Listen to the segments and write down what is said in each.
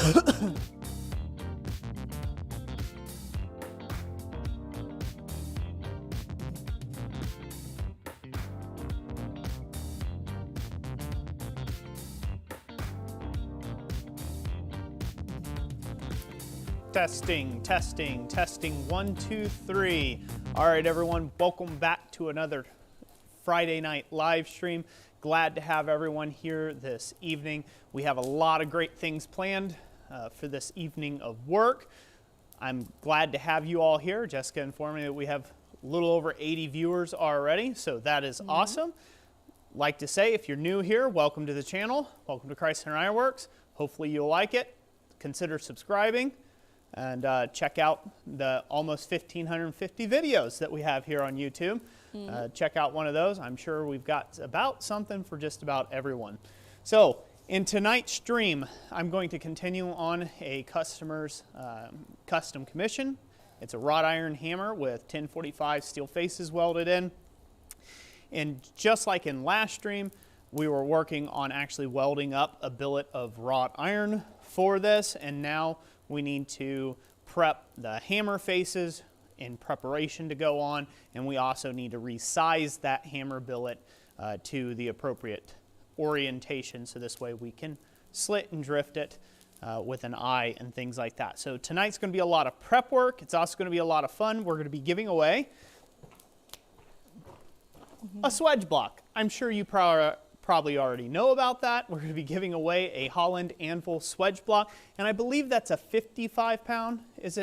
Testing, testing, testing, 1, 2, 3. All right, everyone, welcome back to another Friday night live stream. Glad to have everyone here this evening. We have a lot of great things planned for this evening of work. I'm glad to have you all here. Jessica informed me that we have a little over 80 viewers already, so that is awesome. Like to say, if you're new here, welcome to the channel. Welcome to Chrysler Ironworks. Hopefully you'll like it. Consider subscribing. And check out the almost 1,550 videos that we have here on YouTube. Check out one of those. I'm sure we've got about something for just about everyone. So in tonight's stream, I'm going to continue on a customer's custom commission. It's a wrought iron hammer with 1045 steel faces welded in. And just like in last stream, we were working on actually welding up a billet of wrought iron for this, and now we need to prep the hammer faces in preparation to go on, and we also need to resize that hammer billet to the appropriate orientation, so this way we can slit and drift it with an eye and things like that. So tonight's going to be a lot of prep work. It's also going to be a lot of fun. We're going to be giving away a Swage block. I'm sure you probably already know about that. We're going to be giving away a Holland Anvil Swage block, and I believe that's a 55-pound. Is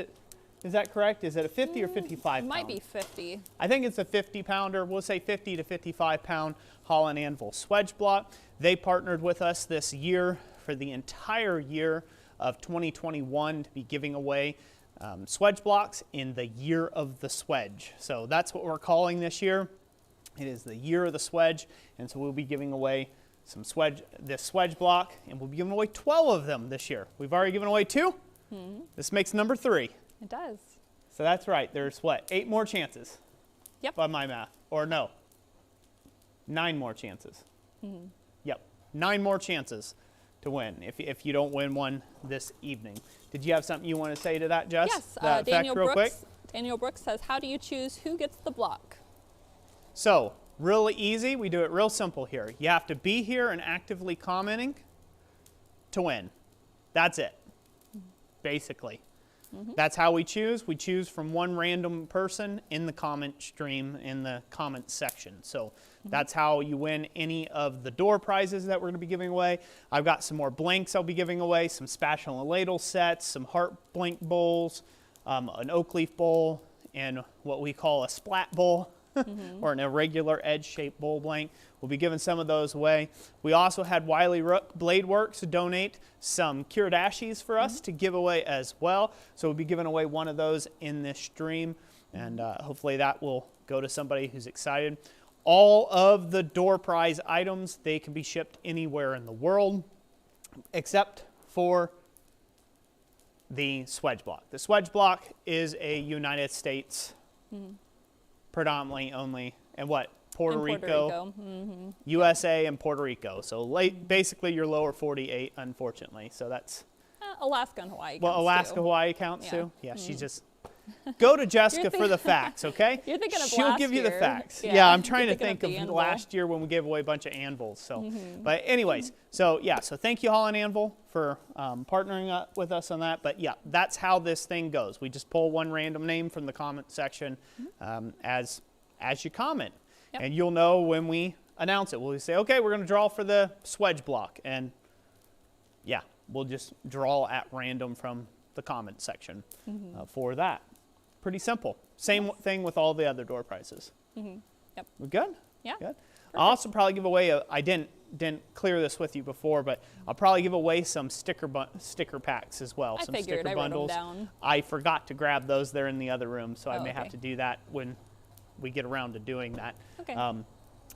that correct? Is it a 50 or 55 pound? It might be 50. I think it's a 50-pounder. We'll say 50 to 55-pound Holland Anvil Swage block. They partnered with us this year for the entire year of 2021 to be giving away Swage blocks in the year of the Swage. So that's what we're calling this year. It is the year of the Swage, and so we'll be giving away some this Swage block, and we'll be giving away 12 of them this year. We've already given away 2. This makes number 3. It does. So that's right. There's what, 8 more chances? Yep. By my math. Or no, 9 more chances. Yep, 9 more chances to win if you don't win one this evening. Did you have something you want to say to that, Jess? Yes. Daniel Brooks says, how do you choose who gets the block? So, really easy. We do it real simple here. You have to be here and actively commenting to win. That's it, basically. That's how we choose. We choose from one random person in the comment stream, in the comment section. So that's how you win any of the door prizes that we're going to be giving away. I've got some more blanks I'll be giving away, some spatula and ladle sets, some heart blank bowls, an oak leaf bowl, and what we call a splat bowl. Or an irregular edge-shaped bowl blank. We'll be giving some of those away. We also had Wiley Rook Blade Works donate some Kiradashis for us to give away as well. So we'll be giving away one of those in this stream, and hopefully that will go to somebody who's excited. All of the door prize items, they can be shipped anywhere in the world except for the Swage block. The Swage block is a United States predominantly only, and what? Puerto Rico. USA and Puerto Rico. So basically your lower 48, unfortunately. So that's... Alaska and Hawaii well, counts Alaska, too. Hawaii counts too? Yeah, she just... Go to Jessica for the facts, okay? You're thinking of She'll last give you the year. facts. Yeah, Yeah, I'm trying to thinking think of of the last year when we gave away a bunch of anvils. So, but anyways, so yeah, so thank you, Holland Anvil, for partnering up with us on that. But yeah, that's how this thing goes. We just pull one random name from the comment section as you comment. Yep. And you'll know when we announce it. We'll say, okay, we're going to draw for the Swage block. And yeah, we'll just draw at random from the comment section for that. Pretty simple. Same thing with all the other door prizes. Yep. We good? Yeah. Good. I'll also probably give away I didn't clear this with you before, but I'll probably give away some sticker packs as well. Some figured. sticker bundles. I wrote them down. I forgot to grab those. They're in the other room, so I may have okay. to do that when we get around to doing that. Okay.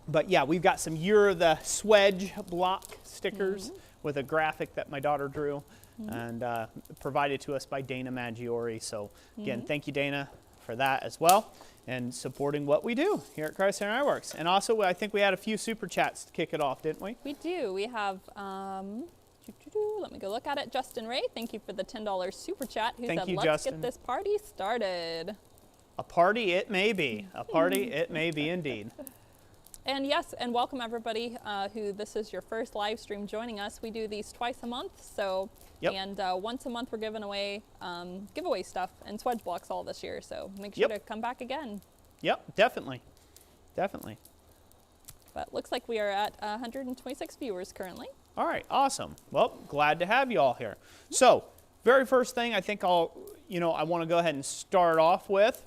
But yeah, we've got some Year of the Swage block stickers with a graphic that my daughter drew and provided to us by Dana Maggiore. So again, thank you, Dana, for that as well, and supporting what we do here at Chrysler Ironworks. And also, I think we had a few super chats to kick it off, didn't we? We do. We have Let me go look at it. Justin Ray, thank you for the $10 super chat. Who Thank said, you, let's Justin. get this party started. A party it may be. A party it may be indeed. And yes, and welcome everybody who this is your first live stream joining us. We do these twice a month, so and once a month we're giving away giveaway stuff and Swage blocks all this year. So make sure to come back again. Yep, definitely, definitely. But looks like we are at 126 viewers currently. All right, awesome. Well, glad to have you all here. So, very first thing I think I want to go ahead and start off with.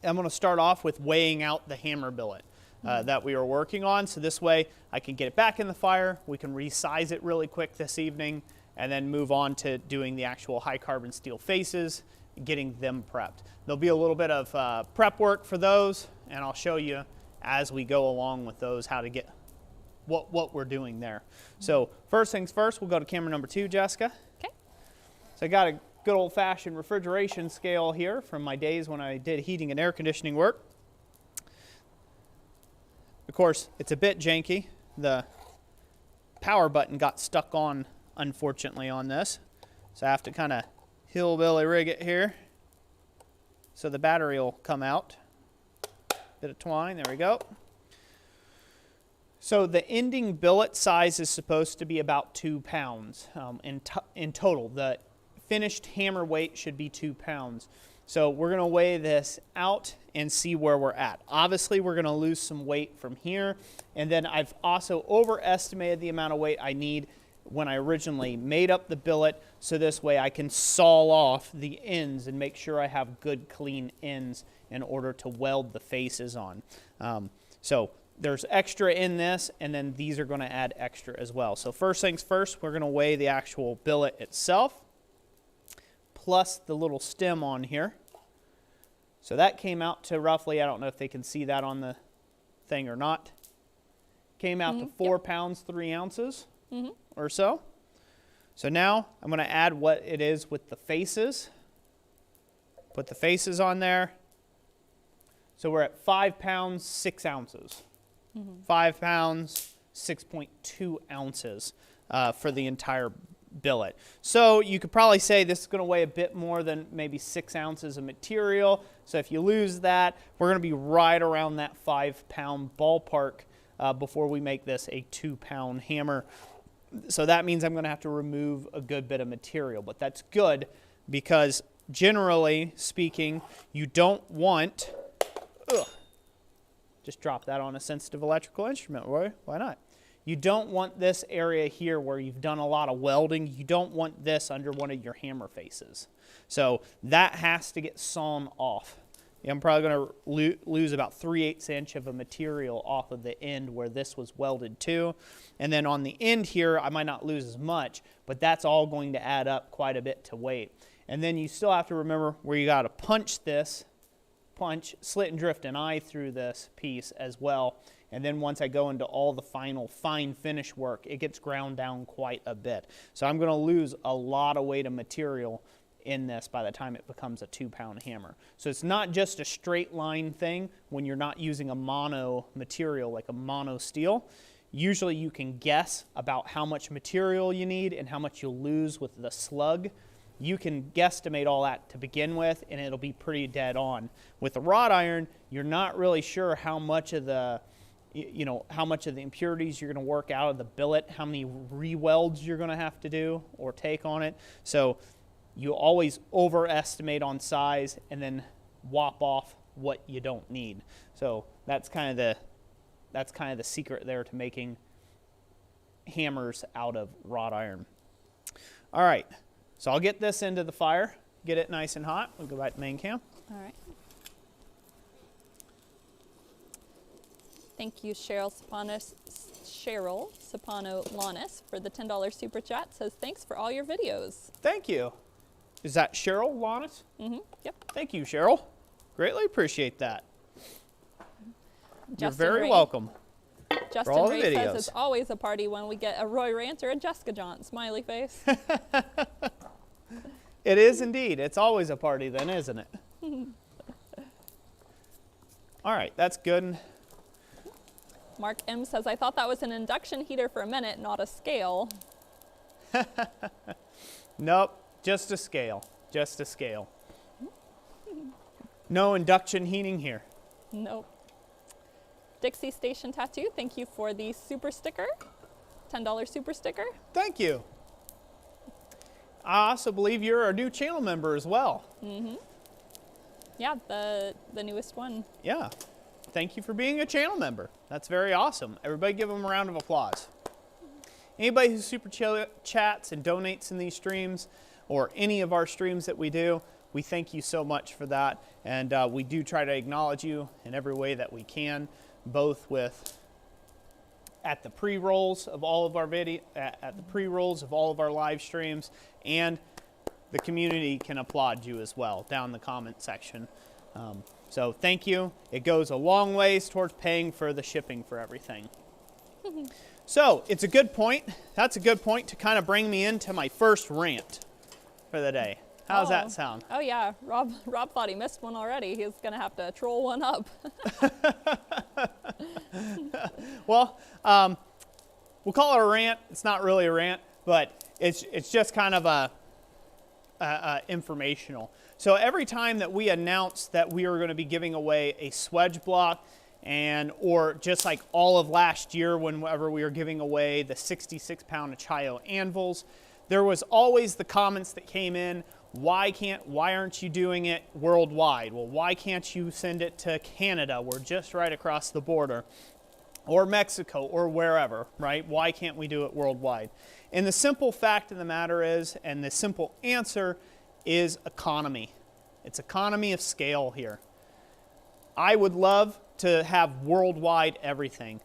I'm going to start off with weighing out the hammer billet that we are working on. So this way I can get it back in the fire. We can resize it really quick this evening and then move on to doing the actual high carbon steel faces, getting them prepped. There'll be a little bit of prep work for those, and I'll show you as we go along with those how to get what we're doing there. So first things first, we'll go to camera number 2, Jessica. Okay. So I got a good old-fashioned refrigeration scale here from my days when I did heating and air conditioning work. Of course, it's a bit janky. The power button got stuck on, unfortunately, on this. So I have to kind of hillbilly rig it here so the battery will come out. Bit of twine, there we go. So the ending billet size is supposed to be about 2 pounds in total. The finished hammer weight should be 2 pounds. So we're going to weigh this out and see where we're at. Obviously, we're going to lose some weight from here. And then I've also overestimated the amount of weight I need when I originally made up the billet. So this way I can saw off the ends and make sure I have good clean ends in order to weld the faces on. So there's extra in this, and then these are going to add extra as well. So first things first, we're going to weigh the actual billet itself, plus the little stem on here. So that came out to roughly, I don't know if they can see that on the thing or not, came out to 4 pounds, 3 ounces or so. So now I'm going to add what it is with the faces. Put the faces on there. So we're at 5 pounds, 6 ounces. 5 pounds, 6.2 ounces for the entire billet. So you could probably say this is going to weigh a bit more than maybe 6 ounces of material. So if you lose that, we're going to be right around that 5 pound ballpark before we make this a 2 pound hammer. So that means I'm going to have to remove a good bit of material, but that's good because generally speaking, you don't want, just drop that on a sensitive electrical instrument, Roy. Why not? You don't want this area here where you've done a lot of welding. You don't want this under one of your hammer faces. So that has to get sawn off. I'm probably going to lose about 3/8 inch of a material off of the end where this was welded to. And then on the end here, I might not lose as much, but that's all going to add up quite a bit to weight. And then you still have to remember where you got to punch, slit and drift an eye through this piece as well. And then once I go into all the final fine finish work, it gets ground down quite a bit. So I'm going to lose a lot of weight of material in this by the time it becomes a 2 pound hammer. So it's not just a straight line thing when you're not using a mono material like a mono steel. Usually you can guess about how much material you need and how much you'll lose with the slug. You can guesstimate all that to begin with, and it'll be pretty dead on. With the wrought iron, you're not really sure how much of the impurities you're going to work out of the billet, how many re-welds you're going to have to do or take on it. So you always overestimate on size and then whop off what you don't need. So that's kind of the secret there to making hammers out of wrought iron. All right. So I'll get this into the fire, get it nice and hot. We'll go back to main cam. All right. Thank you, Cheryl Sapano-Lanis for the $10 super chat. Says, thanks for all your videos. Thank you. Is that Cheryl Lanis? Yep. Thank you, Cheryl. Greatly appreciate that. You're very Ray. Welcome. Justin Ray says it's always a party when we get a Roy Rant or a Jessica John. Smiley face. It is indeed. It's always a party then, isn't it? All right, that's good. Mark M says, I thought that was an induction heater for a minute, not a scale. Nope, just a scale, just a scale. No induction heating here. Nope. Dixie Station Tattoo, thank you for the super sticker, $10 super sticker. Thank you. I also believe you're a new channel member as well. Mm-hmm. Yeah, the newest one. Yeah. Thank you for being a channel member. That's very awesome. Everybody give them a round of applause. Anybody who super chats and donates in these streams or any of our streams that we do, we thank you so much for that. And we do try to acknowledge you in every way that we can, both with at the pre-rolls of all of our at the pre-rolls of all of our live streams, and the community can applaud you as well down in the comment section. So thank you. It goes a long ways towards paying for the shipping for everything. So it's a good point. That's a good point to kind of bring me into my first rant for the day. How's that sound? Oh yeah, Rob thought he missed one already. He's gonna have to troll one up. Well, we'll call it a rant. It's not really a rant, but it's just kind of a informational. So every time that we announce that we are going to be giving away a Swage block, or just like all of last year whenever we were giving away the 66-pound Achio anvils, there was always the comments that came in, why aren't you doing it worldwide? Well, why can't you send it to Canada? We're just right across the border. Or Mexico, or wherever, right? Why can't we do it worldwide? And the simple fact of the matter is, and the simple answer is economy. It's economy of scale here. I would love to have worldwide everything,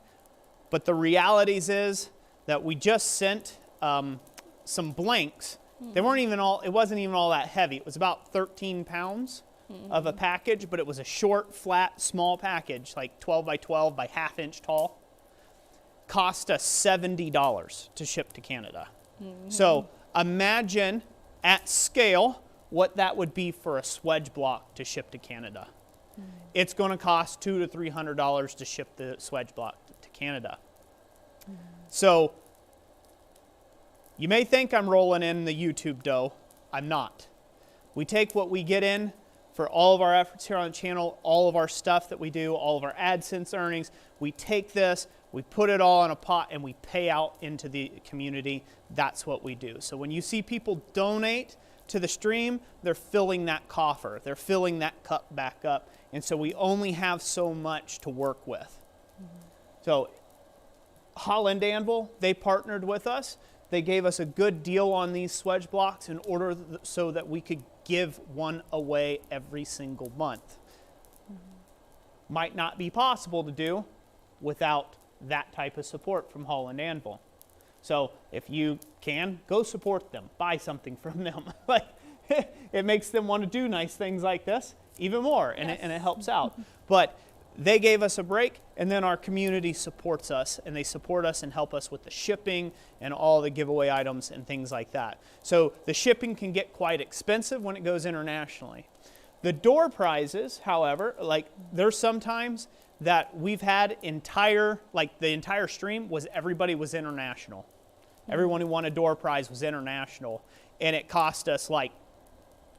but the realities is that we just sent some blanks. They weren't even it wasn't even all that heavy. It was about 13 pounds of a package, but it was a short, flat, small package, like 12 by 12 by half-inch tall. Cost us $70 to ship to Canada. So imagine at scale what that would be for a Swage block to ship to Canada. It's going to cost $200 to $300 to ship the Swage block to Canada. So you may think I'm rolling in the YouTube dough. I'm not. We take what we get in for all of our efforts here on the channel, all of our stuff that we do, all of our AdSense earnings. We take this, we put it all in a pot, and we pay out into the community. That's what we do. So when you see people donate to the stream, they're filling that coffer. They're filling that cup back up. And so we only have so much to work with. So Holland Anvil, they partnered with us. They gave us a good deal on these Swage blocks in order so that we could give one away every single month. Might not be possible to do without that type of support from Holland Anvil. So if you can, go support them. Buy something from them. Like, it makes them want to do nice things like this even more, and, yes. it helps out. But they gave us a break, and then our community supports us, and they support us and help us with the shipping and all the giveaway items and things like that. So the shipping can get quite expensive when it goes internationally. The door prizes, however, like there's sometimes that we've had the entire stream was everybody was international. Everyone who won a door prize was international, and it cost us like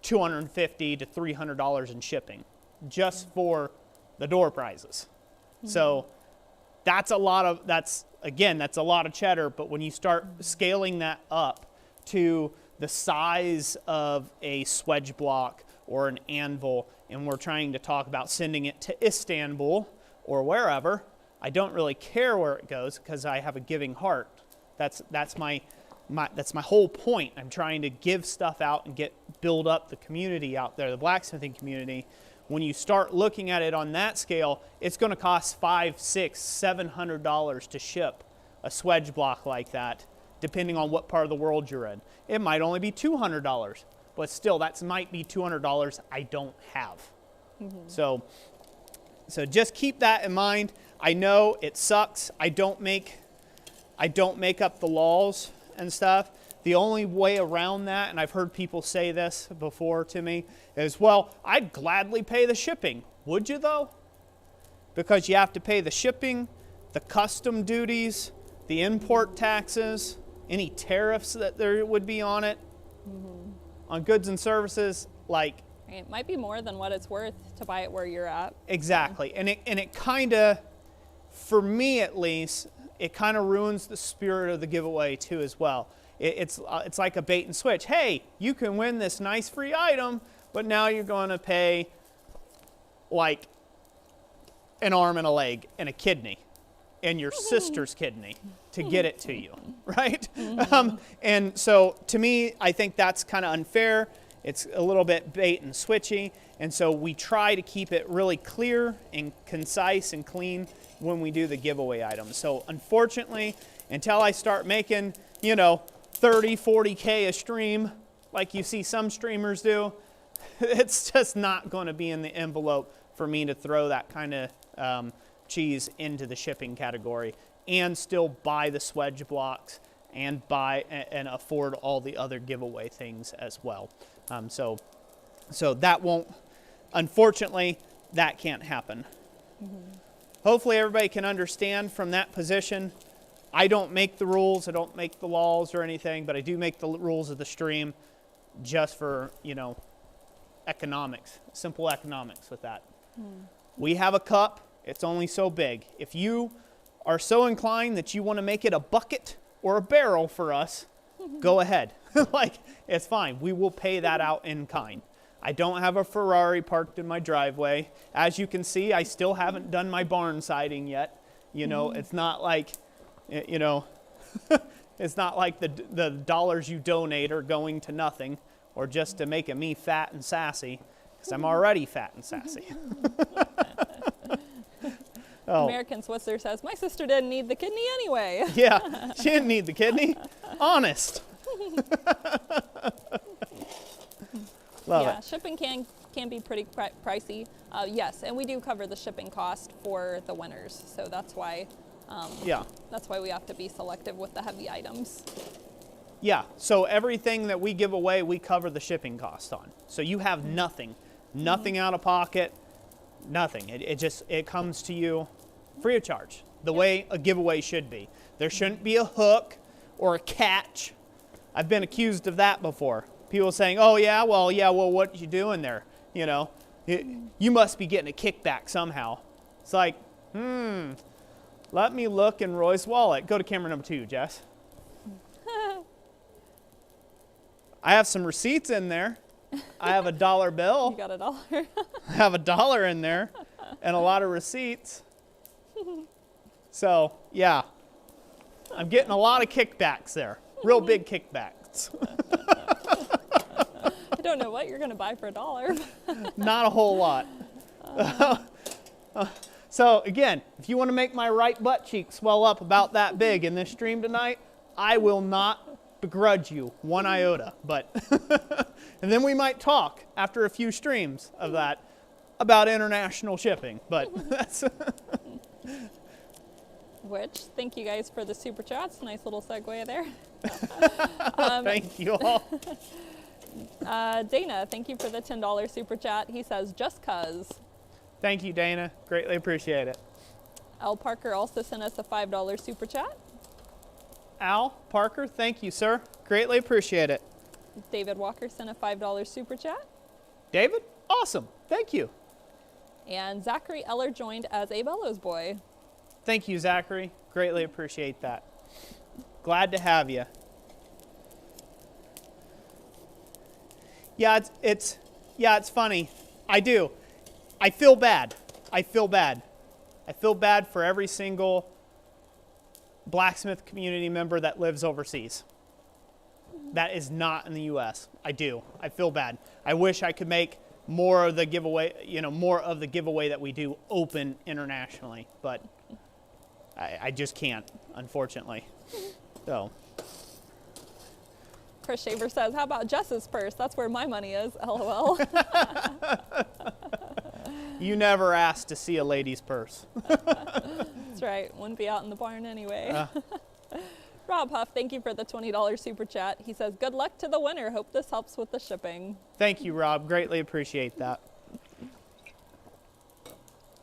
$250 to $300 in shipping just for the door prizes. So that's a lot of cheddar, but when you start scaling that up to the size of a Swage block or an anvil, and we're trying to talk about sending it to Istanbul or wherever, I don't really care where it goes because I have a giving heart. That's my whole point. I'm trying to give stuff out and build up the community out there, the blacksmithing community. When you start looking at it on that scale, it's going to cost $500, $600, $700 to ship a Swage block like that, depending on what part of the world you're in. It might only be $200, but still, that might be $200 I don't have. So just keep that in mind. I know it sucks. I don't make up the laws and stuff. The only way around that, and I've heard people say this before to me, is, well, I'd gladly pay the shipping. Would you though? Because you have to pay the shipping, the custom duties, the import taxes, any tariffs that there would be on it, on goods and services, like. It might be more than what it's worth to buy it where you're at. Exactly, and it kind of, for me at least, it kind of ruins the spirit of the giveaway too as well. It's like a bait and switch. Hey, you can win this nice free item, but now you're going to pay like an arm and a leg and a kidney and your sister's kidney to get it to you, right? And so to me, I think that's kind of unfair. It's a little bit bait and switchy, and so we try to keep it really clear and concise and clean when we do the giveaway items. So unfortunately, until I start making, 30, 40K a stream, like you see some streamers do, it's just not going to be in the envelope for me to throw that kind of cheese into the shipping category and still buy the Swage blocks and buy and afford all the other giveaway things as well. So that won't, unfortunately, that can't happen. Hopefully everybody can understand from that position. I don't make the rules, I don't make the laws or anything, but I do make the rules of the stream just for, economics, simple economics with that. We have a cup, it's only so big. If you are so inclined that you want to make it a bucket or a barrel for us, go ahead. It's fine. We will pay that out in kind. I don't have a Ferrari parked in my driveway. As you can see, I still haven't done my barn siding yet. It's not like, it's not like the dollars you donate are going to nothing or just to make me fat and sassy, because I'm already fat and sassy. American Switzer says, my sister didn't need the kidney anyway. Yeah, she didn't need the kidney. Honest. Love it. Shipping can be pretty pricey. Yes, and we do cover the shipping cost for the winners, so that's why. That's why we have to be selective with the heavy items. Yeah. So everything that we give away, we cover the shipping cost on. So you have nothing out of pocket, nothing. It comes to you free of charge, the way a giveaway should be. There shouldn't be a hook or a catch. I've been accused of that before. People saying, "Oh yeah, well, what you doing there? You must be getting a kickback somehow." It's like, let me look in Roy's wallet. Go to camera number 2, Jess. I have some receipts in there. I have a $1 bill. You got $1. I have $1 in there and a lot of receipts. So, yeah, I'm getting a lot of kickbacks there. Real big kickbacks. I don't know what you're going to buy for $1. Not a whole lot. So, again, if you want to make my right butt cheek swell up about that big in this stream tonight, I will not begrudge you one iota. But and then we might talk after a few streams of that about international shipping. But that's Which, thank you guys for the super chats. Nice little segue there. Thank you all. Dana, thank you for the $10 super chat. He says, just cuz. Thank you, Dana. Greatly appreciate it. Al Parker also sent us a $5 super chat. Al Parker, thank you, sir. Greatly appreciate it. David Walker sent a $5 super chat. David, awesome. Thank you. And Zachary Eller joined as a Bellows boy. Thank you, Zachary. Greatly appreciate that. Glad to have you. Yeah, it's funny. I do. I feel bad. I feel bad for every single blacksmith community member that lives overseas. That is not in the U.S. I do. I feel bad. I wish I could make more of the giveaway, that we do open internationally, but I just can't, unfortunately. So. Chris Shaver says, how about Jess's purse? That's where my money is, LOL. You never asked to see a lady's purse. That's right. Wouldn't be out in the barn anyway. Rob Huff, thank you for the $20 super chat. He says, good luck to the winner. Hope this helps with the shipping. Thank you, Rob. Greatly appreciate that.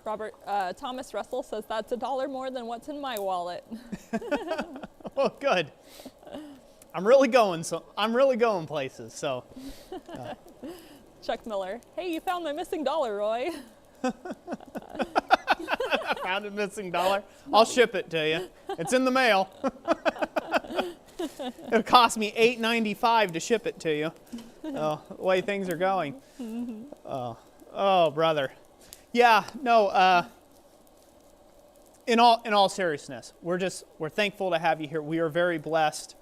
Robert Thomas Russell says, that's $1 more than what's in my wallet. Well, good. I'm really going places. So. Chuck Miller. Hey, you found my missing dollar, Roy. I found a missing dollar. I'll ship it to you. It's in the mail. It'll cost me $8.95 to ship it to you. The way things are going. Oh, brother. Yeah, no. In all seriousness, we're thankful to have you here. We are very blessed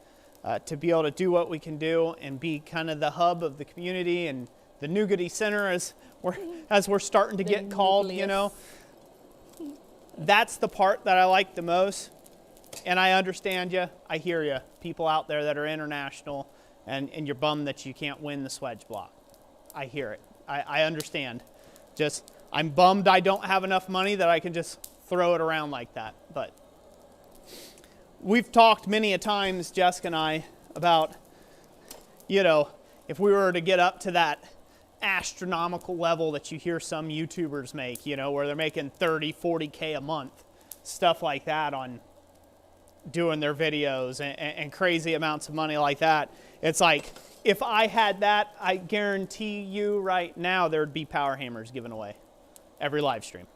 to be able to do what we can do and be kind of the hub of the community and the Nougaty Center as we're starting to get called. You know, that's the part that I like the most. And I understand you. I hear you. People out there that are international, and you're bummed that you can't win the Swage block. I hear it. I understand. I'm bummed I don't have enough money that I can just throw it around like that. But we've talked many a times, Jessica and I, about, you know, if we were to get up to that astronomical level that you hear some YouTubers make, you know, where they're making 30, 40K a month, stuff like that on doing their videos and crazy amounts of money like that. It's like, if I had that, I guarantee you right now there'd be power hammers given away every live stream.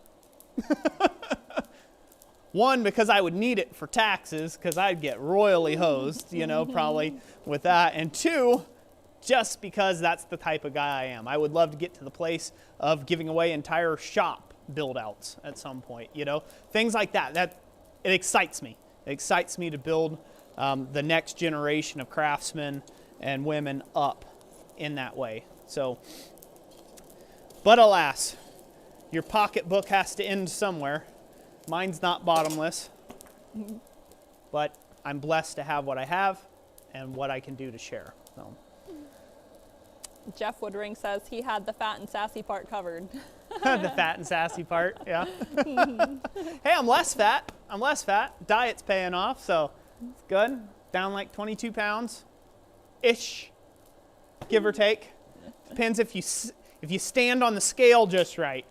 One, because I would need it for taxes, because I'd get royally hosed, you know, probably with that. And two, just because that's the type of guy I am. I would love to get to the place of giving away entire shop build-outs at some point, you know. Things like that. It excites me. It excites me to build the next generation of craftsmen and women up in that way. So, but alas, your pocketbook has to end somewhere. Mine's not bottomless, but I'm blessed to have what I have and what I can do to share. So. Jeff Woodring says he had the fat and sassy part covered. The fat and sassy part, yeah. Hey, I'm less fat. Diet's paying off, so it's good. Down like 22 pounds-ish, give or take. Depends if you stand on the scale just right.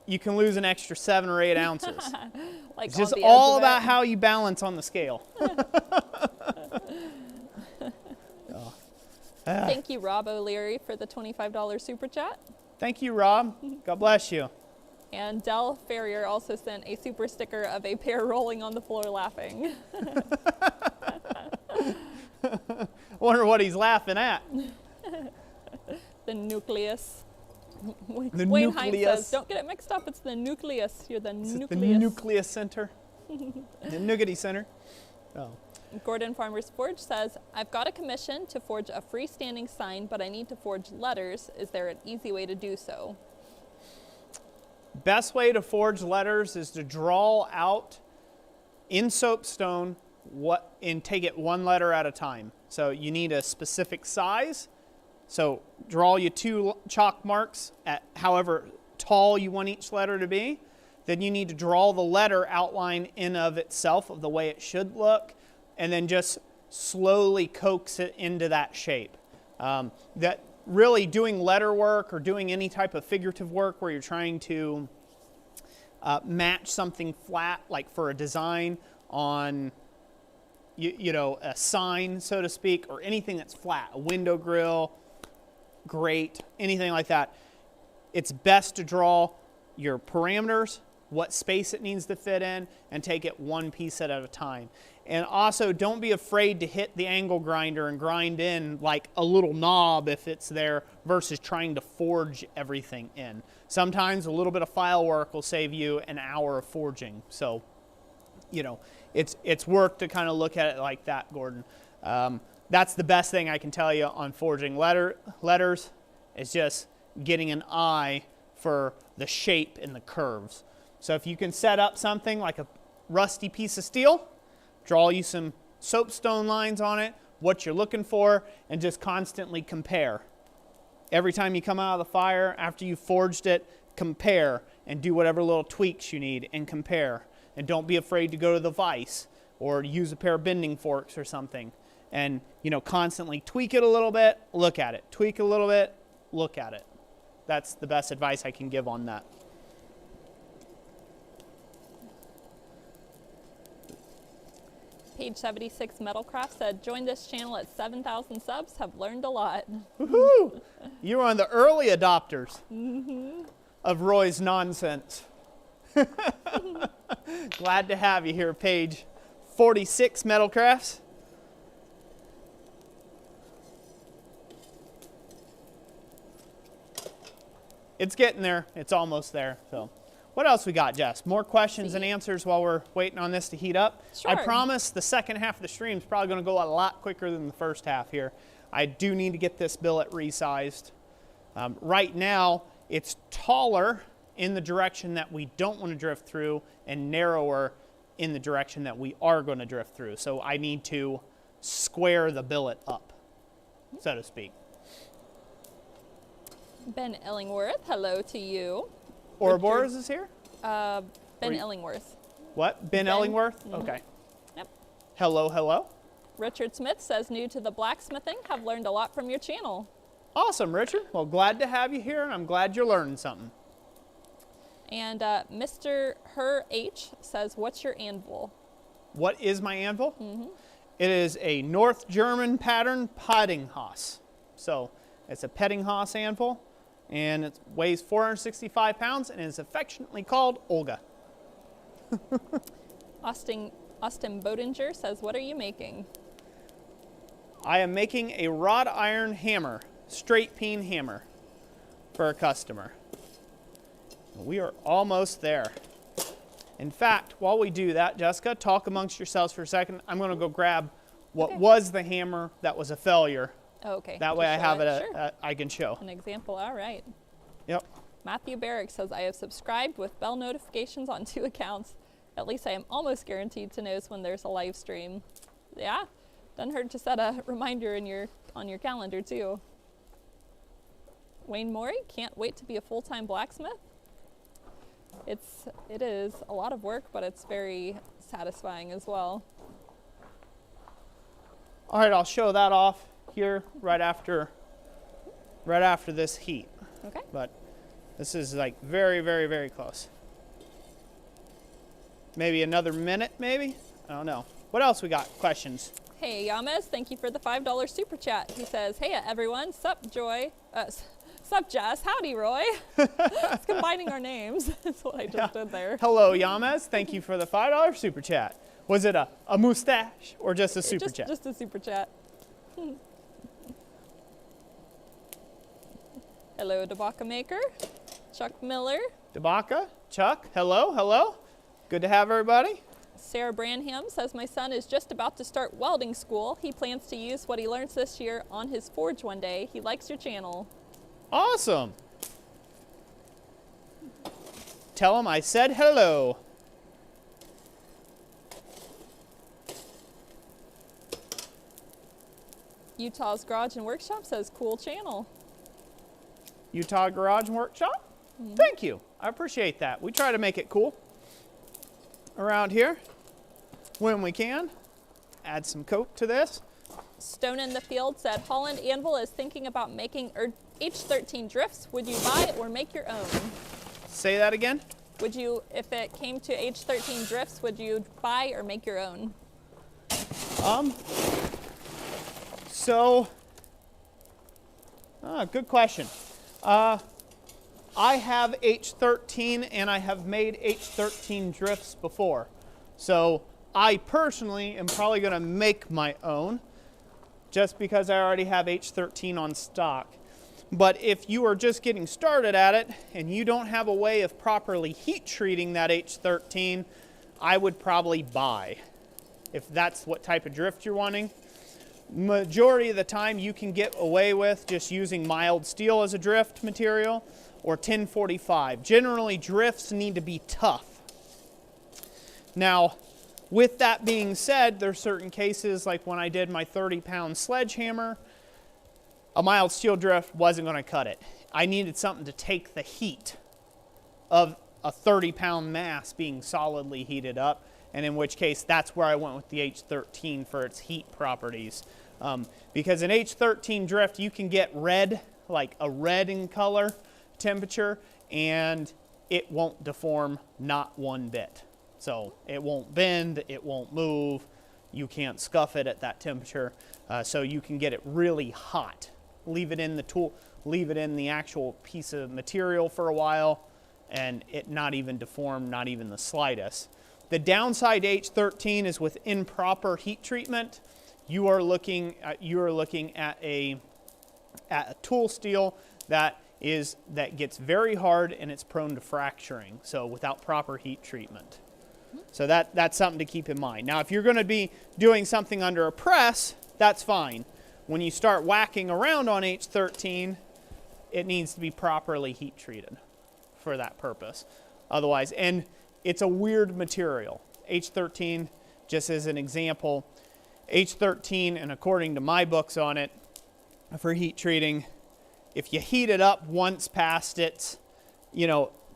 You can lose an extra 7 or 8 ounces. Like it's just all about how you balance on the scale. Thank you, Rob O'Leary, for the $25 super chat. Thank you, Rob. God bless you. And Del Ferrier also sent a super sticker of a pair rolling on the floor laughing. Wonder what he's laughing at. The nucleus. The Wayne nucleus. Hines says, don't get it mixed up, it's the nucleus. You're the nucleus. The nucleus center. The Nougaty Center. Oh. Gordon Farmer's Forge says, I've got a commission to forge a freestanding sign, but I need to forge letters. Is there an easy way to do so? Best way to forge letters is to draw out in soapstone and take it one letter at a time. So you need a specific size. So draw you 2 chalk marks at however tall you want each letter to be. Then you need to draw the letter outline in of itself of the way it should look, and then just slowly coax it into that shape. That really doing letter work or doing any type of figurative work where you're trying to match something flat, like for a design on you know, a sign, so to speak, or anything that's flat, a window grill, grate, anything like that. It's best to draw your parameters, what space it needs to fit in, and take it one piece at a time. And also, don't be afraid to hit the angle grinder and grind in like a little knob if it's there versus trying to forge everything in. Sometimes a little bit of file work will save you an hour of forging. So, you know, it's work to kind of look at it like that, Gordon. That's the best thing I can tell you on forging letters. Is just getting an eye for the shape and the curves. So if you can set up something like a rusty piece of steel, draw you some soapstone lines on it, what you're looking for, and just constantly compare. Every time you come out of the fire, after you've forged it, compare and do whatever little tweaks you need and compare. And don't be afraid to go to the vise or use a pair of bending forks or something. And, you know, constantly tweak it a little bit, look at it. Tweak a little bit, look at it. That's the best advice I can give on that. Page 76 Metalcraft said, joined this channel at 7,000 subs, have learned a lot. Woohoo! You're one of the early adopters of Roy's nonsense. Glad to have you here, Page 46 Metalcrafts. It's getting there. It's almost there. So, what else we got, Jess? More questions and answers while we're waiting on this to heat up. Sure. I promise the second half of the stream is probably going to go a lot quicker than the first half here. I do need to get this billet resized. Right now, it's taller in the direction that we don't want to drift through and narrower in the direction that we are going to drift through. So I need to square the billet up, so to speak. Ben Illingworth, hello to you. Ouroboros is here? Ben Illingworth. What? Ben Illingworth? Okay. Yep. Hello, hello. Richard Smith says, new to the blacksmithing, have learned a lot from your channel. Awesome, Richard. Well, glad to have you here, and I'm glad you're learning something. And Mr. Her H says, what's your anvil? What is my anvil? It is a North German pattern Pettinghaus. So it's a Pettinghaus anvil, and it weighs 465 pounds and is affectionately called Olga. Austin Bodinger says, what are you making? I am making a wrought iron hammer, straight peen hammer, for a customer. We are almost there. In fact, while we do that, Jessica, talk amongst yourselves for a second. I'm going to go grab what was the hammer that was a failure. Okay. That way I have it, Sure. I can show. An example, all right. Yep. Matthew Barrick says, I have subscribed with bell notifications on 2 accounts. At least I am almost guaranteed to notice when there's a live stream. Yeah, doesn't hurt to set a reminder on your calendar too. Wayne Morey, can't wait to be a full-time blacksmith. It is a lot of work, but it's very satisfying as well. All right, I'll show that off here right after this heat. Okay. But this is like very, very, very close. Maybe another minute, maybe? I don't know. What else we got? Questions? Hey, Yamez, thank you for the $5 super chat. He says, hey, everyone. Sup, Joy. Sup, Jess. Howdy, Roy. It's combining our names. That's what I just did there. Hello, Yamez. Thank you for the $5 super chat. Was it a mustache or just a super chat? Just a super chat. Hello, Debaka Maker. Chuck Miller. Debaka, Chuck, hello, hello. Good to have everybody. Sarah Branham says, my son is just about to start welding school. He plans to use what he learns this year on his forge one day. He likes your channel. Awesome. Tell him I said hello. Utah's Garage and Workshop says, cool channel. Utah Garage and Workshop? Thank you. I appreciate that. We try to make it cool around here when we can. Add some coke to this. Stone in the Field said, Holland Anvil is thinking about making H13 drifts. Would you buy or make your own? Say that again. Would you, if it came to H13 drifts, would you buy or make your own? Good question. I have H13 and I have made H13 drifts before. So I personally am probably going to make my own just because I already have H13 on stock. But if you are just getting started at it and you don't have a way of properly heat treating that H13, I would probably buy, if that's what type of drift you're wanting. Majority of the time you can get away with just using mild steel as a drift material or 1045. Generally drifts need to be tough. Now, with that being said, there's certain cases like when I did my 30-pound sledgehammer, a mild steel drift wasn't going to cut it. I needed something to take the heat of a 30-pound mass being solidly heated up, and in which case that's where I went with the H13 for its heat properties. Because in H13 drift you can get red, like a red in color temperature, and it won't deform not one bit. So it won't bend, it won't move. you can't scuff it at that temperature. So you can get it really hot. Leave it in the tool, leave it in the actual piece of material for a while, and it not even deform, not even the slightest. The downside to H13 is with improper heat treatment, you are looking at a tool steel that gets very hard and it's prone to fracturing. So without proper heat treatment. So that's something to keep in mind. Now, if you're going to be doing something under a press, that's fine. When you start whacking around on H13, it needs to be properly heat treated for that purpose. Otherwise, and it's a weird material. H13, just as an example, H13, and according to my books on it, for heat treating, if you heat it up once past its,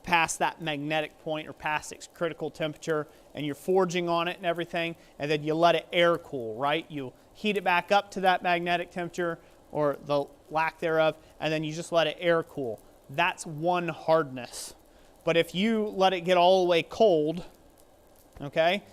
past that magnetic point or past its critical temperature, and you're forging on it and everything, and then you let it air cool, right? You heat it back up to that magnetic temperature or the lack thereof, and then you just let it air cool. That's one hardness. But if you let it get all the way cold, okay,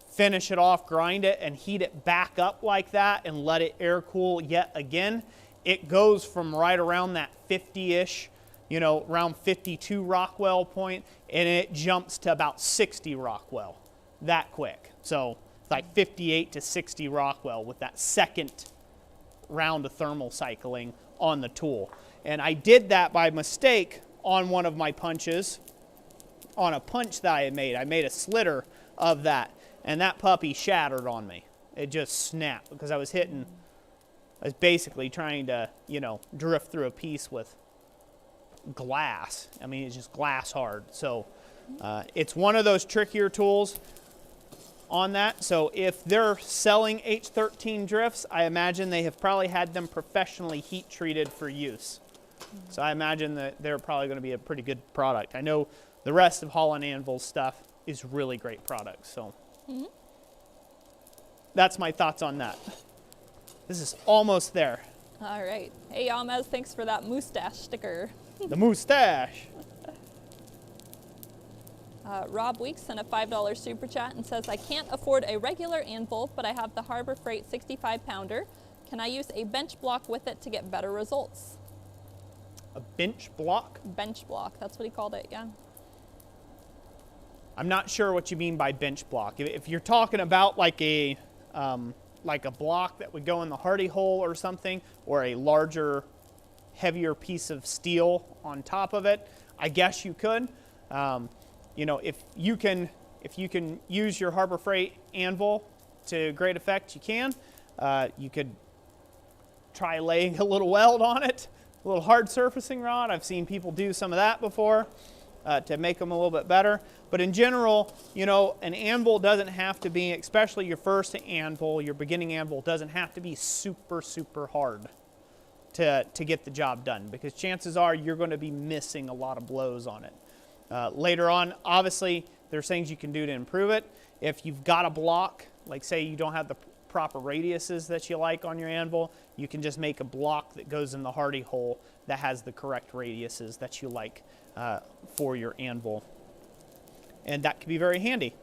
finish it off, grind it, and heat it back up like that and let it air cool yet again, it goes from right around that 50-ish, around 52 Rockwell point, and it jumps to about 60 Rockwell that quick. So like 58 to 60 Rockwell with that second round of thermal cycling on the tool. And I did that by mistake on one of my punches, on a punch that I had made. I made a slitter of that, and that puppy shattered on me. It just snapped because I was basically trying to, drift through a piece with glass. I mean, it's just glass hard. So it's one of those trickier tools on that. So if they're selling H13 drifts, I imagine they have probably had them professionally heat treated for use. So I imagine that they're probably going to be a pretty good product. I know the rest of Holland Anvil's stuff is really great products. So that's my thoughts on that. This is almost there. All right. Hey, Yamez, thanks for that mustache sticker. The mustache. Rob Weeks sent a $5 super chat and says, I can't afford a regular anvil, but I have the Harbor Freight 65-pounder. Can I use a bench block with it to get better results? A bench block? Bench block. That's what he called it, yeah. I'm not sure what you mean by bench block. If you're talking about like a block that would go in the hardy hole or something, or a larger, heavier piece of steel on top of it, I guess you could. If you can use your Harbor Freight anvil to great effect, you can. You could try laying a little weld on it, a little hard surfacing rod. I've seen people do some of that before to make them a little bit better. But in general, an anvil doesn't have to be, especially your first anvil, your beginning anvil, doesn't have to be super, super hard to get the job done, because chances are you're going to be missing a lot of blows on it. Later on, obviously, there's things you can do to improve it. If you've got a block, like say you don't have the proper radiuses that you like on your anvil, you can just make a block that goes in the hardy hole that has the correct radiuses that you like for your anvil. And that can be very handy.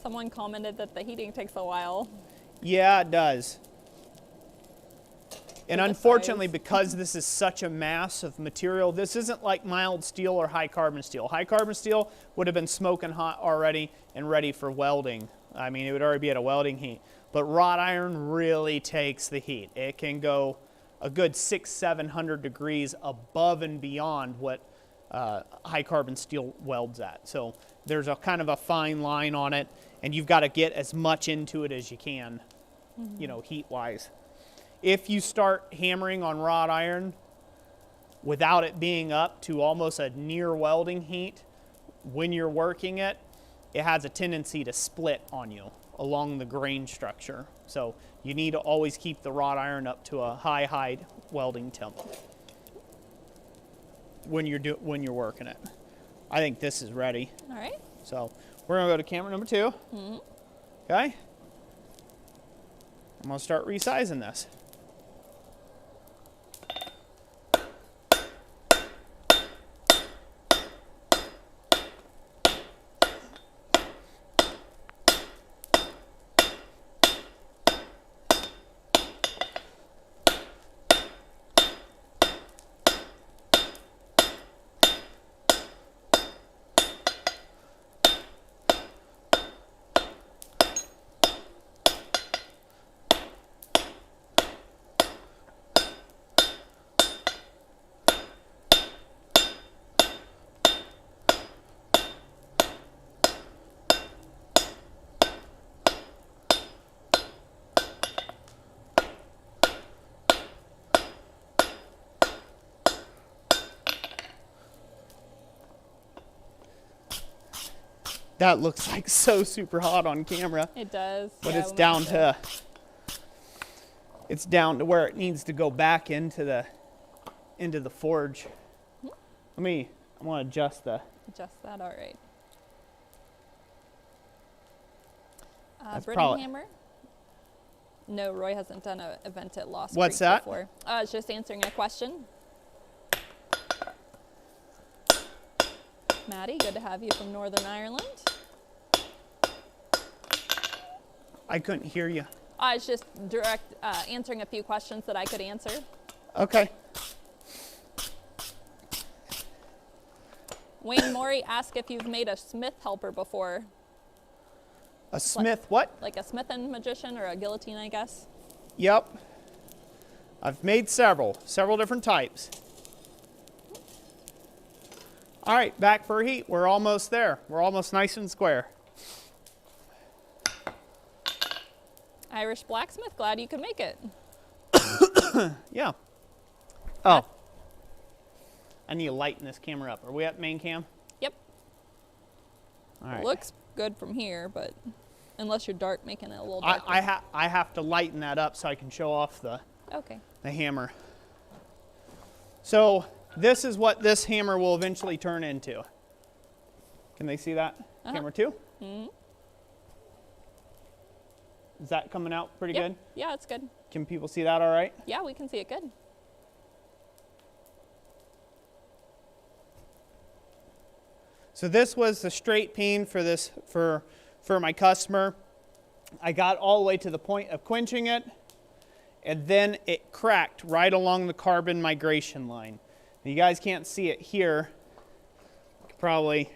Someone commented that the heating takes a while. Yeah, it does. And unfortunately, because this is such a mass of material, this isn't like mild steel or high carbon steel. High carbon steel would have been smoking hot already and ready for welding. I mean, it would already be at a welding heat. But wrought iron really takes the heat. It can go a good 600-700 degrees above and beyond what high carbon steel welds at. So there's a kind of a fine line on it, and you've got to get as much into it as you can, heat-wise. If you start hammering on wrought iron without it being up to almost a near welding heat when you're working it, it has a tendency to split on you along the grain structure. So you need to always keep the wrought iron up to a high welding temp when you're working it. I think this is ready. All right. So we're gonna go to camera number 2. Okay. I'm gonna start resizing this. That looks like so super hot on camera. It does. But yeah, it's down to where it needs to go back into the forge. I want to adjust that, all right. That's Brittany hammer? No, Roy hasn't done an event at Lost What's Creek that? before. I was just answering a question. Maddie, good to have you from Northern Ireland. I couldn't hear you. I was just answering a few questions that I could answer. Okay. Wayne Morey asked if you've made a smith helper before. A smith what? Like a smith and magician or a guillotine, I guess. Yep. I've made several different types. All right, back for heat. We're almost there. We're almost nice and square. Irish Blacksmith, glad you could make it. Yeah. Oh. I need to lighten this camera up. Are we at main cam? Yep. All right. Looks good from here, but unless you're dark, making it a little darker. I have to lighten that up so I can show off the hammer. So this is what this hammer will eventually turn into. Can they see that? Camera 2? Mm-hmm. Is that coming out pretty good? Yeah, it's good. Can people see that all right? Yeah, we can see it good. So this was the straight peen for this for my customer. I got all the way to the point of quenching it, and then it cracked right along the carbon migration line. Now, you guys can't see it here. Probably,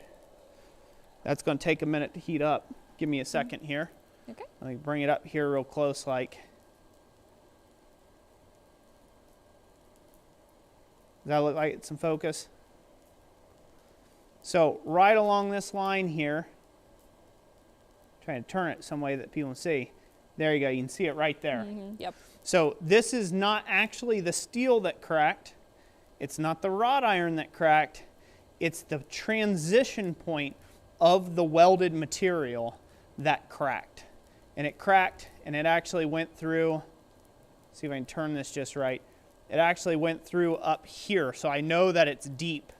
that's going to take a minute to heat up. Give me a second here. Okay. Let me bring it up here real close like. Does that look like it's in focus? So right along this line here, trying to turn it some way that people can see. There you go, you can see it right there. Mm-hmm. Yep. So this is not actually the steel that cracked. It's not the wrought iron that cracked. It's the transition point of the welded material that cracked. And it cracked, and it actually went through, see if I can turn this just right. It actually went through up here, so I know that it's deep.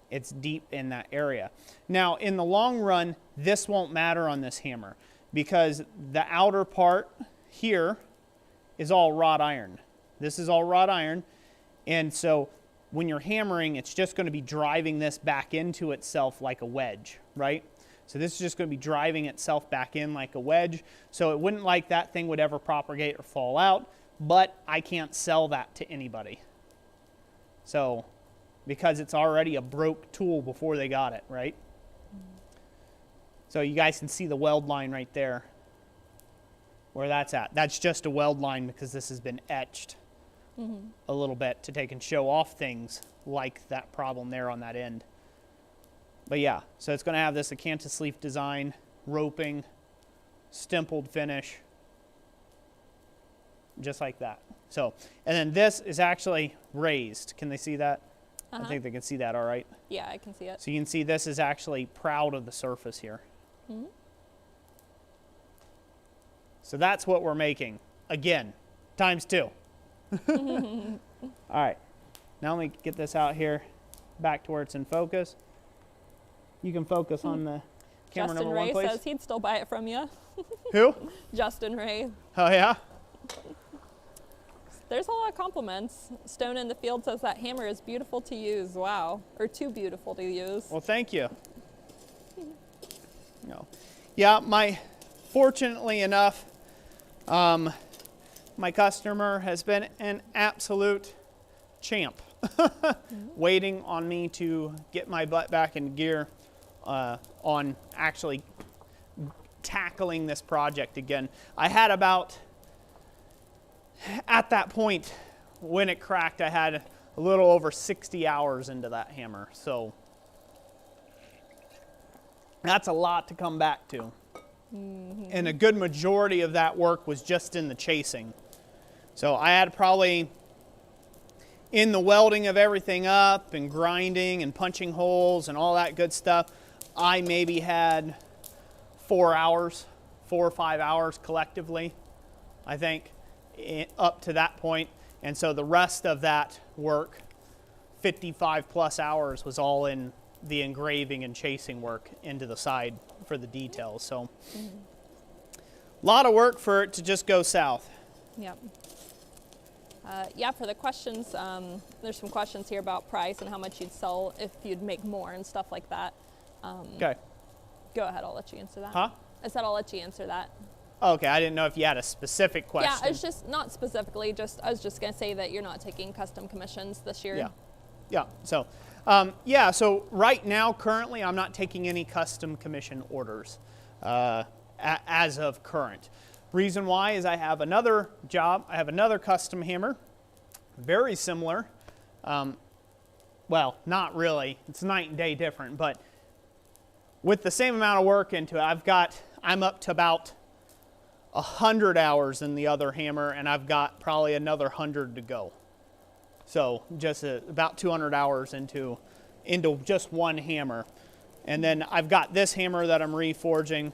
It's deep in that area. Now, in the long run, this won't matter on this hammer because the outer part here is all wrought iron. This is all wrought iron, and so when you're hammering, it's just going to be driving this back into itself like a wedge, right? So this is just going to be driving itself back in like a wedge. So it wouldn't like that thing would ever propagate or fall out, but I can't sell that to anybody. So, because it's already a broke tool before they got it, right? So you guys can see the weld line right there, where that's at. That's just a weld line because this has been etched a little bit to take and show off things like that problem there on that end. But yeah, so it's going to have this acanthus leaf design, roping, stippled finish, just like that. So, and then this is actually raised. Can they see that? I think they can see that all right. Yeah, I can see it. So you can see this is actually proud of the surface here. Mm-hmm. So that's what we're making. Again, ×2. All right. Now let me get this out here back to where it's in focus. You can focus on the camera Justin number Ray 1, please. says he'd still buy it from you. Who? Justin Ray. Oh, yeah? There's a lot of compliments. Stone in the Field says that hammer is beautiful to use. Wow. Or too beautiful to use. Well, thank you. No. Yeah, fortunately enough, my customer has been an absolute champ, waiting on me to get my butt back in gear on actually tackling this project again. I had about, at that point when it cracked, I had a little over 60 hours into that hammer. So that's a lot to come back to. Mm-hmm. And a good majority of that work was just in the chasing. So I had probably, in the welding of everything up and grinding and punching holes and all that good stuff, I maybe had 4 hours, 4 or 5 hours collectively, I think, up to that point. And so the rest of that work, 55 plus hours, was all in the engraving and chasing work into the side for the details. So a lot of work for it to just go south. Yep. Yeah, for the questions, there's some questions here about price and how much you'd sell if you'd make more and stuff like that. Okay. Go ahead, I'll let you answer that. Huh? I said I'll let you answer that. Okay, I didn't know if you had a specific question. Yeah, it's just not specifically, I was just going to say that you're not taking custom commissions this year. Yeah. Yeah. So, so right now, currently, I'm not taking any custom commission orders as of current. Reason why is I have another job. I have another custom hammer, very similar. Well, not really. It's night and day different, but with the same amount of work into it, I'm up to about 100 hours in the other hammer, and I've got probably another 100 to go. So just about 200 hours into just one hammer. And then I've got this hammer that I'm reforging.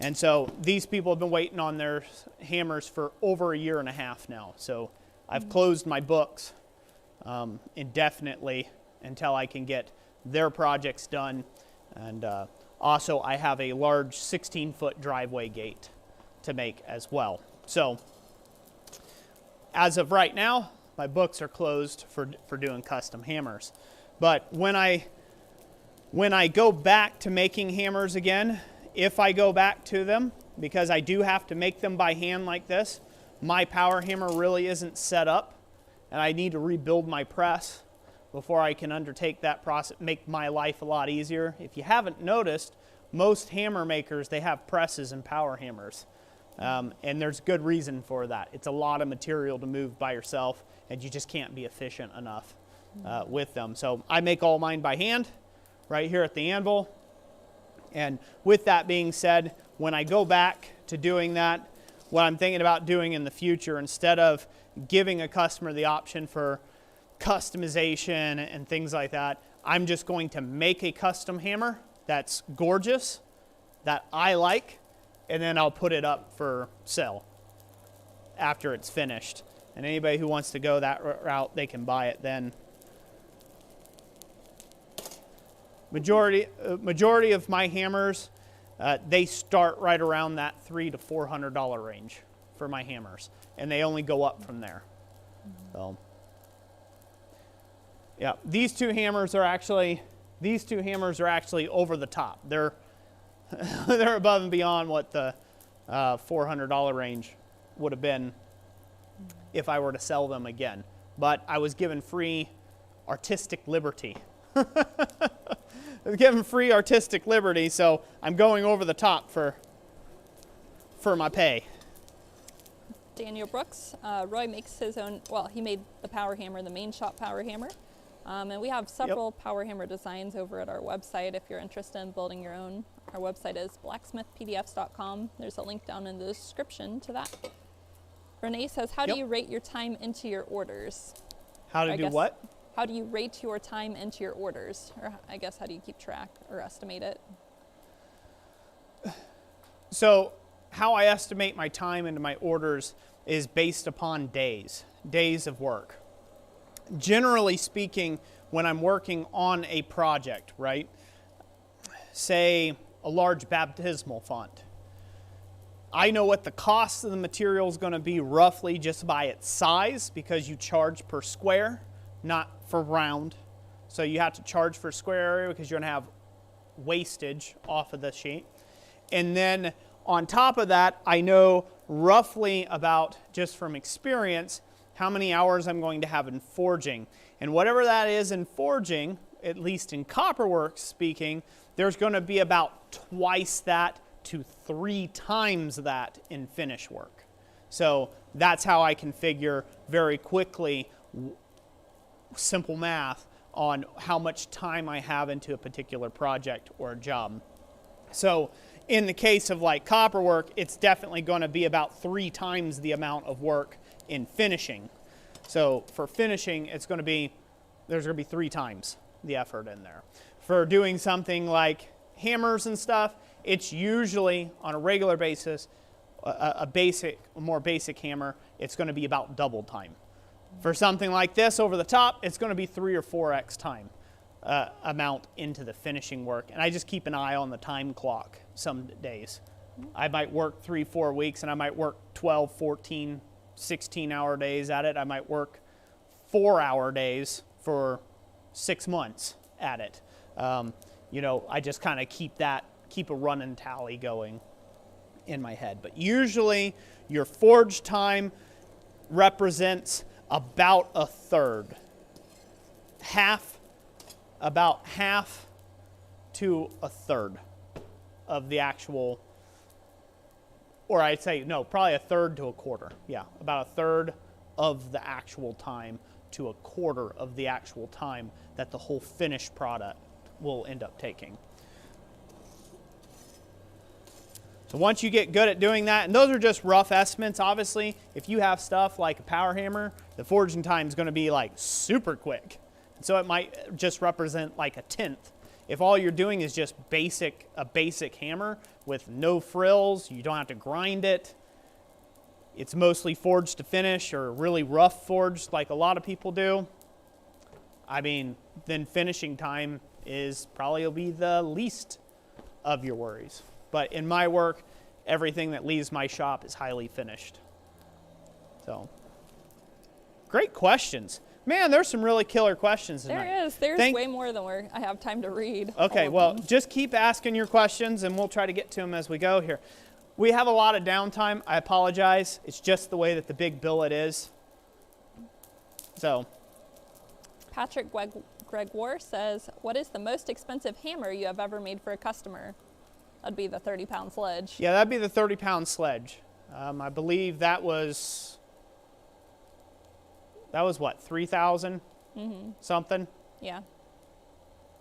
And so these people have been waiting on their hammers for over a year and a half now. So I've closed my books indefinitely until I can get their projects done. And also I have a large 16-foot driveway gate to make as well. So as of right now, my books are closed for doing custom hammers. But when I go back to making hammers again, if I go back to them, because I do have to make them by hand like this, my power hammer really isn't set up, and I need to rebuild my press before I can undertake that process, make my life a lot easier. If you haven't noticed, most hammer makers, they have presses and power hammers. And there's good reason for that. It's a lot of material to move by yourself, and you just can't be efficient enough with them. So I make all mine by hand right here at the anvil. And with that being said, when I go back to doing that, what I'm thinking about doing in the future, instead of giving a customer the option for customization and things like that, I'm just going to make a custom hammer that's gorgeous, that I like, and then I'll put it up for sale after it's finished. And anybody who wants to go that route, they can buy it then. Majority of my hammers, they start right around that $300 to $400 range for my hammers, and they only go up from there. So, yeah, these two hammers are actually over the top. They're they're above and beyond what the $400 range would have been if I were to sell them again. But I was given free artistic liberty. I was given free artistic liberty, so I'm going over the top for my pay. Daniel Brooks, Roy makes his own, well, he made the power hammer, the main shop power hammer. And we have several power hammer designs over at our website if you're interested in building your own. Our website is blacksmithpdfs.com. There's a link down in the description to that. Renee says, how do you rate your time into your orders? How to do what? How do you rate your time into your orders? Or I guess, how do you keep track or estimate it? So how I estimate my time into my orders is based upon days of work. Generally speaking, when I'm working on a project, right? Say a large baptismal font. I know what the cost of the material is going to be roughly just by its size, because you charge per square, not for round. So you have to charge for square area because you're going to have wastage off of the sheet. And then on top of that, I know roughly about, just from experience, how many hours I'm going to have in forging. And whatever that is in forging, at least in Copperworks speaking, there's going to be about twice that to 3 times that in finish work. So that's how I can figure very quickly, simple math, on how much time I have into a particular project or a job. So in the case of like Copperwork, it's definitely going to be about 3 times the amount of work in finishing. So for finishing, there's going to be 3 times the effort in there. For doing something like hammers and stuff, It's usually on a regular basis, a more basic hammer, it's going to be about double time. For something like this over the top, it's going to be 3 or 4x time amount into the finishing work. And I just keep an eye on the time clock some days. I might work 3-4 weeks, and I might work 12, 14, 16-hour days at it. I might work 4-hour days for 6 months at it. You know, I just kind of keep a running tally going in my head. But usually your forge time represents about a third. About half to a third of the actual, or I'd say, no, probably a third to a quarter. Yeah, about a third of the actual time to a quarter of the actual time that the whole finished product will end up taking. So once you get good at doing that, and those are just rough estimates, obviously, if you have stuff like a power hammer, the forging time is going to be like super quick. So it might just represent like a tenth. If all you're doing is just a basic hammer with no frills, you don't have to grind it, it's mostly forged to finish or really rough forged like a lot of people do, I mean, then finishing time is probably will be the least of your worries. But in my work, everything that leaves my shop is highly finished. So, great questions. Man, there's some really killer questions tonight. There is. There's way more than I have time to read. Okay, well, just keep asking your questions, and we'll try to get to them as we go here. We have a lot of downtime. I apologize. It's just the way that the big billet is. So, Patrick Gregoire says, what is the most expensive hammer you have ever made for a customer? That'd be the 30-pound sledge. Yeah, that'd be the 30-pound sledge. I believe that was what, 3,000 something? Yeah.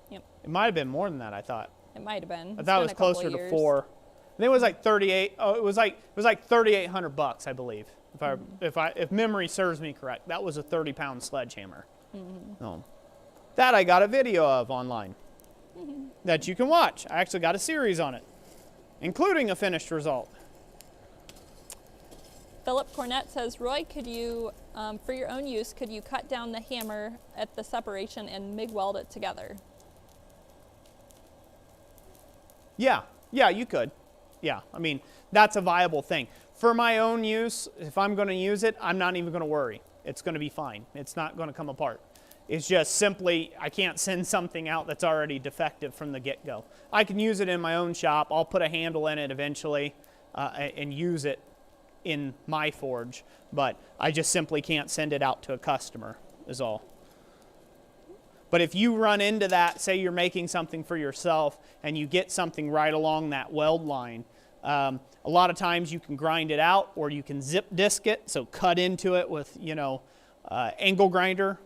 Yep. It might have been more than that, I thought. It might have been. I thought it was closer to 4. I think it was like 38. Oh, it was like $3,800, I believe. If memory serves me correct, that was a 30-pound sledgehammer. That I got a video of online that you can watch. I actually got a series on it, including a finished result. Philip Cornett says, Roy, could you, for your own use, could you cut down the hammer at the separation and MIG weld it together? Yeah, you could. Yeah, I mean, that's a viable thing. For my own use, if I'm going to use it, I'm not even going to worry. It's going to be fine. It's not going to come apart. It's just simply, I can't send something out that's already defective from the get-go. I can use it in my own shop. I'll put a handle in it eventually and use it in my forge, but I just simply can't send it out to a customer, is all. But if you run into that, say you're making something for yourself and you get something right along that weld line, a lot of times you can grind it out or you can zip disc it, so cut into it with, angle grinder,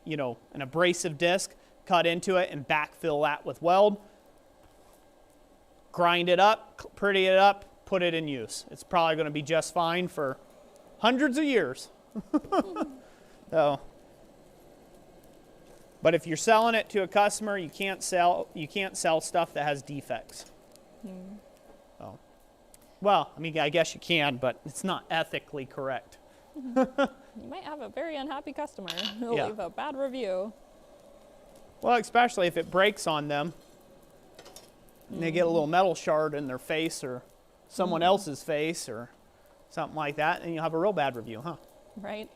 an abrasive disc, cut into it and backfill that with weld, grind it up, pretty it up, put it in use. It's probably going to be just fine for hundreds of years. So, but if you're selling it to a customer, you can't sell stuff that has defects. Oh. Well, I mean, I guess you can, but it's not ethically correct. You might have a very unhappy customer who'll leave a bad review. Well, especially if it breaks on them and they get a little metal shard in their face or someone else's face or something like that, and you'll have a real bad review, huh? Right.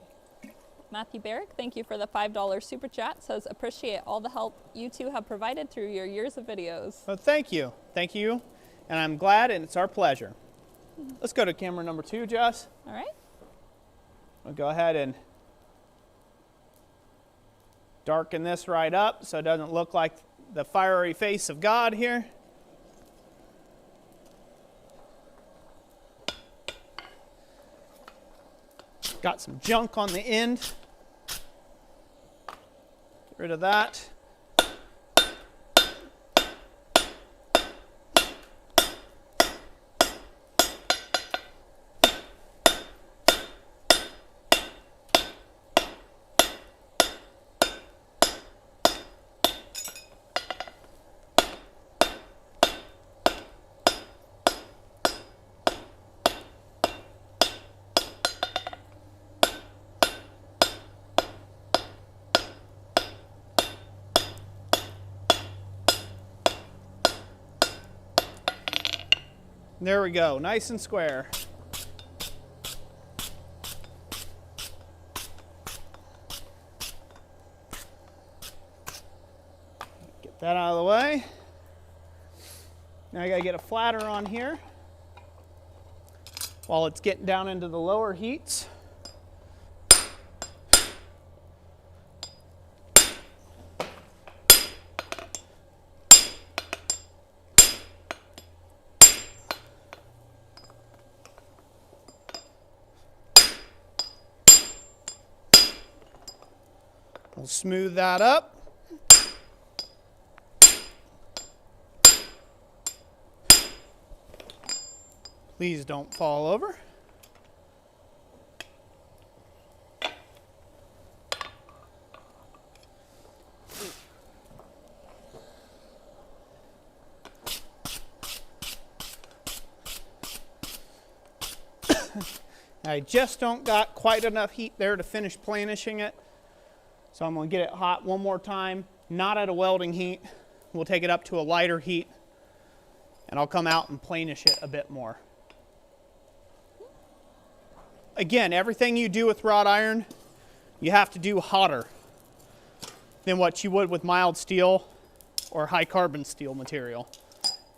Matthew Barrick, thank you for the $5 super chat, says, appreciate all the help you two have provided through your years of videos. Well, thank you. Thank you. And I'm glad, and it's our pleasure. Let's go to camera number 2, Jess. All right. We'll go ahead and darken this right up so it doesn't look like the fiery face of God here. Got some junk on the end. Get rid of that. There we go, nice and square. Get that out of the way. Now I gotta get a flatter on here while it's getting down into the lower heats. We'll smooth that up. Please don't fall over. I just don't got quite enough heat there to finish planishing it. So I'm going to get it hot one more time, not at a welding heat. We'll take it up to a lighter heat, and I'll come out and planish it a bit more. Again, everything you do with wrought iron, you have to do hotter than what you would with mild steel or high carbon steel material.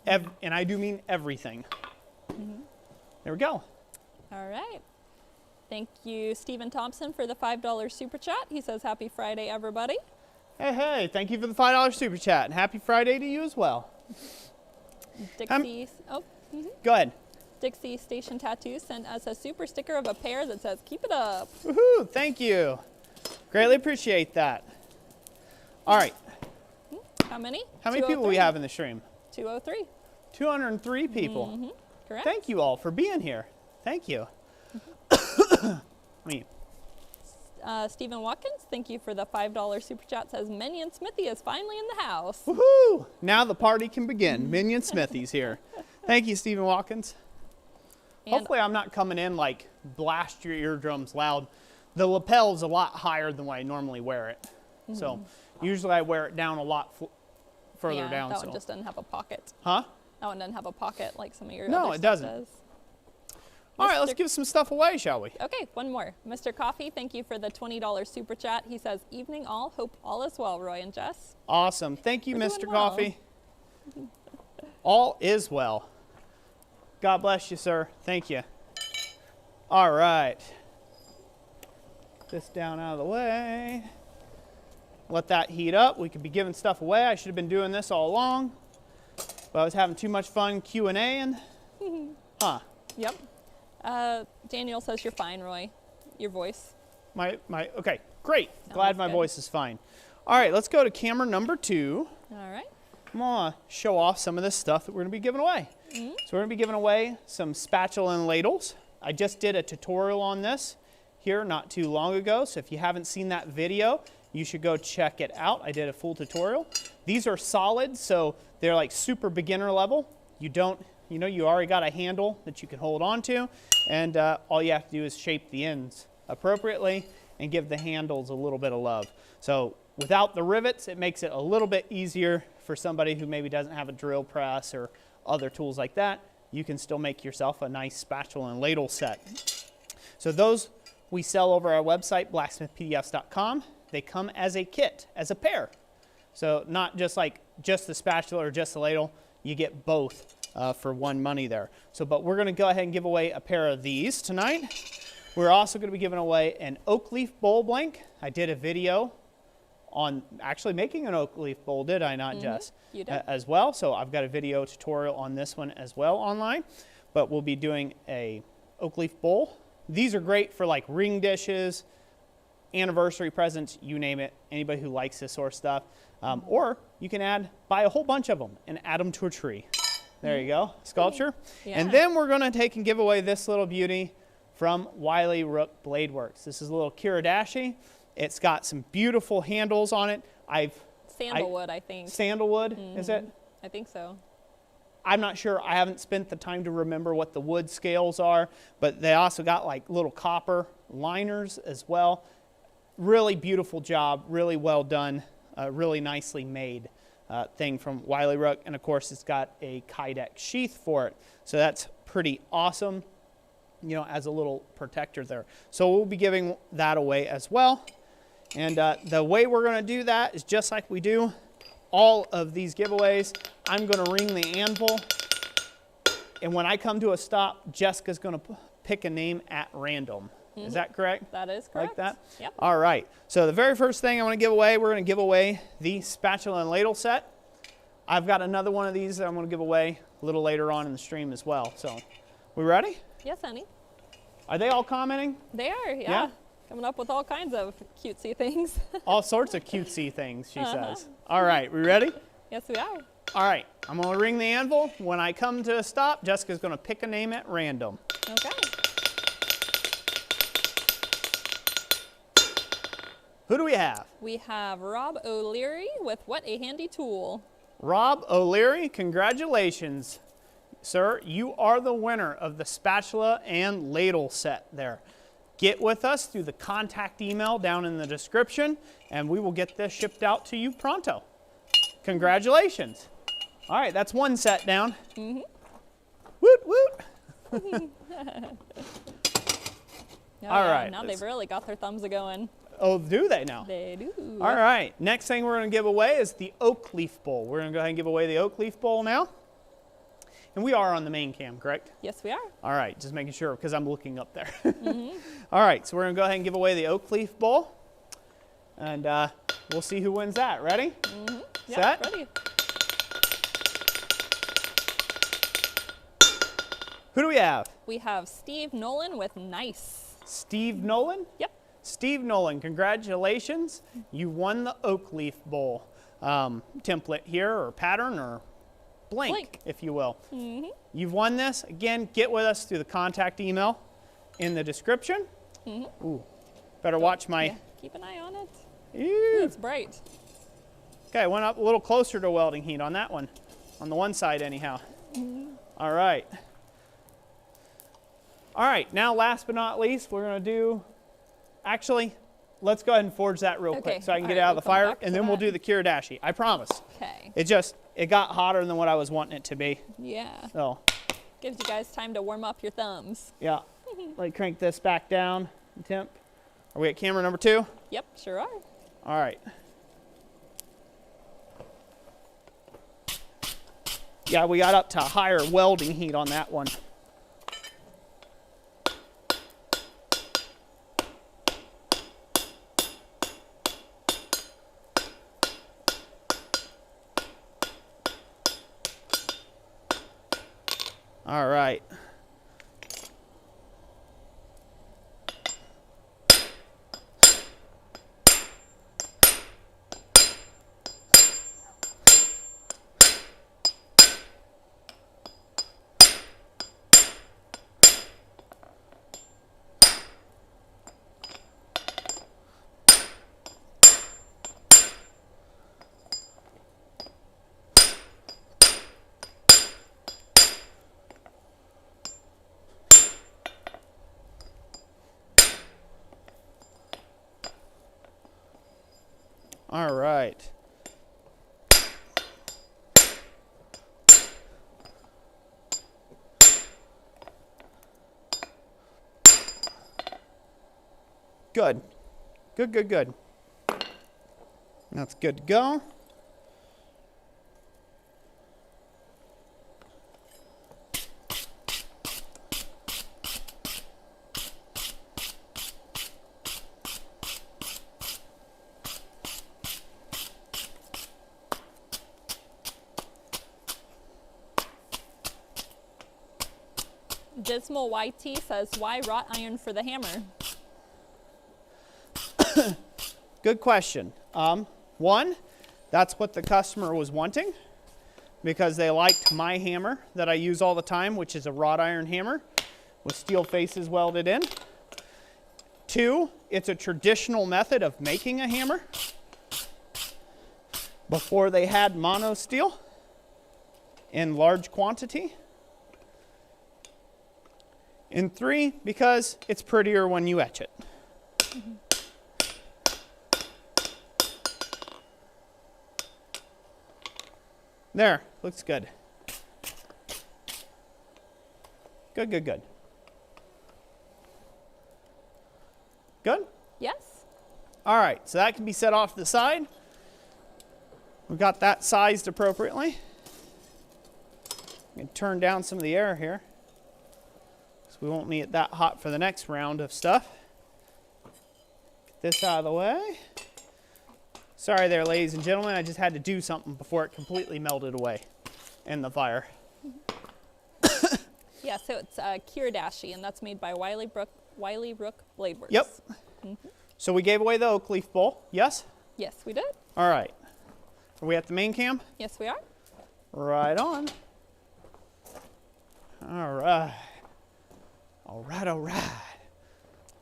And I do mean everything. There we go. All right. Thank you, Stephen Thompson, for the $5 super chat. He says, happy Friday, everybody. Hey, thank you for the $5 super chat, and happy Friday to you as well. Dixie, Go ahead. Dixie Station Tattoo sent us a super sticker of a pair that says, keep it up. Woohoo, thank you. Greatly appreciate that. All right. How many? How many people we have in the stream? 203. 203 people. Correct. Thank you all for being here. Thank you. Stephen Watkins, thank you for the $5 super chat. Says Minion Smithy is finally in the house. Woohoo! Now the party can begin. Minion Smithy's here. Thank you, Stephen Watkins. And hopefully I'm not coming in like blast your eardrums loud. The lapel's a lot higher than what I normally wear it. So usually I wear it down a lot further down. That one just doesn't have a pocket. Huh? That one doesn't have a pocket like some of your No, other it stuff doesn't. does. All right, let's give some stuff away, shall we? Okay, one more. Mr. Coffee, thank you for the $20 super chat. He says, evening all, hope all is well, Roy and Jess. Awesome. Thank you, Mr. well. Coffee. All is well. God bless you, sir. Thank you. All right. This down out of the way. Let that heat up. We could be giving stuff away. I should have been doing this all along, but I was having too much fun Q&A-ing. Huh. Yep. Daniel says you're fine, Roy. Your voice. Okay, great. Glad my good. voice is fine. All right, let's go to camera number 2. All right. I'm going to show off some of this stuff that we're going to be giving away. So we're going to be giving away some spatula and ladles. I just did a tutorial on this here not too long ago, so if you haven't seen that video, you should go check it out. I did a full tutorial. These are solid, so they're like super beginner level. You already got a handle that you can hold on to, and all you have to do is shape the ends appropriately and give the handles a little bit of love. So without the rivets, it makes it a little bit easier for somebody who maybe doesn't have a drill press or other tools like that. You can still make yourself a nice spatula and ladle set. So those we sell over our website, blacksmithpdfs.com. They come as a kit, as a pair. So not just like just the spatula or just the ladle, you get both for one money there. But we're going to go ahead and give away a pair of these tonight. We're also going to be giving away an oak leaf bowl blank. I did a video on actually making an oak leaf bowl, did I not, Jess? You did. As well. So I've got a video tutorial on this one as well online. But we'll be doing a oak leaf bowl. These are great for like ring dishes, anniversary presents, you name it. Anybody who likes this sort of stuff. Or you can buy a whole bunch of them and add them to a tree. There you go, sculpture. Yeah. And then we're going to take and give away this little beauty from Wiley Rook Blade Works. This is a little Kiradashi. It's got some beautiful handles on it. Sandalwood, I think. Sandalwood, is it? I think so. I'm not sure. I haven't spent the time to remember what the wood scales are, but they also got like little copper liners as well. Really beautiful job, really well done, really nicely made thing from Wiley Rook. And of course, it's got a Kydex sheath for it. So that's pretty awesome, you know, as a little protector there. So we'll be giving that away as well. And the way we're going to do that is just like we do all of these giveaways. I'm going to ring the anvil, and when I come to a stop, Jessica's going to pick a name at random. Is that correct? That is correct. Like that? Yep. All right. So the very first thing I want to give away, we're going to give away the spatula and ladle set. I've got another one of these that I'm going to give away a little later on in the stream as well. So, we ready? Yes, honey. Are they all commenting? They are, yeah. Yeah? Coming up with all kinds of cutesy things. All sorts of cutesy things, she says. All right, we ready? Yes, we are. All right, I'm going to ring the anvil. When I come to a stop, Jessica's going to pick a name at random. Okay. Who do we have? We have Rob O'Leary with What a Handy Tool. Rob O'Leary, congratulations, sir. You are the winner of the spatula and ladle set there. Get with us through the contact email down in the description, and we will get this shipped out to you pronto. Congratulations. All right, that's one set down. Mm-hmm. Woot, woot. All right. Now they've really got their thumbs a-going. Oh, do they now? They do. All right. Next thing we're going to give away is the oak leaf bowl. We're going to go ahead and give away the oak leaf bowl now. And we are on the main cam, correct? Yes, we are. All right. Just making sure because I'm looking up there. All right. So we're going to go ahead and give away the oak leaf bowl. And we'll see who wins that. Ready? Yep, Set? ready. Who do we have? We have Steve Nolan with Nice. Steve Nolan? Yep. Steve Nolan, congratulations. You won the oak leaf bowl template here, or pattern, or blank. If you will. You've won this. Again, get with us through the contact email in the description. Ooh, better watch my... Yeah, keep an eye on it. Ew. It's bright. Okay, I went up a little closer to welding heat on that one. On the one side anyhow. All right. All right, now last but not least, we're going to do... Actually, let's go ahead and forge that real quick so I can get it out of the fire, and then we'll do the Kiridashi. I promise. Okay. It got hotter than what I was wanting it to be. Yeah. So, Gives you guys time to warm up your thumbs. yeah. Let me crank this back down. Temp. Are we at camera number 2? Yep, sure are. All right. Yeah, we got up to higher welding heat on that one. All right. All right. Good. Good, good, good. That's good to go. Dismal YT says, why wrought iron for the hammer? Good question. One, that's what the customer was wanting because they liked my hammer that I use all the time, which is a wrought iron hammer with steel faces welded in. Two, it's a traditional method of making a hammer before they had mono steel in large quantity. And three, because it's prettier when you etch it. There, looks good. Good, good, good. Good? Yes. All right, so that can be set off to the side. We've got that sized appropriately. I'm going to turn down some of the air here, so we won't need it that hot for the next round of stuff. Get this out of the way. Sorry there, ladies and gentlemen, I just had to do something before it completely melted away in the fire. Yeah, so it's Kiridashi, and that's made by Wiley Brook Blade Works. Yep. So we gave away the oak leaf bowl, yes? Yes, we did. All right. Are we at the main cam? Yes, we are. Right on. All right. All right, all right.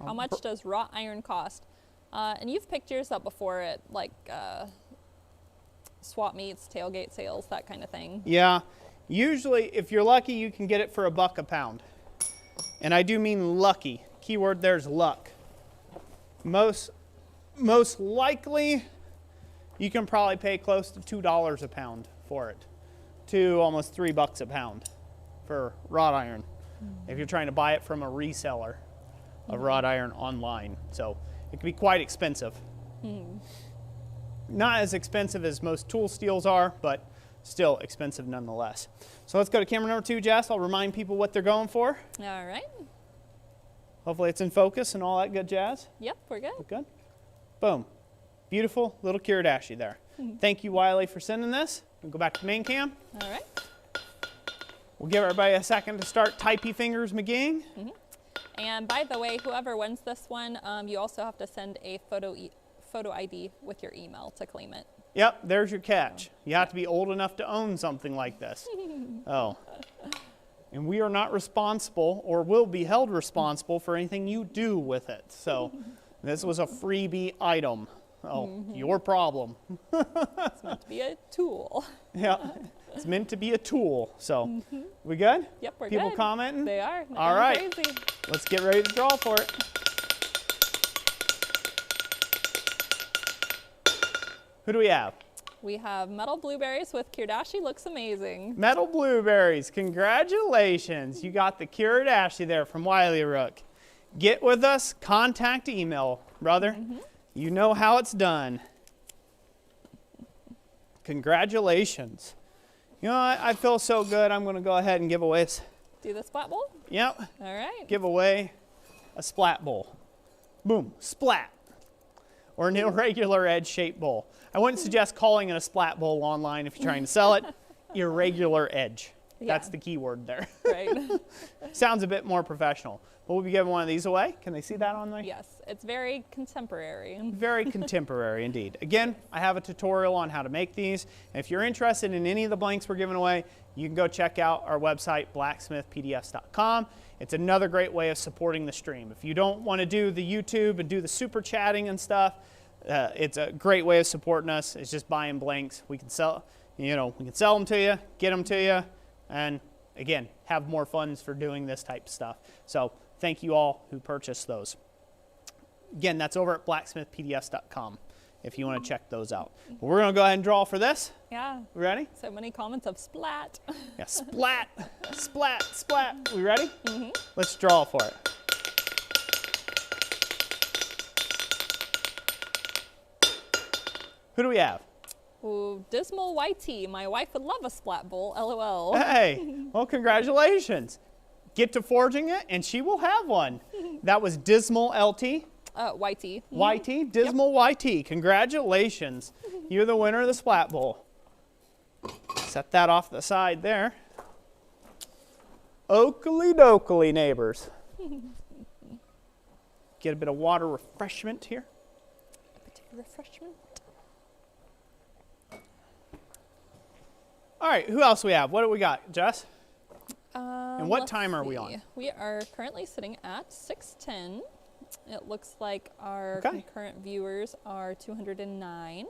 How much does wrought iron cost? And you've picked yours up before at like swap meets, tailgate sales, that kind of thing. Yeah. Usually, if you're lucky, you can get it for $1 a pound. And I do mean lucky. Keyword there's luck. Most likely, you can probably pay close to $2 a pound for it, to almost $3 a pound for wrought iron, if you're trying to buy it from a reseller of wrought iron online. So it can be quite expensive. Not as expensive as most tool steels are, but still expensive nonetheless. So let's go to camera number 2, Jess. I'll remind people what they're going for. All right. Hopefully it's in focus and all that good jazz. Yep, we're good. Good. Boom. Beautiful little Kiridashi there. Thank you, Wiley, for sending this. We'll go back to main cam. All right. We'll give everybody a second to start typey fingers McGeeing. And by the way, whoever wins this one, you also have to send a photo ID with your email to claim it. Yep, there's your catch. You have to be old enough to own something like this. Oh. And we are not responsible or will be held responsible for anything you do with it. So this was a freebie item. Oh, your problem. It's meant to be a tool. Yeah, it's meant to be a tool. So we good? Yep, we're People good. commenting? They are. All right. Crazy. Let's get ready to draw for it. Who do we have? We have metal blueberries with Kiridashi. Looks amazing. Metal blueberries. Congratulations. You got the Kiridashi there from Wiley Rook. Get with us. Contact email, brother. You know how it's done. Congratulations. You know, I feel so good. I'm going to go ahead and give away. Do the splat bowl? Yep. All right. Give away a splat bowl. Boom. Splat. Or an irregular edge shaped bowl. I wouldn't suggest calling it a splat bowl online if you're trying to sell it. Irregular edge. Yeah. That's the key word there. Right. Sounds a bit more professional. But we'll be giving one of these away. Can they see that on there? Yes, it's very contemporary. Very contemporary indeed. Again, I have a tutorial on how to make these. And if you're interested in any of the blanks we're giving away, you can go check out our website, blacksmithpdfs.com. It's another great way of supporting the stream. If you don't want to do the YouTube and do the super chatting and stuff, it's a great way of supporting us. It's just buying blanks. We can sell, we can sell them to you, get them to you, and again, have more funds for doing this type of stuff. So thank you all who purchased those. Again, that's over at blacksmithpdfs.com if you want to check those out. But we're going to go ahead and draw for this. Yeah. We ready? So many comments of splat. Yeah, splat, splat, splat. We ready? Let's draw for it. Who do we have? Ooh, Dismal YT. My wife would love a splat bowl. LOL. Hey, well, congratulations. Get to forging it, and she will have one. That was Dismal LT. YT. YT, Dismal YT. Congratulations. You're the winner of the splat bowl. Set that off the side there. Oakley dokley, neighbors. Get a bit of water refreshment here. Refreshment. All right, who else we have? What do we got, Jess? And what Let's time are we see. on? We are currently sitting at 6:10. It looks like our Okay. concurrent viewers are 209.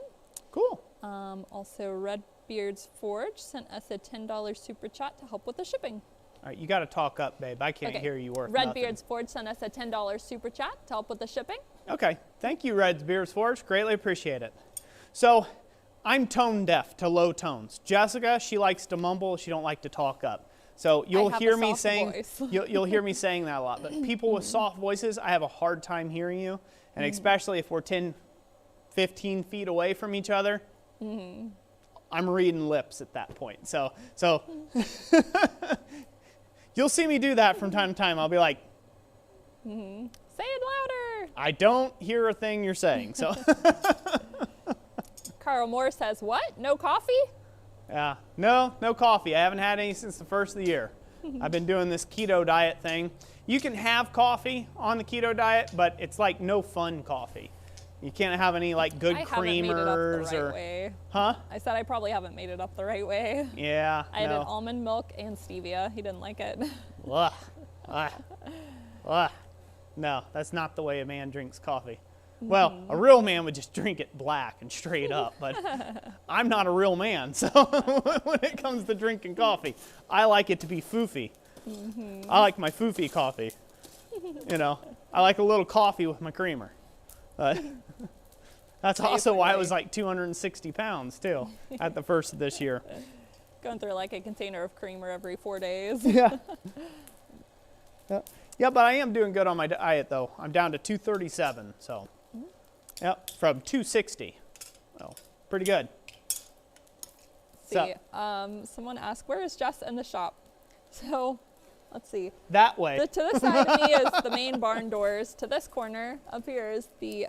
Cool. Also, Redbeard's Forge sent us a $10 super chat to help with the shipping. All right, you got to talk up, babe. I can't hear you worth nothing. Redbeard's Forge sent us a $10 super chat to help with the shipping. Okay, thank you, Redbeard's Forge. Greatly appreciate it. So, I'm tone deaf to low tones. Jessica, she likes to mumble. She don't like to talk up. So you'll have hear a me soft saying voice. you'll hear me saying that a lot. But people with soft voices, I have a hard time hearing you, and especially if we're 10, 15 feet away from each other. I'm reading lips at that point. So you'll see me do that from time to time. I'll be like, Say it louder. I don't hear a thing you're saying. So Carl Moore says, what? No coffee? yeah, no coffee. I haven't had any since the first of the year. I've been doing this keto diet thing. You can have coffee on the keto diet, but it's like no fun coffee. You can't have any like good I haven't creamers made it up the right or way. huh? I said I probably haven't made it up the right way. Yeah. I had an almond milk and stevia. He didn't like it. Ugh. Ugh. Ugh. No, that's not the way a man drinks coffee. Well, a real man would just drink it black and straight up, but I'm not a real man, so when it comes to drinking coffee, I like it to be foofy. I like my foofy coffee. You know, I like a little coffee with my creamer. That's also why I was like 260 pounds, too, at the first of this year. Going through like a container of creamer every 4 days. Yeah. Yeah, but I am doing good on my diet, though. I'm down to 237, so. Yep, from 260. So, pretty good. See, someone asked, where is Jess in the shop? So, let's see. That way. To this side of me is the main barn doors. To this corner up here is the,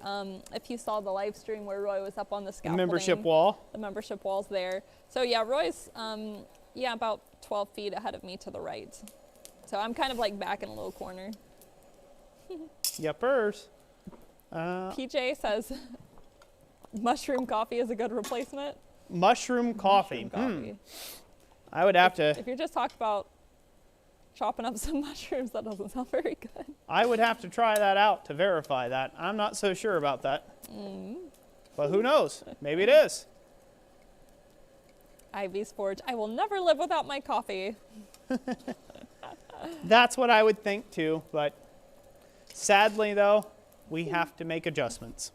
if you saw the live stream where Roy was up on the scaffolding. Membership wall. The membership wall's there. So yeah, Roy's, about 12 feet ahead of me to the right. So I'm kind of like back in a little corner. Yepers. PJ says, mushroom coffee is a good replacement. Mushroom coffee. Mushroom coffee. I would have to. If you're just talking about chopping up some mushrooms, that doesn't sound very good. I would have to try that out to verify that. I'm not so sure about that. But who knows? Maybe it is. Ivy's Forge. I will never live without my coffee. That's what I would think too, but sadly though, we have to make adjustments.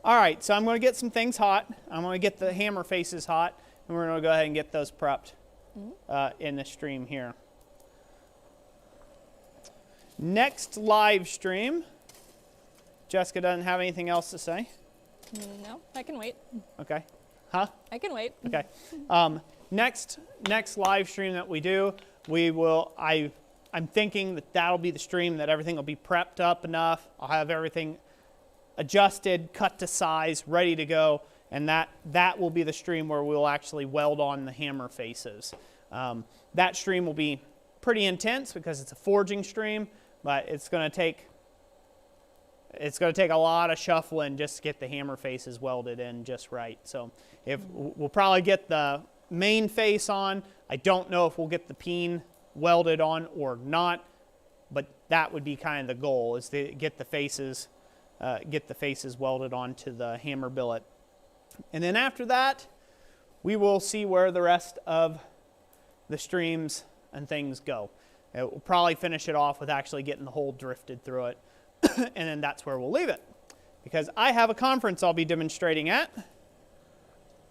All right, so I'm going to get some things hot. I'm going to get the hammer faces hot, and we're going to go ahead and get those prepped in the stream here. Next live stream. Jessica doesn't have anything else to say? No, I can wait. Okay. Huh? I can wait. Okay. Next live stream that we do, I'm thinking that that'll be the stream that everything will be prepped up enough. I'll have everything adjusted, cut to size, ready to go, and that will be the stream where we'll actually weld on the hammer faces. That stream will be pretty intense because it's a forging stream, but it's going to take a lot of shuffling just to get the hammer faces welded in just right. So we'll probably get the main face on. I don't know if we'll get the peen welded on or not, but that would be kind of the goal, is to get the faces welded onto the hammer billet. And then after that, we will see where the rest of the streams and things go. We'll probably finish it off with actually getting the hole drifted through it. And then that's where we'll leave it. Because I have a conference I'll be demonstrating at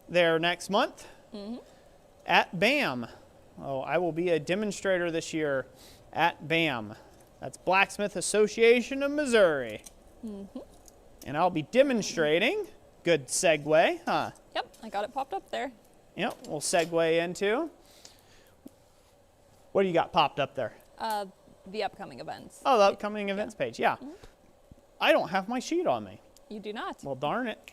there next month at BAM. Oh, I will be a demonstrator this year at BAM. That's Blacksmith Association of Missouri. And I'll be demonstrating, good segue, huh? Yep, I got it popped up there. Yep, we'll segue into, what do you got popped up there? The upcoming events. Oh, the upcoming events page, yeah. I don't have my sheet on me. You do not. Well, darn it.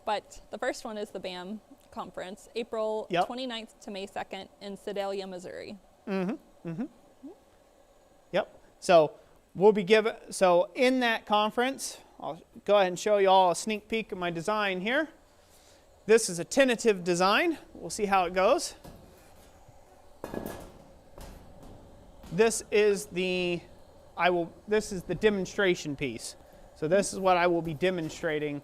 But the first one is the BAM conference, April 29th to May 2nd in Sedalia, Missouri. Yep. So we'll be so in that conference, I'll go ahead and show you all a sneak peek of my design here. This is a tentative design. We'll see how it goes. This is the demonstration piece. So this is what I will be demonstrating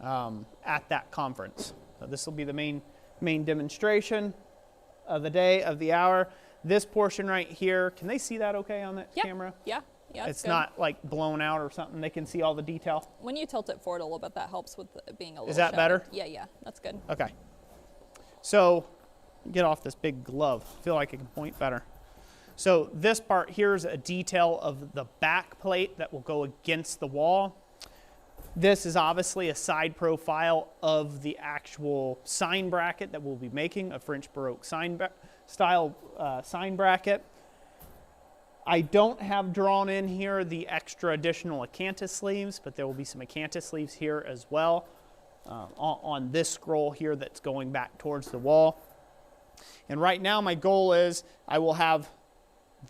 at that conference. So this will be the main demonstration of the day, of the hour. This portion right here, can they see that okay on that camera? Yeah. It's not like blown out or something. They can see all the detail. When you tilt it forward a little bit, that helps with it being a little Is that shallow. better? Yeah, that's good. Okay. So get off this big glove. I feel like I can point better. So this part here is a detail of the back plate that will go against the wall. This is obviously a side profile of the actual sign bracket that we'll be making, a French Baroque style sign bracket. I don't have drawn in here the extra additional acanthus sleeves, but there will be some acanthus sleeves here as well on this scroll here that's going back towards the wall. And right now my goal is I will have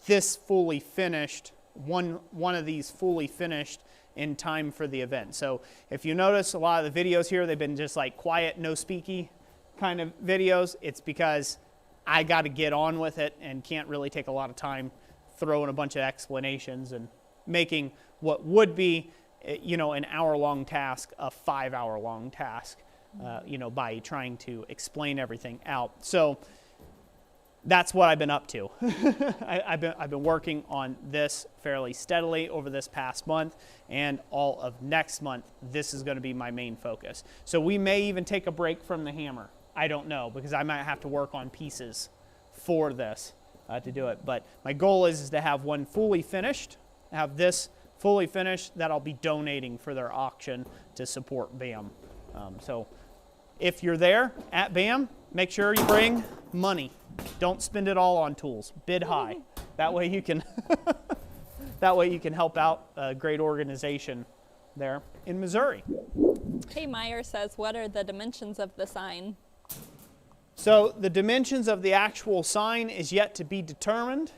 this fully finished, one of these fully finished in time for the event. So if you notice a lot of the videos here, they've been just like quiet, no speaky kind of videos. It's because I got to get on with it and can't really take a lot of time throwing a bunch of explanations and making what would be, you know, an hour-long task a 5-hour-long task, you know, by trying to explain everything out. So that's what I've been up to. I've been working on this fairly steadily over this past month, and all of next month, this is going to be my main focus. So we may even take a break from the hammer. I don't know, because I might have to work on pieces for this to do it. But my goal is to have one fully finished, have this fully finished that I'll be donating for their auction to support BAM. So if you're there at BAM, make sure you bring money. Don't spend it all on tools. Bid high. That way you can help out a great organization there in Missouri. Hey, Meyer says, what are the dimensions of the sign? So the dimensions of the actual sign is yet to be determined.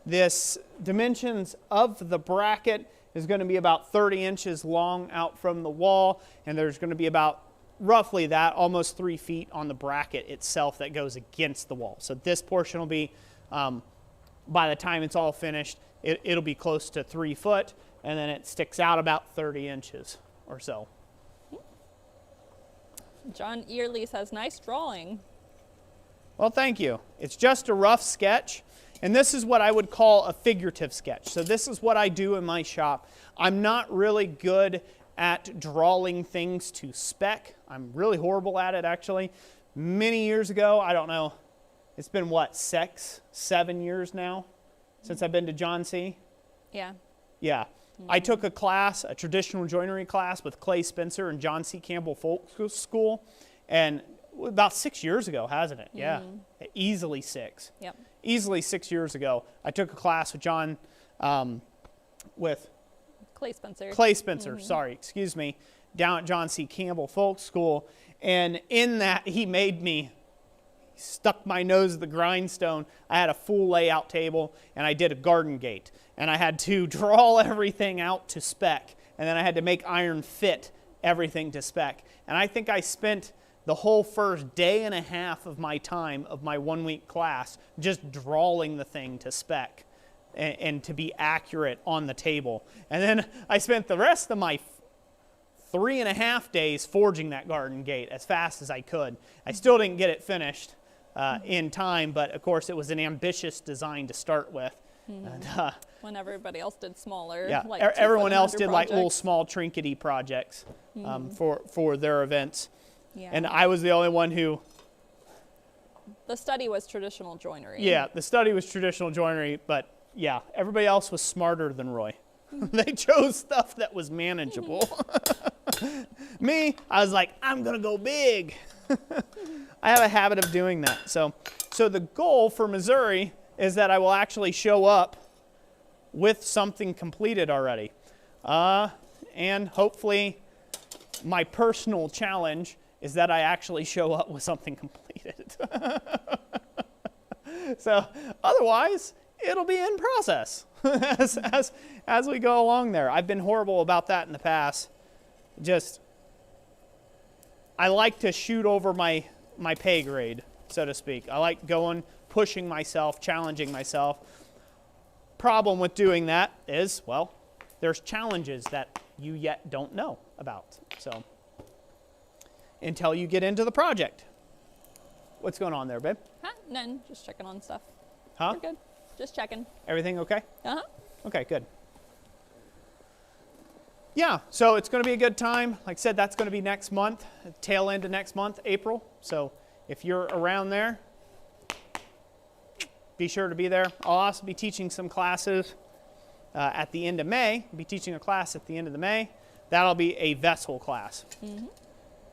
This dimensions of the bracket is going to be about 30 inches long out from the wall, and there's going to be about roughly that, almost 3 feet on the bracket itself that goes against the wall. So this portion will be, by the time it's all finished, it'll be close to 3 foot, and then it sticks out about 30 inches or so. John Earley says, nice drawing. Well, thank you. It's just a rough sketch, and this is what I would call a figurative sketch. So this is what I do in my shop. I'm not really good at drawing things to spec. I'm really horrible at it, actually. Many years ago, I don't know, it's been what, 7 years now since I've been to John C? Yeah. Yeah. I took a class, a traditional joinery class with Clay Spencer and John C. Campbell Folk School, and about 6 years ago, hasn't it? Yeah. Easily 6. Yep. Easily 6 years ago. I took a class with John, with Clay Spencer. Clay Spencer, sorry, excuse me, down at John C. Campbell Folk School. And in that, he made me, stuck my nose at the grindstone. I had a full layout table, and I did a garden gate. And I had to draw everything out to spec. And then I had to make iron fit everything to spec. And I think I spent the whole first day and a half of my time of my 1 week class just drawing the thing to spec and to be accurate on the table. And then I spent the rest of my 3.5 days forging that garden gate as fast as I could. I still didn't get it finished in time, but of course it was an ambitious design to start with. And, when everybody else did smaller. Yeah, like everyone else did projects. like little small trinkety projects for their events. Yeah. And I was the only one who... The study was traditional joinery. Yeah, the study was traditional joinery, but yeah, everybody else was smarter than Roy. They chose stuff that was manageable. Me, I was like, I'm going to go big. I have a habit of doing that. So the goal for Missouri is that I will actually show up with something completed already. And hopefully my personal challenge is that I actually show up with something completed. So otherwise, it'll be in process as we go along there. I've been horrible about that in the past. I like to shoot over my pay grade, so to speak. I like going, pushing myself, challenging myself. Problem with doing that is, well, there's challenges that you yet don't know about. So until you get into the project. What's going on there, babe? Huh? None. Just checking on stuff. Huh? We're good. Just checking. Everything okay? Uh-huh. Okay, good. Yeah, so it's going to be a good time. Like I said, that's going to be next month, tail end of next month, April. So if you're around there, be sure to be there. I'll also be teaching some classes at the end of May. I'll be teaching a class at the end of the May. That'll be a vessel class.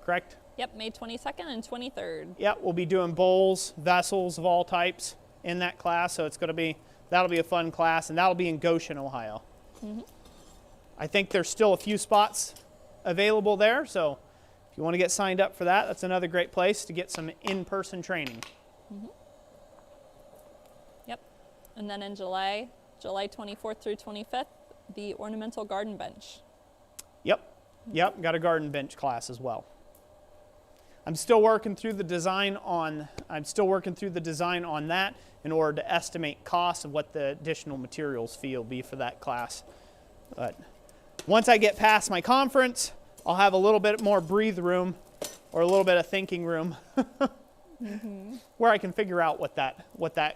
Correct? Yep, May 22nd and 23rd. Yep, we'll be doing bowls, vessels of all types in that class. So it's going to be, that'll be a fun class, and that'll be in Goshen, Ohio. I think there's still a few spots available there. So if you want to get signed up for that, that's another great place to get some in-person training. Yep. And then in July 24th through 25th, the ornamental garden bench. Yep, got a garden bench class as well. I'm still working through the design on that in order to estimate costs of what the additional materials fee will be for that class. But once I get past my conference, I'll have a little bit more breathe room or a little bit of thinking room where I can figure out what the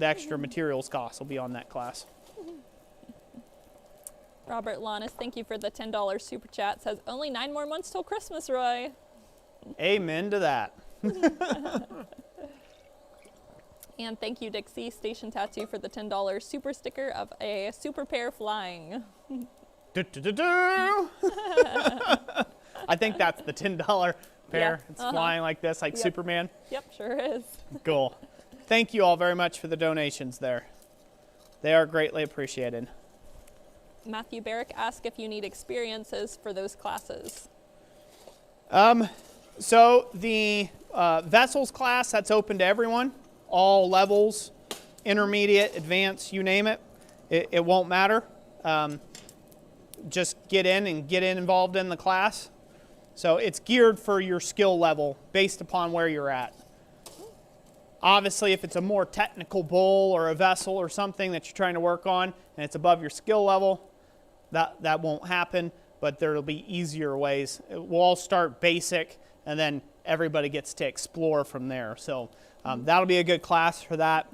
extra materials cost will be on that class. Robert Lannis, thank you for the $10 super chat. Says, only 9 more months till Christmas, Roy. Amen to that. And thank you, Dixie Station Tattoo, for the $10 super sticker of a super pair flying. I think that's the $10 pair. Yeah. It's flying like this, like Superman. Yep, sure is. Cool. Thank you all very much for the donations there. They are greatly appreciated. Matthew Barrick asked if you need experiences for those classes. So the vessels class, that's open to everyone, all levels, intermediate, advanced, you name it. It won't matter. Just get involved in the class. So it's geared for your skill level based upon where you're at. Obviously, if it's a more technical bowl or a vessel or something that you're trying to work on and it's above your skill level, that won't happen, but there'll be easier ways. We'll all start basic, and then everybody gets to explore from there. So that'll be a good class for that.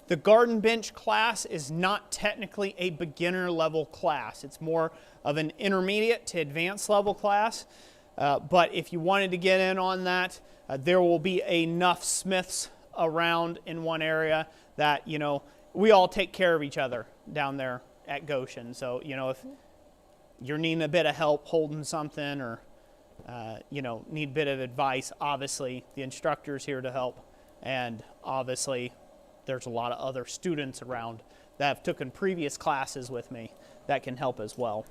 The garden bench class is not technically a beginner level class. It's more of an intermediate to advanced level class. But if you wanted to get in on that, there will be enough smiths around in one area that, we all take care of each other down there at Goshen. So, if you're needing a bit of help holding something or, need a bit of advice, obviously the instructor's here to help. And obviously there's a lot of other students around that have taken previous classes with me that can help as well.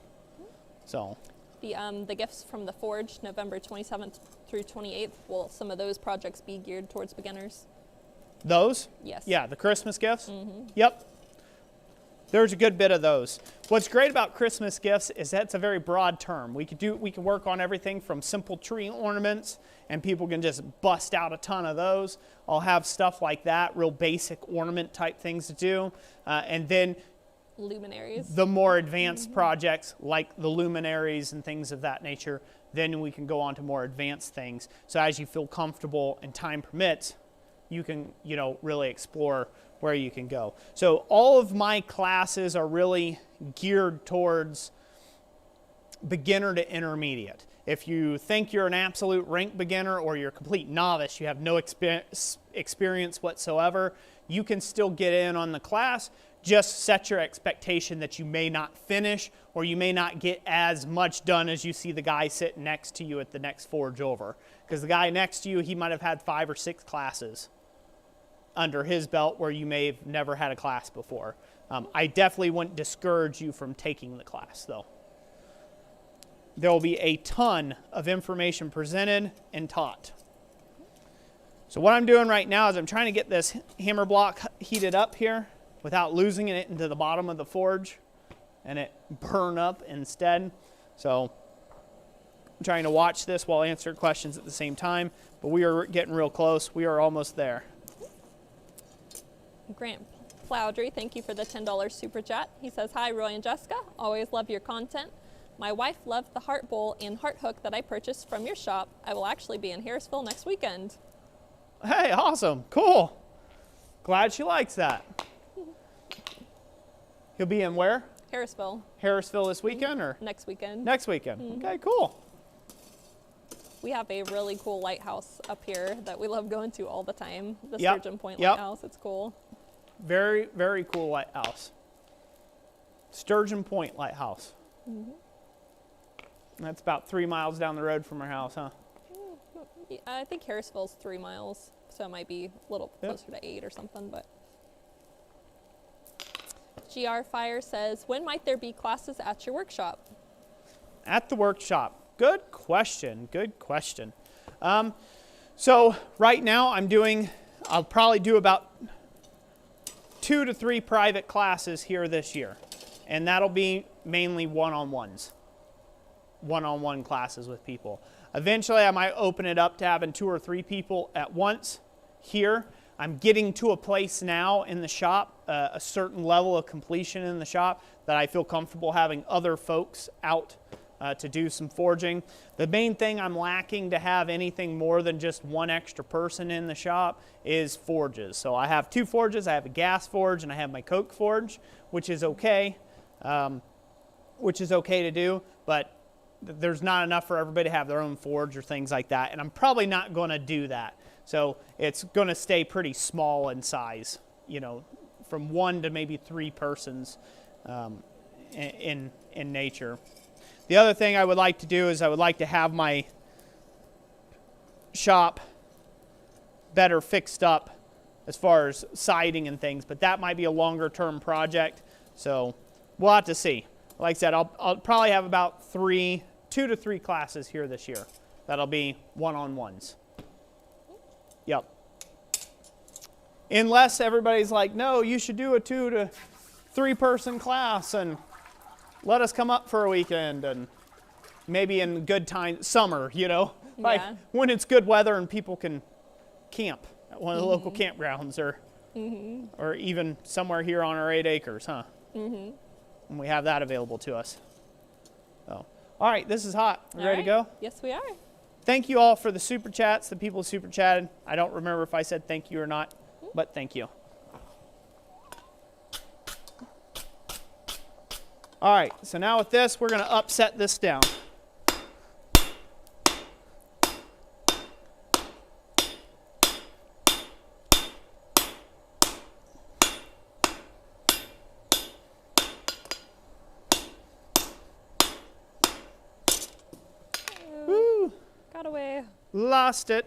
So the gifts from the Forge, November 27th through 28th, will some of those projects be geared towards beginners? Those? Yes. Yeah, the Christmas gifts? Yep. There's a good bit of those. What's great about Christmas gifts is that's a very broad term. We can work on everything from simple tree ornaments, and people can just bust out a ton of those. I'll have stuff like that, real basic ornament type things to do. And then luminaries. The more advanced projects like the luminaries and things of that nature, then we can go on to more advanced things. So as you feel comfortable and time permits, you can, really explore where you can go. So all of my classes are really geared towards beginner to intermediate. If you think you're an absolute rank beginner or you're a complete novice, you have no experience whatsoever, you can still get in on the class. Just set your expectation that you may not finish or you may not get as much done as you see the guy sitting next to you at the next forge over. Because the guy next to you, he might have had 5 or 6 classes under his belt where you may have never had a class before. I definitely wouldn't discourage you from taking the class, though. There will be a ton of information presented and taught. So what I'm doing right now is I'm trying to get this hammer block heated up here without losing it into the bottom of the forge and it burn up instead. So I'm trying to watch this while answering questions at the same time, but we are getting real close. We are almost there. Grant Plowdry, thank you for the $10 super chat. He says, hi, Roy and Jessica. Always love your content. My wife loved the heart bowl and heart hook that I purchased from your shop. I will actually be in Harrisville next weekend. Hey, awesome. Cool. Glad she likes that. He'll be in where? Harrisville. Harrisville this weekend or? Next weekend. Next weekend. Okay, cool. We have a really cool lighthouse up here that we love going to all the time. The Yep. Sturgeon Point Yep. Lighthouse. It's cool. Very, very cool lighthouse. Sturgeon Point Lighthouse. Mm-hmm. That's about 3 miles down the road from our house, huh? I think Harrisville's 3 miles, so it might be a little closer to 8 or something, but. GR Fire says, when might there be classes at your workshop? At the workshop. Good question. Good question. So right now I'll probably do about 2 to 3 private classes here this year. And that'll be mainly one-on-ones. One-on-one classes with people. Eventually I might open it up to having 2 or 3 people at once here. I'm getting to a place now in the shop, a certain level of completion in the shop, that I feel comfortable having other folks out to do some forging. The main thing I'm lacking to have anything more than just one extra person in the shop is forges. So I have 2 forges. I have a gas forge and I have my coke forge, which is okay to do, but there's not enough for everybody to have their own forge or things like that, and I'm probably not going to do that. So it's going to stay pretty small in size, you know, from 1 to maybe 3 persons in nature. The other thing I would like to do is I would like to have my shop better fixed up as far as siding and things, but that might be a longer term project, so we'll have to see. Like I said, I'll probably have about 2 to 3 classes here this year. That'll be one-on-ones. Yep. Unless everybody's like, no, you should do a 2 to 3 person class and let us come up for a weekend, and maybe in good time, summer, you know, like when it's good weather and people can camp at one of the local campgrounds, or even somewhere here on our 8 acres, huh? And we have that available to us. So, all right, this is hot. We ready to go? Yes, we are. Thank you all for the super chats, the people who super chatted. I don't remember if I said thank you or not, but thank you. All right, so now with this, we're going to upset this down. Woo! Got away. Lost it.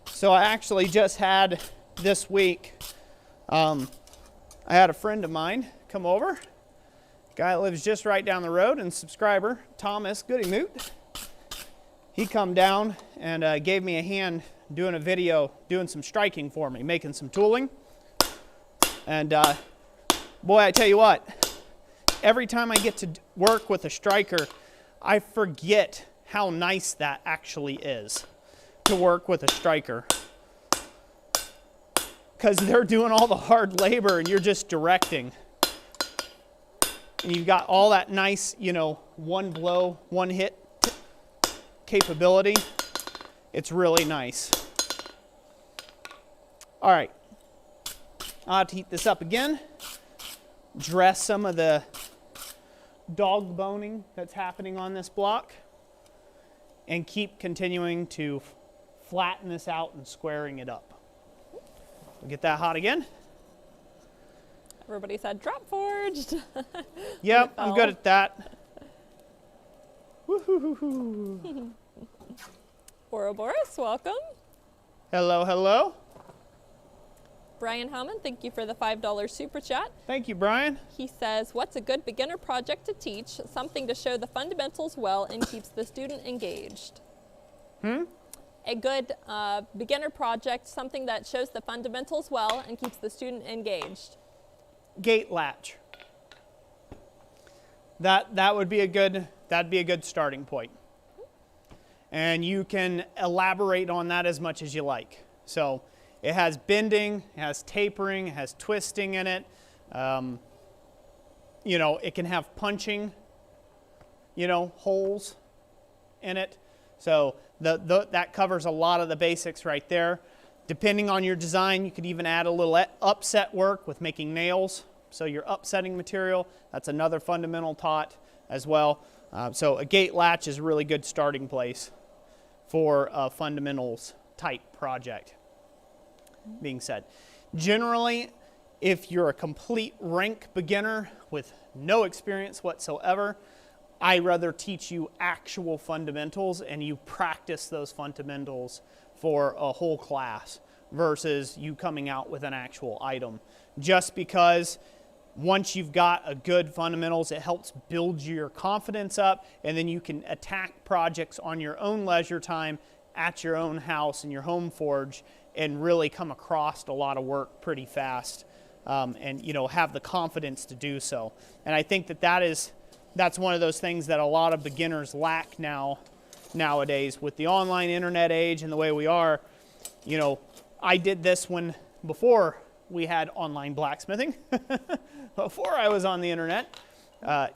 So I actually just had this week, I had a friend of mine come over, guy that lives just right down the road and subscriber, Thomas Goodymoot. He come down and gave me a hand doing a video, doing some striking for me, making some tooling. And boy, I tell you what, every time I get to work with a striker, I forget how nice that actually is. To work with a striker, because they're doing all the hard labor and you're just directing, and you've got all that nice, you know, one blow, one hit capability. It's really nice. All right, I'll have to heat this up again, dress some of the dog boning that's happening on this block, and keep continuing to flatten this out and squaring it up. We'll get that hot again. Everybody said drop forged. Yep, I'm good at that. Woo-hoo-hoo-hoo. Ouroboros, welcome. Hello, hello. Brian Hellman, thank you for the $5 super chat. Thank you, Brian. He says, what's a good beginner project to teach? Something to show the fundamentals well and keeps the student engaged. A good beginner project, something that shows the fundamentals well and keeps the student engaged. Gate latch. That would be a good starting point. And you can elaborate on that as much as you like. So it has bending, it has tapering, it has twisting in it. You know, it can have punching, you know, holes in it. So that covers a lot of the basics right there. Depending on your design, you could even add a little upset work with making nails. So your upsetting material, that's another fundamental taught as well. So a gate latch is a really good starting place for a fundamentals type project. Being said, generally, if you're a complete rank beginner with no experience whatsoever, I rather teach you actual fundamentals and you practice those fundamentals for a whole class versus you coming out with an actual item. Just because once you've got a good fundamentals, it helps build your confidence up, and then you can attack projects on your own leisure time at your own house in your home forge and really come across a lot of work pretty fast, and have the confidence to do so. And I think that's one of those things that a lot of beginners lack nowadays with the online internet age and the way we are. I did this before we had online blacksmithing, before I was on the internet. I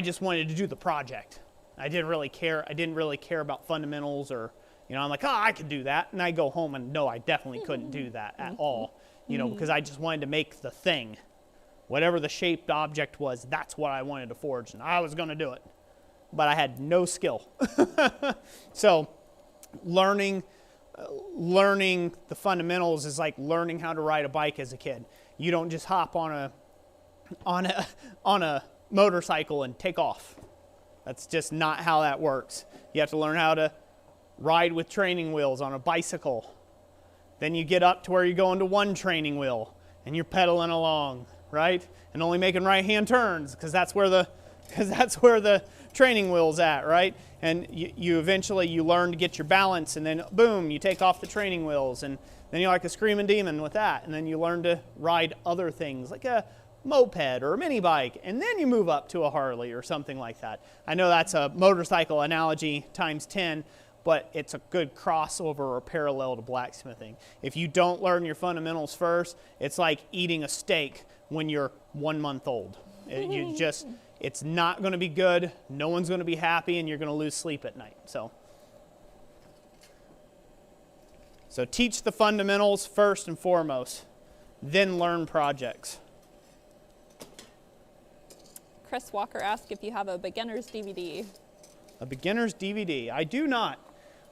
just wanted to do the project. I didn't really care. I didn't really care about fundamentals or, I'm like, I could do that. And I go home and no, I definitely couldn't do that at all, because I just wanted to make the thing. Whatever the shaped object was, that's what I wanted to forge, and I was going to do it. But I had no skill. So learning the fundamentals is like learning how to ride a bike as a kid. You don't just hop on a motorcycle and take off. That's just not how that works. You have to learn how to ride with training wheels on a bicycle. Then you get up to where you go into one training wheel and you're pedaling along, right? And only making right-hand turns because that's where the training wheel's at, right? And you eventually learn to get your balance, and then boom, you take off the training wheels, and then you're like a screaming demon with that. And then you learn to ride other things like a moped or a mini bike, and then you move up to a Harley or something like that. I know that's a motorcycle analogy times 10, but it's a good crossover or parallel to blacksmithing. If you don't learn your fundamentals first, it's like eating a steak when you're 1 month old. It's not going to be good, no one's going to be happy, and you're going to lose sleep at night. So teach the fundamentals first and foremost, then learn projects. Chris Walker asked if you have a beginner's DVD. A beginner's DVD. I do not,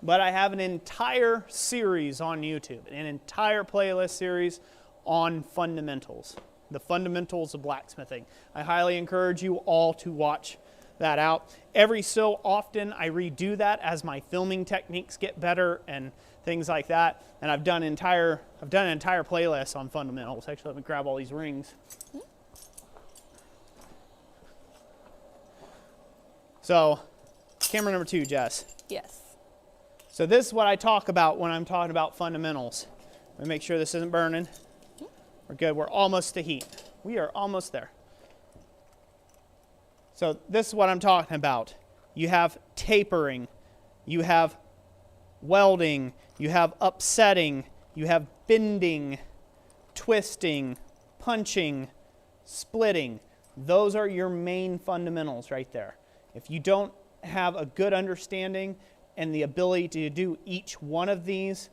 but I have an entire series on YouTube, an entire playlist series on fundamentals. The fundamentals of blacksmithing. I highly encourage you all to watch that out. Every so often I redo that as my filming techniques get better and things like that. And I've done an entire playlist on fundamentals. Actually, let me grab all these rings. So, camera number 2, Jess. Yes. So this is what I talk about when I'm talking about fundamentals. Let me make sure this isn't burning. We're good. We're almost to heat. We are almost there. So this is what I'm talking about. You have tapering. You have welding. You have upsetting. You have bending, twisting, punching, splitting. Those are your main fundamentals right there. If you don't have a good understanding and the ability to do each one of these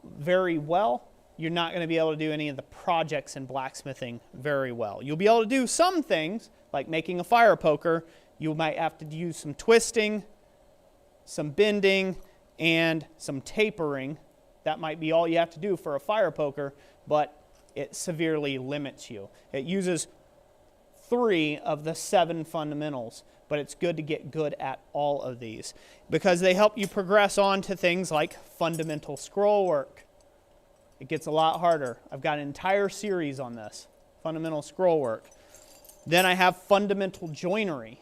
very well, you're not going to be able to do any of the projects in blacksmithing very well. You'll be able to do some things, like making a fire poker. You might have to use some twisting, some bending, and some tapering. That might be all you have to do for a fire poker, but it severely limits you. It uses 3 of the 7 fundamentals, but it's good to get good at all of these because they help you progress on to things like fundamental scroll work. It gets a lot harder. I've got an entire series on this, fundamental scroll work. Then I have fundamental joinery,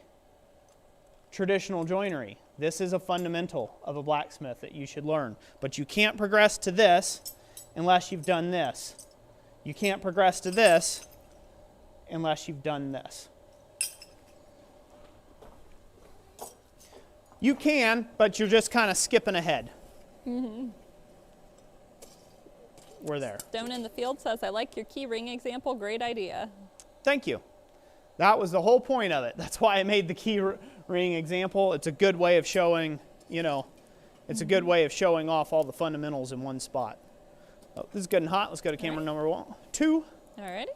traditional joinery. This is a fundamental of a blacksmith that you should learn. But you can't progress to this unless you've done this. You can't progress to this unless you've done this. You can, but you're just kind of skipping ahead. Mm-hmm. We're there. Stone in the Field says, I like your key ring example. Great idea. Thank you. That was the whole point of it. That's why I made the key ring example. It's a good way of showing, it's a good way of showing off all the fundamentals in one spot. Oh, this is getting hot. Let's go to camera number 2. All righty.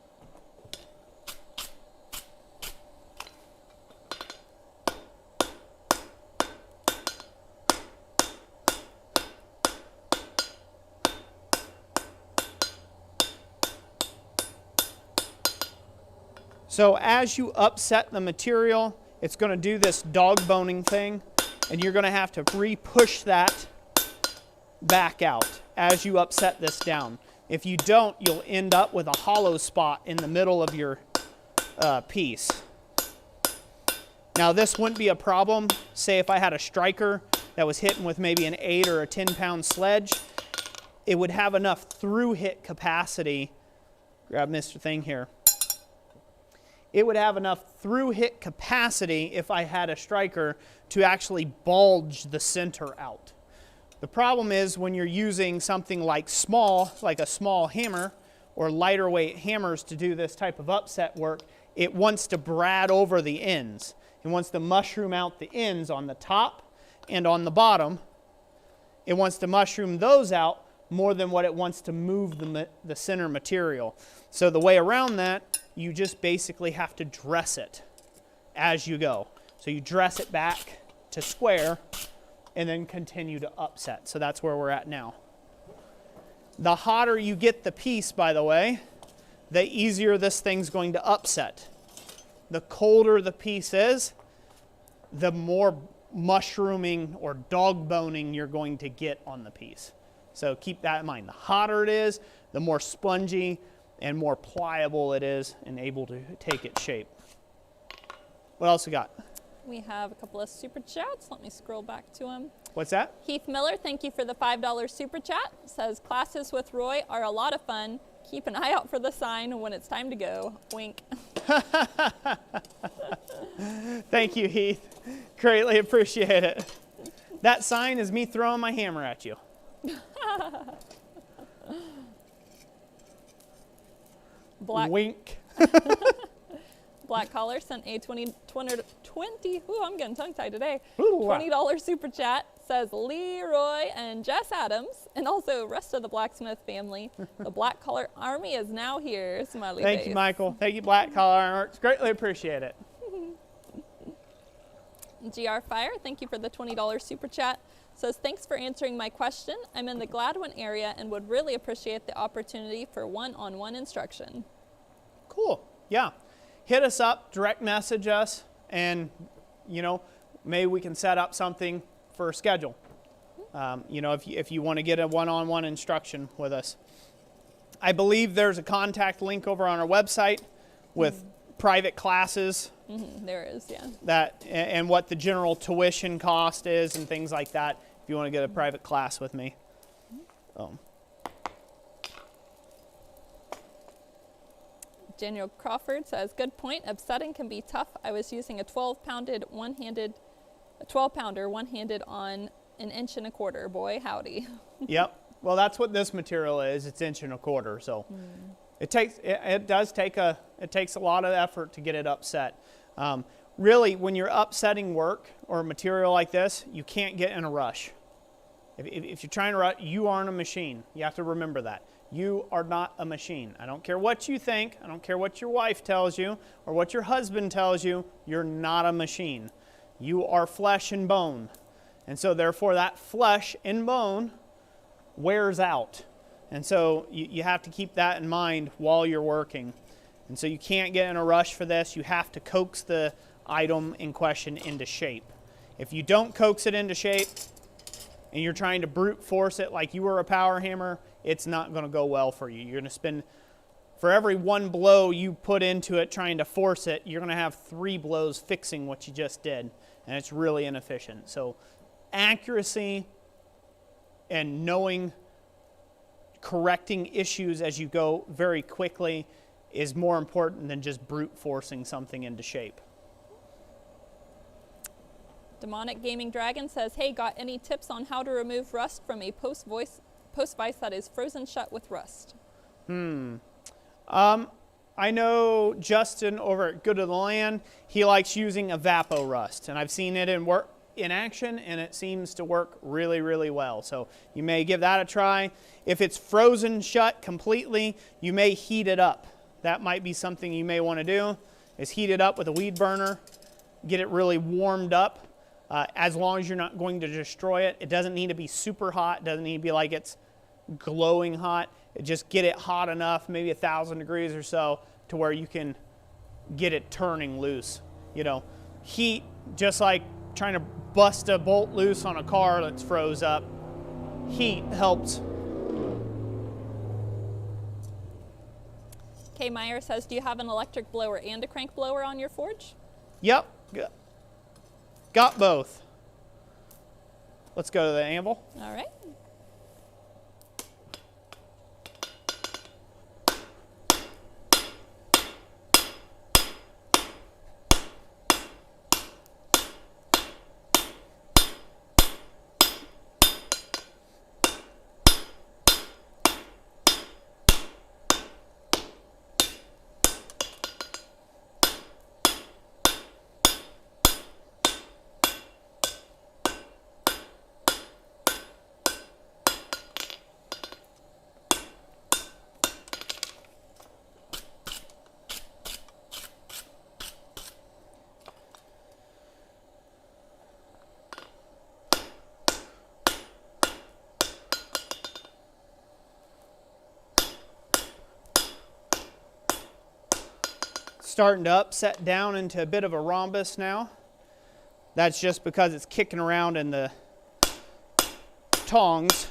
So as you upset the material, it's going to do this dog boning thing, and you're going to have to re-push that back out as you upset this down. If you don't, you'll end up with a hollow spot in the middle of your piece. Now this wouldn't be a problem, say if I had a striker that was hitting with maybe an 8 or a 10-pound sledge, it would have enough through hit capacity. Grab Mr. Thing here. It would have enough through hit capacity if I had a striker to actually bulge the center out. The problem is when you're using something like a small hammer or lighter weight hammers to do this type of upset work, it wants to brad over the ends. It wants to mushroom out the ends on the top and on the bottom. It wants to mushroom those out more than what it wants to move the center material. So the way around that, you just basically have to dress it as you go. So you dress it back to square and then continue to upset. So that's where we're at now. The hotter you get the piece, by the way, the easier this thing's going to upset. The colder the piece is, the more mushrooming or dog boning you're going to get on the piece. So keep that in mind. The hotter it is, the more spongy and more pliable it is and able to take its shape. What else we got? We have a couple of super chats. Let me scroll back to them. What's that? Heath Miller, thank you for the $5 super chat. Says, classes with Roy are a lot of fun. Keep an eye out for the sign when it's time to go. Wink. Thank you, Heath. Greatly appreciate it. That sign is me throwing my hammer at you. Wink. Black Collar sent a 20, ooh, I'm getting tongue-tied today. Ooh, wow. $20 super chat. Says Leroy and Jess Adams, and also rest of the Blacksmith family. The Black Collar Army is now here. Smiley face. Thank you, Michael. Thank you, Black Collar Ironworks. Greatly appreciate it. GR Fire, thank you for the $20 super chat. Says, thanks for answering my question. I'm in the Gladwin area and would really appreciate the opportunity for one-on-one instruction. Cool. Yeah. Hit us up, direct message us, and, you know, maybe we can set up something for a schedule. You know, if you want to get a one-on-one instruction with us. I believe there's a contact link over on our website with private classes. There is, yeah. That and what the general tuition cost is and things like that. If you want to get a private class with me. Daniel Crawford says, good point. Upsetting can be tough. I was using a 12-pounder one-handed on an 1.25 inches. Boy, howdy. Yep. Well, that's what this material is. It's 1.25 inches. So it takes a lot of effort to get it upset. Really, when you're upsetting work or material like this, you can't get in a rush. If you're trying to rush, you aren't a machine. You have to remember that. You are not a machine. I don't care what you think. I don't care what your wife tells you or what your husband tells you. You're not a machine. You are flesh and bone. And so therefore that flesh and bone wears out. And so you have to keep that in mind while you're working. And so you can't get in a rush for this. You have to coax the item in question into shape. If you don't coax it into shape and you're trying to brute force it like you were a power hammer, it's not going to go well for you. You're going to spend, for every one blow you put into it trying to force it, you're going to have 3 blows fixing what you just did. And it's really inefficient. So accuracy and knowing, correcting issues as you go very quickly is more important than just brute forcing something into shape. Demonic Gaming Dragon says, hey, got any tips on how to remove rust from a post vise that is frozen shut with rust? I know Justin over at Good of the Land, he likes using Evapo Rust, and I've seen it in action, and it seems to work really, really well. So you may give that a try. If it's frozen shut completely, you may heat it up. That might be something you may want to do, is heat it up with a weed burner, get it really warmed up. As long as you're not going to destroy it. It doesn't need to be super hot. It doesn't need to be like it's glowing hot. Just get it hot enough, maybe 1,000 degrees or so, to where you can get it turning loose. You know, heat, just like trying to bust a bolt loose on a car that's froze up, heat helps. Kay Meyer says, do you have an electric blower and a crank blower on your forge? Yep, got both. Let's go to the anvil. All right. Starting to upset down into a bit of a rhombus now. That's just because it's kicking around in the tongs.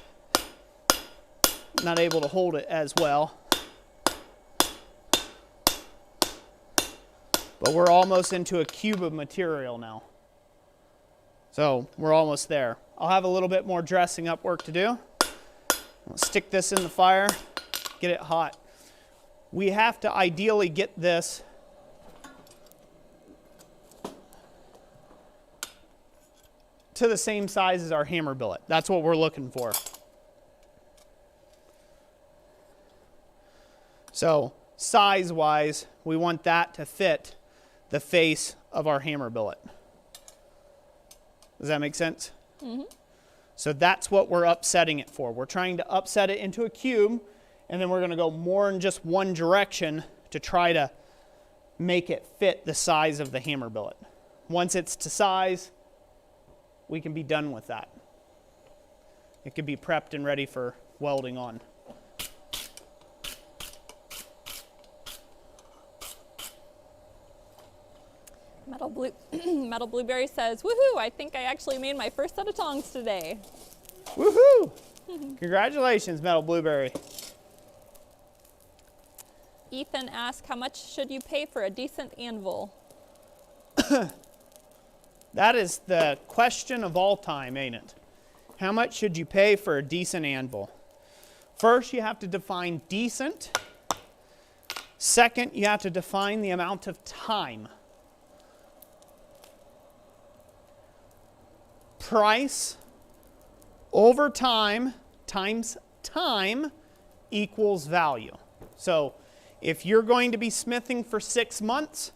Not able to hold it as well. But we're almost into a cube of material now. So we're almost there. I'll have a little bit more dressing up work to do. I'll stick this in the fire, get it hot. We have to ideally get this to the same size as our hammer billet. That's what we're looking for. So size-wise, we want that to fit the face of our hammer billet. Does that make sense? Mm-hmm. So that's what we're upsetting it for. We're trying to upset it into a cube, and then we're going to go more in just one direction to try to make it fit the size of the hammer billet. Once it's to size, we can be done with that. It can be prepped and ready for welding on. Metal Blueberry says, woohoo, I think I actually made my first set of tongs today. Woohoo! Congratulations, Metal Blueberry. Ethan asked, how much should you pay for a decent anvil? That is the question of all time, ain't it? How much should you pay for a decent anvil? First, you have to define decent. Second, you have to define the amount of time. Price over time times time equals value. So if you're going to be smithing for 6 months,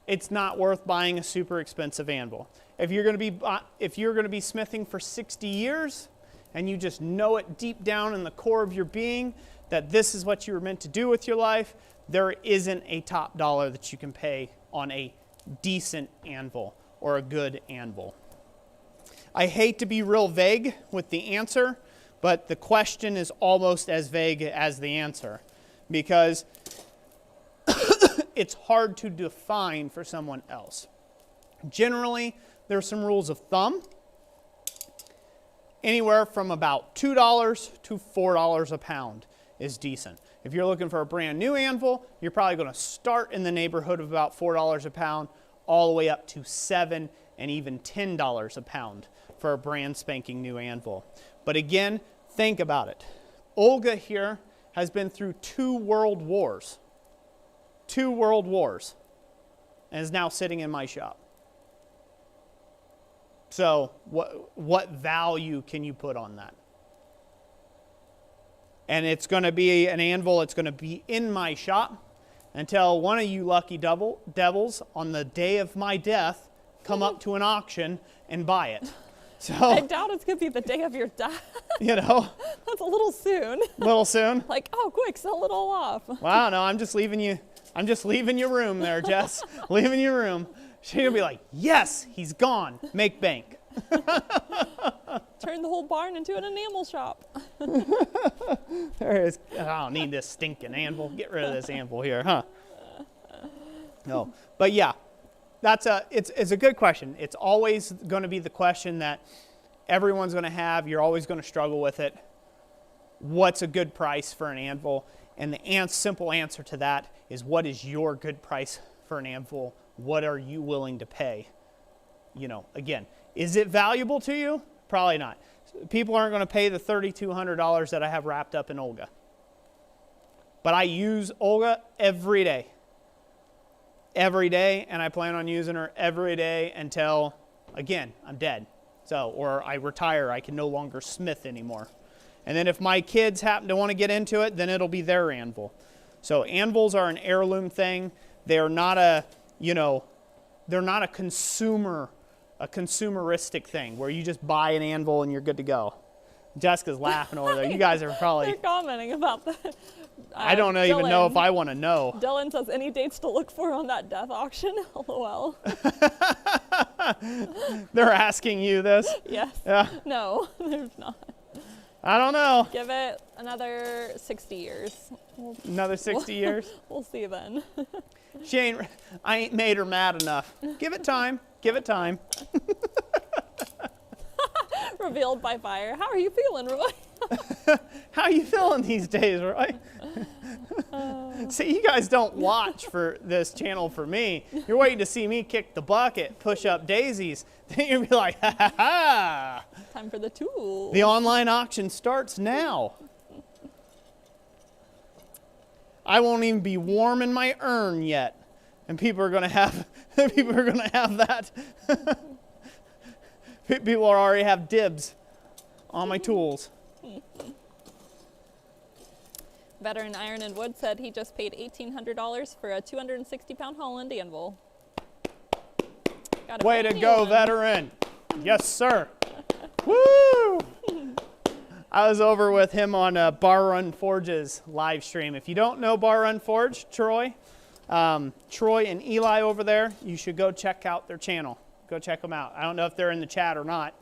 it's not worth buying a super expensive anvil. If you're going to be smithing for 60 years and you just know it deep down in the core of your being that this is what you were meant to do with your life, there isn't a top dollar that you can pay on a decent anvil or a good anvil. I hate to be real vague with the answer, but the question is almost as vague as the answer because it's hard to define for someone else. Generally, there are some rules of thumb. Anywhere from about $2 to $4 a pound is decent. If you're looking for a brand new anvil, you're probably going to start in the neighborhood of about $4 a pound, all the way up to $7 and even $10 a pound for a brand spanking new anvil. But again, think about it. Olga here has been through 2 world wars. 2 world wars, and is now sitting in my shop. So what value can you put on that? And it's going to be an anvil, it's going to be in my shop until one of you lucky devils on the day of my death come up to an auction and buy it. So I doubt it's going to be the day of your death. You know. That's a little soon. Little soon? Like, oh, quick, sell it all off. Wow, no, I'm just leaving your room there, Jess. Leaving your room. She'll be like, yes, he's gone. Make bank. Turn the whole barn into an enamel shop. There is. I don't need this stinking anvil. Get rid of this anvil here, huh? No, but yeah, it's a good question. It's always going to be the question that everyone's going to have. You're always going to struggle with it. What's a good price for an anvil? And the simple answer to that is, what is your good price for an anvil? What are you willing to pay? You know, again, is it valuable to you? Probably not. People aren't going to pay the $3,200 that I have wrapped up in Olga. But I use Olga every day. Every day, and I plan on using her every day until, again, I'm dead. So, or I retire, I can no longer smith anymore. And then if my kids happen to want to get into it, then it'll be their anvil. So anvils are an heirloom thing. They're not a, you know, they're not a consumeristic thing where you just buy an anvil and you're good to go. Jessica's laughing over there. You guys are probably... They're commenting about that. I don't even know if I want to know. Dylan says, any dates to look for on that death auction? LOL. They're asking you this? Yes. Yeah. No, there's not. I don't know. Give it another 60 years. Another 60 years? We'll see then. I ain't made her mad enough. Give it time. Give it time. Revealed by fire. How are you feeling, Roy? How are you feeling these days, Roy? See, you guys don't watch for this channel for me. You're waiting to see me kick the bucket, push up daisies. Then you'll be like, ha ha ha. Time for the tool. The online auction starts now. I won't even be warm in my urn yet, and people are gonna have that. People already have dibs on my tools. Veteran Iron and Wood said he just paid $1,800 for a 260-pound Holland anvil. Way to go, veteran. Yes, sir. Woo! I was over with him on Bar Run Forge's live stream. If you don't know Bar Run Forge, Troy and Eli over there, you should go check out their channel. Go check them out. I don't know if they're in the chat or not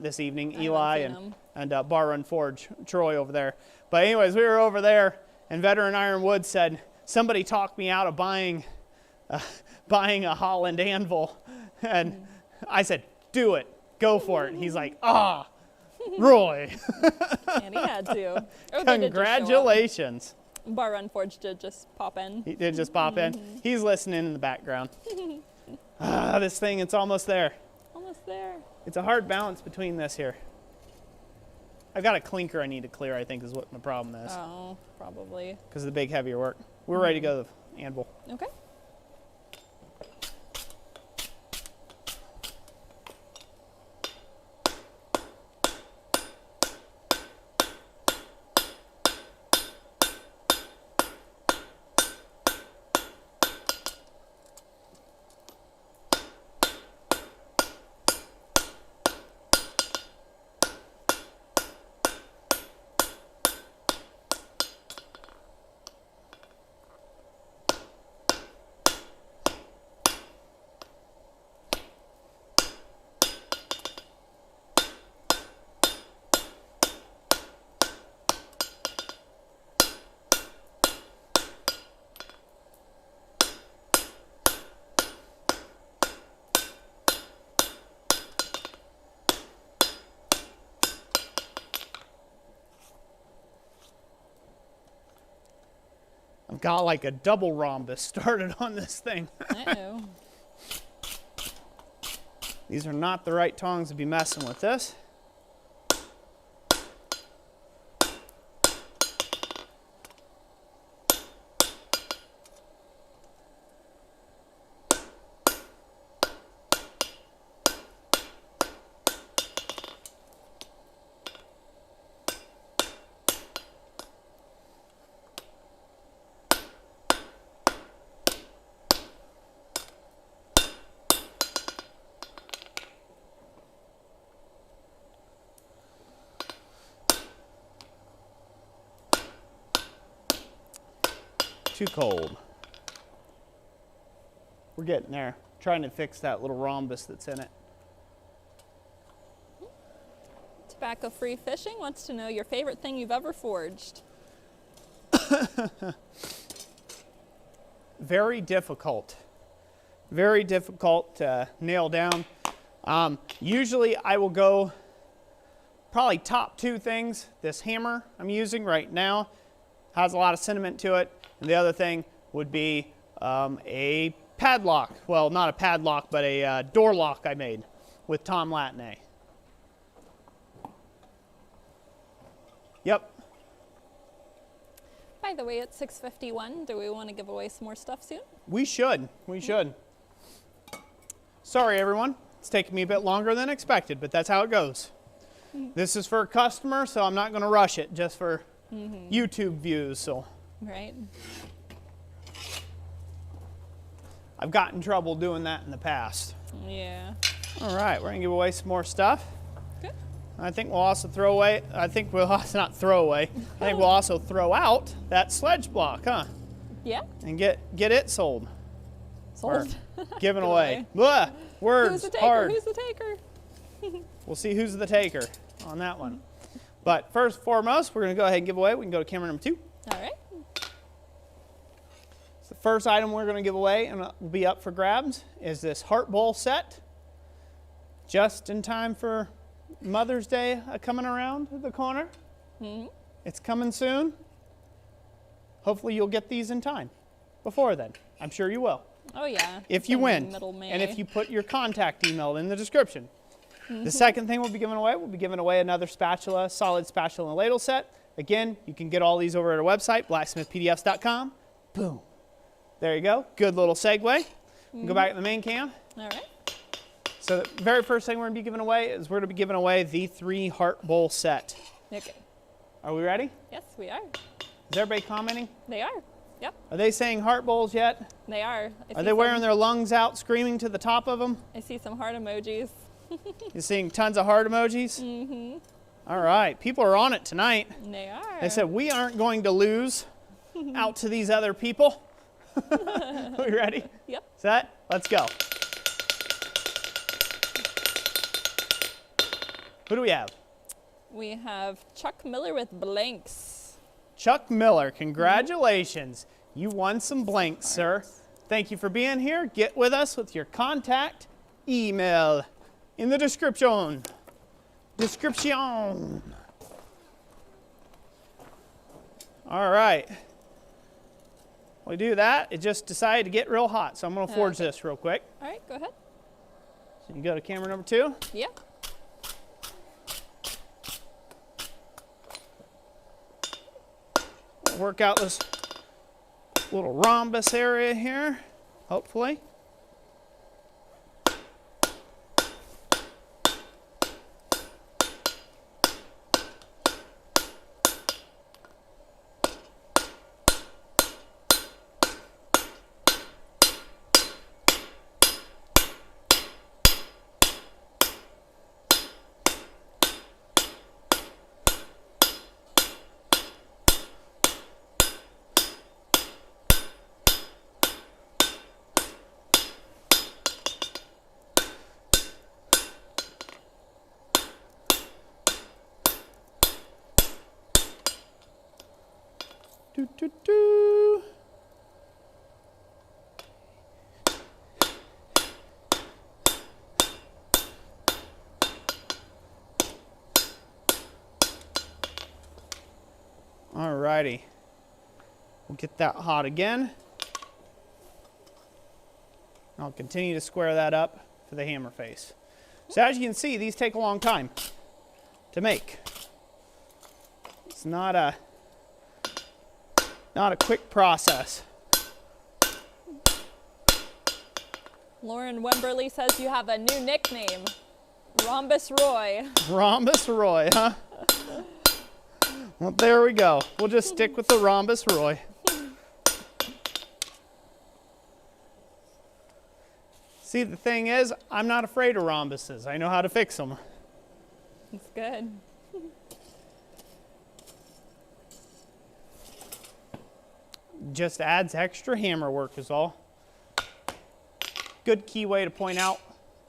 this evening, Eli and Bar Run Forge, Troy over there. But anyways, we were over there, and Veteran Ironwood said, somebody talked me out of buying a Holland anvil. And I said, do it. Go for it. And he's like, Roy. And he had to. Oh, congratulations. Bar Run Forge did just pop in. He did just pop in. He's listening in the background. This thing, it's almost there. Almost there. It's a hard balance between this here. I've got a clinker I need to clear, I think, is what my problem is. Oh, probably. Because of the big, heavier work. We're ready to go to the anvil. Okay. I've got like a double rhombus started on this thing. Uh-oh. These are not the right tongs to be messing with this. Too cold. We're getting there. Trying to fix that little rhombus that's in it. Tobacco Free Fishing wants to know your favorite thing you've ever forged. Very difficult very difficult to nail down. Usually I will go probably top 2 things. This hammer I'm using right now has a lot of sentiment to it. And the other thing would be a padlock. Well, not a padlock, but a door lock I made with Tom Latney. Yep. By the way, it's 6:51. Do we want to give away some more stuff soon? We should. We should. Sorry, everyone. It's taking me a bit longer than expected, but that's how it goes. This is for a customer, so I'm not going to rush it just for YouTube views. So. Right. I've gotten in trouble doing that in the past. Yeah. All right, we're going to give away some more stuff. Good. I think we'll also throw away, I think we'll not throw away, I think we'll also throw out that sledge block, huh? Yeah. And get it sold. Sold. Given away. Blah, words, Who's the taker? hard. Who's the taker? We'll see who's the taker on that one. But first and foremost, we're going to go ahead and give away. We can go to camera number 2. All right. So the first item we're going to give away and will be up for grabs is this heart bowl set. Just in time for Mother's Day coming around the corner. It's coming soon. Hopefully you'll get these in time before then. I'm sure you will. Oh yeah. If you win, Middle May. and if you put your contact email in the description. The second thing we'll be giving away another spatula, solid spatula and ladle set. Again, you can get all these over at our website, blacksmithpdfs.com. Boom. There you go. Good little segue. Go back to the main cam. All right. So the very first thing we're going to be giving away is we're going to be giving away the 3 heart bowl set. Okay. Are we ready? Yes, we are. Is everybody commenting? They are. Yep. Are they saying heart bowls yet? They are. Are they wearing their lungs out, screaming to the top of them? I see some heart emojis. You're seeing tons of heart emojis? Mm-hmm. All right. People are on it tonight. They are. They said, we aren't going to lose out to these other people. Are we ready? Yep. Set? Let's go. Who do we have? We have Chuck Miller with blanks. Chuck Miller, congratulations. You won some blanks, sir. Thank you for being here. Get with us with your contact email in the description. All right. We do that. It just decided to get real hot, so I'm going to forge this real quick. All right, go ahead. So you go to camera number 2. Yeah. Work out this little rhombus area here, hopefully. Do, do, do. Alrighty. We'll get that hot again. I'll continue to square that up for the hammer face. So as you can see, these take a long time to make. It's not a quick process. Lauren Wemberly says you have a new nickname, Rhombus Roy. Rhombus Roy, huh? Well, there we go. We'll just stick with the Rhombus Roy. See, the thing is, I'm not afraid of rhombuses. I know how to fix them. It's good. Just adds extra hammer work is all. Good key way to point out,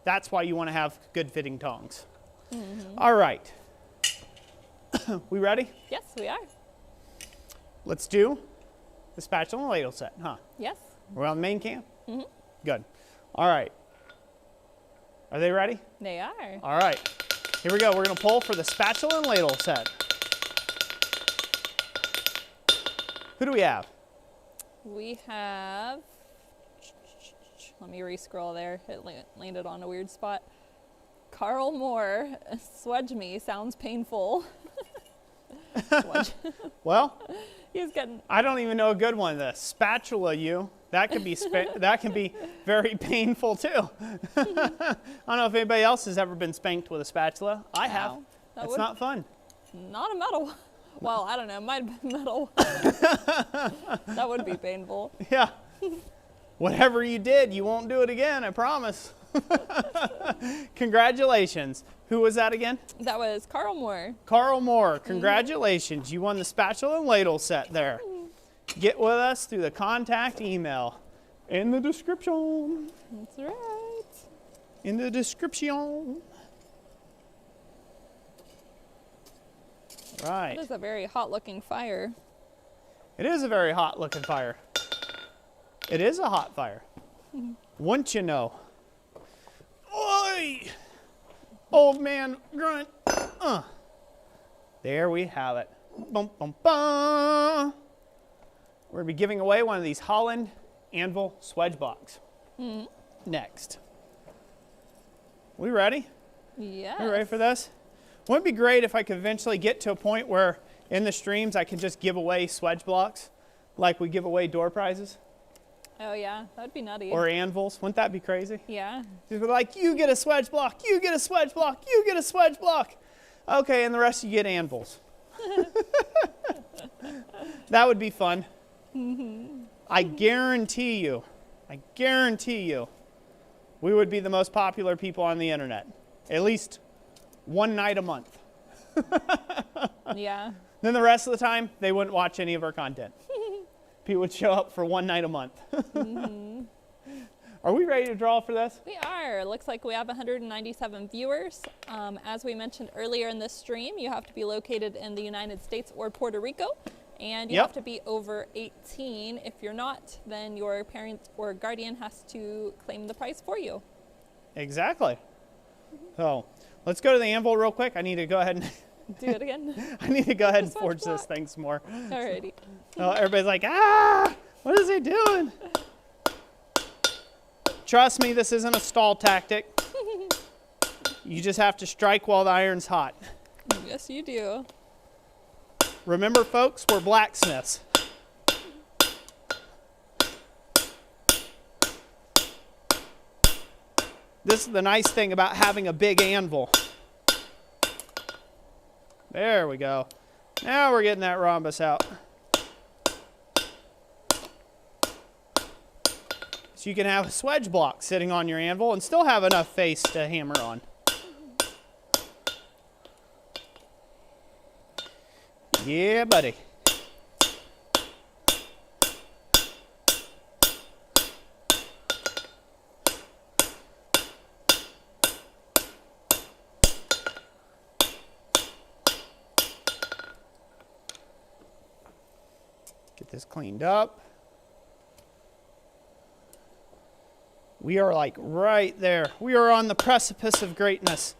that's why you want to have good fitting tongs. All right. We ready? Yes, we are. Let's do the spatula and ladle set, huh? Yes. We're on the main cam? Good. All right. Are they ready? They are. All right. Here we go. We're going to pull for the spatula and ladle set. Who do we have? We have, let me re-scroll there. It landed on a weird spot. Carl Moore, Swage me, sounds painful. Swage. Well, He's getting. I don't even know a good one. The spatula you. That can be that can be very painful too. I don't know if anybody else has ever been spanked with a spatula. I have. It's not fun. Not a metal one. Well, I don't know. It might have been metal. That would be painful. Yeah. Whatever you did, you won't do it again, I promise. Congratulations. Who was that again? That was Carl Moore. Carl Moore, congratulations. You won the spatula and ladle set there. Get with us through the contact email in the description. That's right. In the description. Right. That is a very hot looking fire. It is a very hot looking fire. It is a hot fire. Wouldn't you know? Oi! Old man grunt. There we have it. Bum, bum, bum. We're going to be giving away one of these Holland Anvil Swage blocks. Next. We ready? Yes. You ready for this? Wouldn't it be great if I could eventually get to a point where in the streams I could just give away Swage blocks like we give away door prizes? Oh yeah, that'd be nutty. Or anvils. Wouldn't that be crazy? Yeah. Just be like, you get a Swage block, you get a Swage block, you get a Swage block. Okay, and the rest you get anvils. That would be fun. I guarantee you, we would be the most popular people on the internet. At least one night a month. Yeah. Then the rest of the time, they wouldn't watch any of our content. People would show up for one night a month. Are we ready to draw for this? We are. Looks like we have 197 viewers. As we mentioned earlier in this stream, you have to be located in the United States or Puerto Rico, and you have to be over 18. If you're not, then your parent or guardian has to claim the prize for you. Exactly. So let's go to the anvil real quick. I need to go ahead and do it again. I need to go ahead and forge this thing some more. Alrighty. Oh, everybody's like, what is he doing? Trust me, this isn't a stall tactic. You just have to strike while the iron's hot. Yes, you do. Remember, folks, we're blacksmiths. This is the nice thing about having a big anvil. There we go. Now we're getting that rhombus out. So you can have a Swage block sitting on your anvil and still have enough face to hammer on. Yeah, buddy. Get this cleaned up. We are like right there. We are on the precipice of greatness.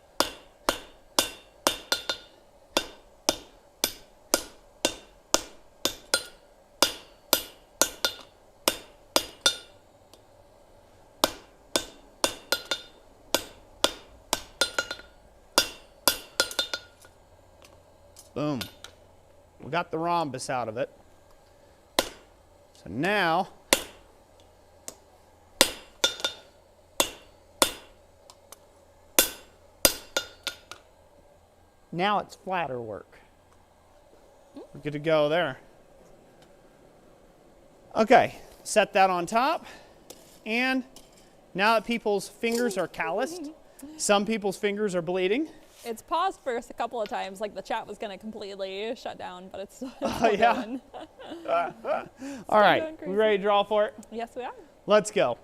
Boom. We got the rhombus out of it. So now, it's flatter work. We're good to go there. Okay, set that on top. And now that people's fingers are calloused, some people's fingers are bleeding. It's paused for us a couple of times, like the chat was going to completely shut down, but it's still yeah. going. All right, we ready to draw for it? Yes, we are. Let's go.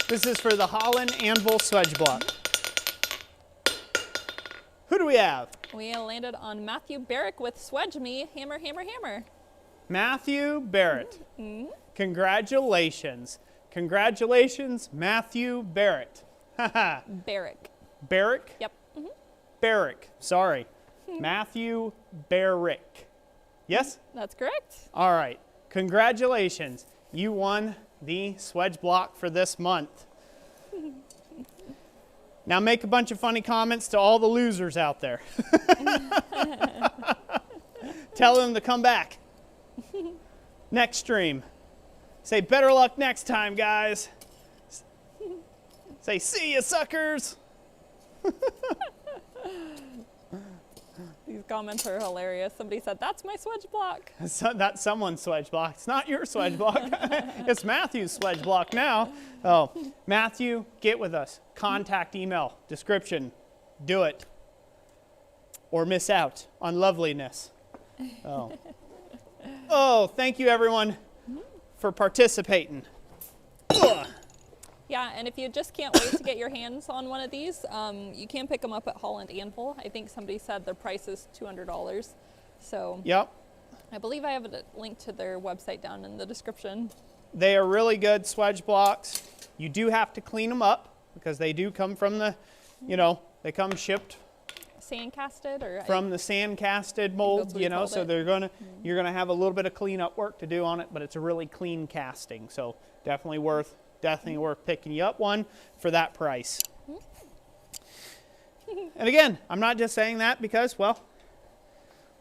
This is for the Holland Anvil Swage block. Who do we have? We landed on Matthew Barrick with Swage me, hammer, hammer, hammer. Matthew Barrett. Congratulations. Congratulations, Matthew Barrett. Barrick. Barrick? Yep. Barrick. Sorry. Matthew Barrick. Yes? That's correct. All right. Congratulations. You won the Swage block for this month. Now make a bunch of funny comments to all the losers out there. Tell them to come back. Next stream. Say better luck next time, guys. Say see ya, suckers. These comments are hilarious. Somebody said, that's my Swage block. That's someone's Swage block. It's not your Swage block. It's Matthew's Swage block now. Oh, Matthew, get with us. Contact email, description. Do it. Or miss out on loveliness. Oh. Oh, thank you, everyone, for participating. Ugh. Yeah, and if you just can't wait to get your hands on one of these, you can pick them up at Holland Anvil. I think somebody said their price is $200. So Yep. I believe I have a link to their website down in the description. They are really good Swage blocks. You do have to clean them up because they do come from the, they come shipped Sand casted or from the sand casted mold, so you're gonna have a little bit of cleanup work to do on it, but it's a really clean casting. So definitely worth picking you up one for that price. And again, I'm not just saying that because,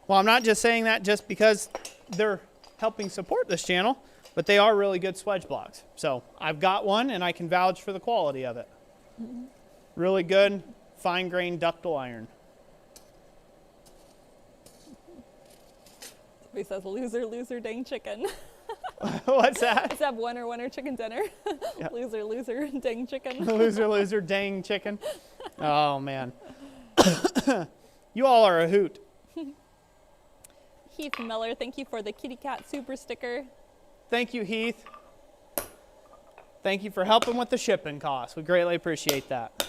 I'm not just saying that just because they're helping support this channel, but they are really good Swage blocks. So I've got one and I can vouch for the quality of it. Really good, fine grained ductile iron. He says, loser, loser, dang chicken. What's that? Let's have winner, winner, chicken dinner. Yep. Loser, loser, dang chicken. Loser, loser, dang chicken. Oh, man. You all are a hoot. Heath Miller, thank you for the kitty cat super sticker. Thank you, Heath. Thank you for helping with the shipping costs. We greatly appreciate that.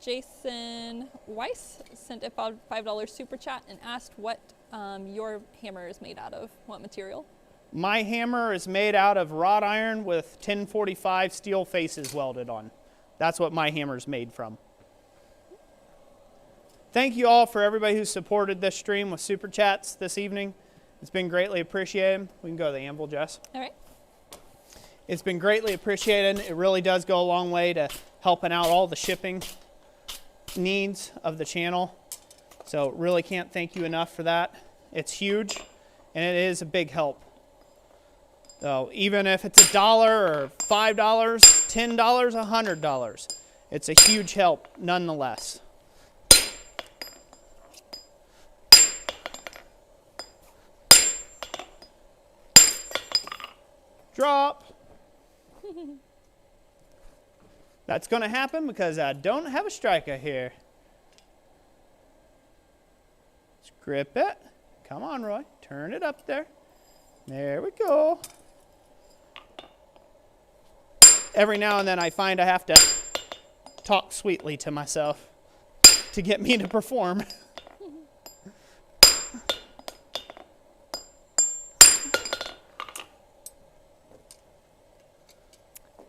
Jason Weiss sent a $5 super chat and asked what your hammer is made out of. What material? My hammer is made out of wrought iron with 1045 steel faces welded on. That's what my hammer is made from. Thank you all for everybody who supported this stream with super chats this evening. It's been greatly appreciated. We can go to the anvil, Jess. All right. It's been greatly appreciated. It really does go a long way to helping out all the shipping needs of the channel. So really can't thank you enough for that. It's huge and it is a big help. So even if it's $1 or $5, $10, $100, it's a huge help nonetheless. Drop. That's going to happen because I don't have a striker here. Let's grip it. Come on, Roy. Turn it up there. There we go. Every now and then I find I have to talk sweetly to myself to get me to perform.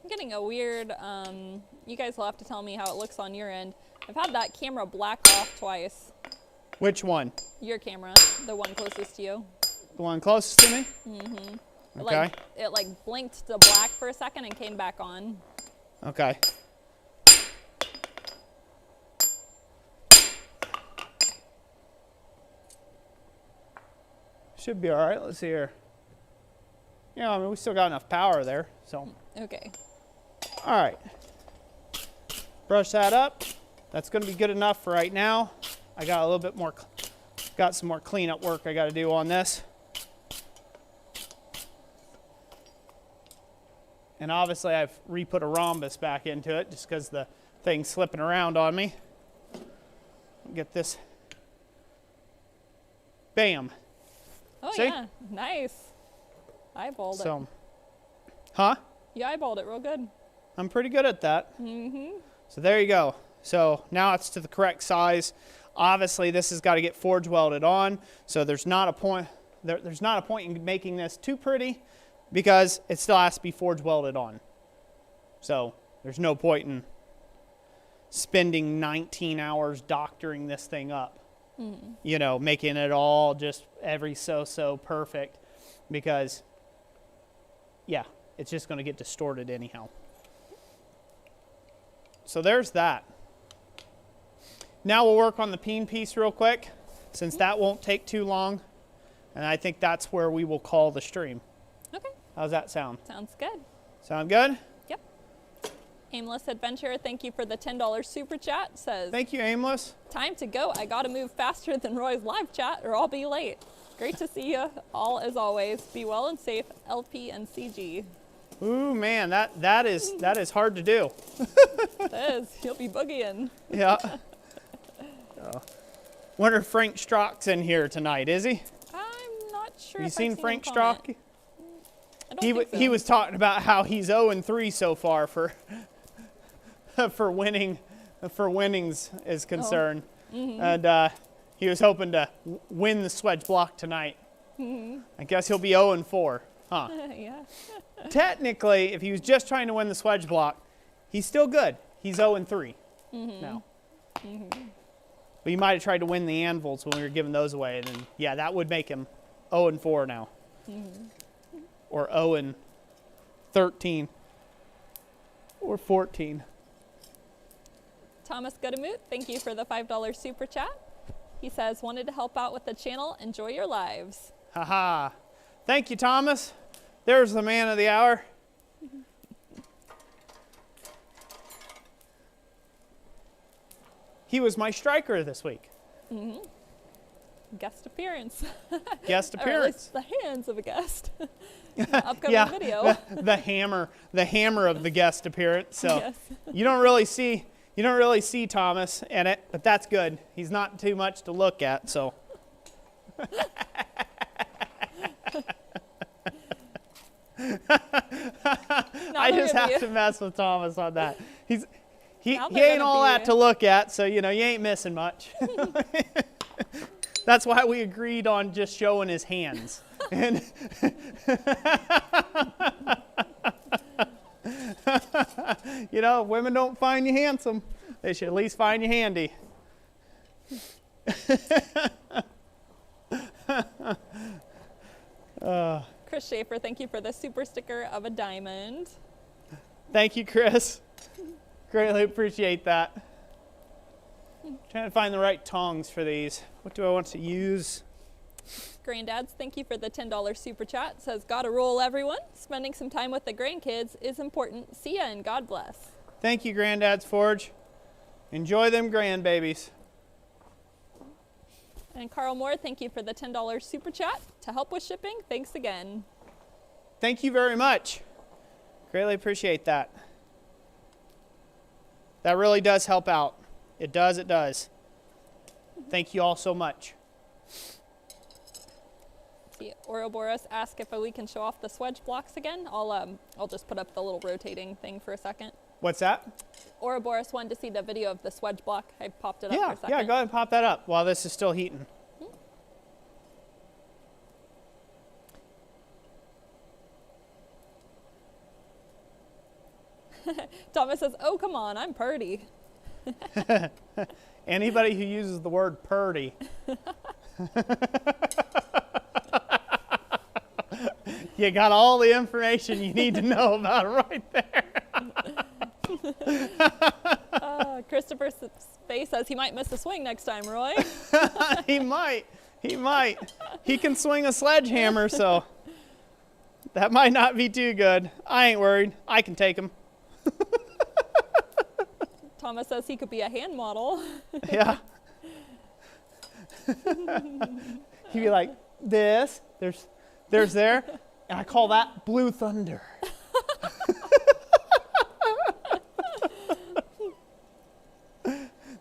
Getting a weird, you guys will have to tell me how it looks on your end. I've had that camera black off twice. Which one? Your camera, the one closest to you. The one closest to me? Mm-hmm. Okay. It blinked to black for a second and came back on. Okay. Should be all right. Let's see here. Yeah, I mean, we still got enough power there, so. Okay. All right. Brush that up. That's going to be good enough for right now. I got a little bit more, got some more cleanup work I got to do on this. And obviously I've re-put a rhombus back into it just because the thing's slipping around on me. Get this. Bam. Oh, see? yeah. Nice. Eyeballed it. Huh? You eyeballed it real good. I'm pretty good at that. Mm-hmm. So there you go. So now it's to the correct size. Obviously this has got to get forge welded on. So there's not a point, there's not a point in making this too pretty because it still has to be forge welded on. So there's no point in spending 19 hours doctoring this thing up. You know, making it all just every so perfect, because yeah, it's just going to get distorted anyhow. So there's that. Now we'll work on the peen piece real quick, since that won't take too long, and I think that's where we will call the stream. Okay. How's that sound? Sounds good. Sound good? Yep. Aimless Adventure, thank you for the $10 super chat. Says, thank you, Aimless. time to go. I got to move faster than Roy's live chat or I'll be late. Great to see you all as always. Be well and safe, LP and CG. Ooh, man, that is hard to do. It is. You'll be boogieing. Yeah. Wonder if Frank Strock's in here tonight, is he? I'm not sure. You seen I've Frank him Strock? comment. I don't think so. He was talking about how he's 0-3 so far for for winnings is concerned, and he was hoping to win the Swage block tonight. I guess he'll be 0-4, huh? Yeah. Technically, if he was just trying to win the Swage block, he's still good. He's 0-3 now. But he might have tried to win the anvils when we were giving those away, and then, yeah, that would make him 0-4 now. Or 0-13. Or 14. Thomas Goodamoot, thank you for the $5 super chat. He says, wanted to help out with the channel. Enjoy your lives. Haha. Thank you, Thomas. There's the man of the hour. He was my striker this week. Guest appearance. Guest Or at appearance. least the hands of a guest. Upcoming video. the hammer of the guest appearance. So Yes. you don't really see Thomas in it, but that's good. He's not too much to look at, so. I just have to mess with Thomas on that. He ain't all that to look at, so you ain't missing much. That's why we agreed on just showing his hands. And women don't find you handsome. They should at least find you handy. Chris Schaefer, thank you for the super sticker of a diamond. Thank you, Chris. Greatly appreciate that. Trying to find the right tongs for these. What do I want to use? Granddads, thank you for the $10 super chat. Says, gotta roll everyone. Spending some time with the grandkids is important. See ya and God bless. Thank you, Granddad's Forge. Enjoy them grandbabies. And Carl Moore, thank you for the $10 super chat. To help with shipping, thanks again. Thank you very much. Greatly appreciate that. That really does help out. It does, it does. Thank you all so much. See, Ouroboros asked if we can show off the Swage blocks again. I'll just put up the little rotating thing for a second. What's that? Ouroboros wanted to see the video of the Swage block. I popped it up for a second. Yeah, go ahead and pop that up while this is still heating. Thomas says, oh, come on, I'm purdy. Anybody who uses the word purdy. You got all the information you need to know about it right there. Christopher Space says he might miss a swing next time, Roy. He might. He can swing a sledgehammer, so that might not be too good. I ain't worried. I can take him. Thomas says he could be a hand model. Yeah. He'd be like, there's there, and I call that Blue Thunder.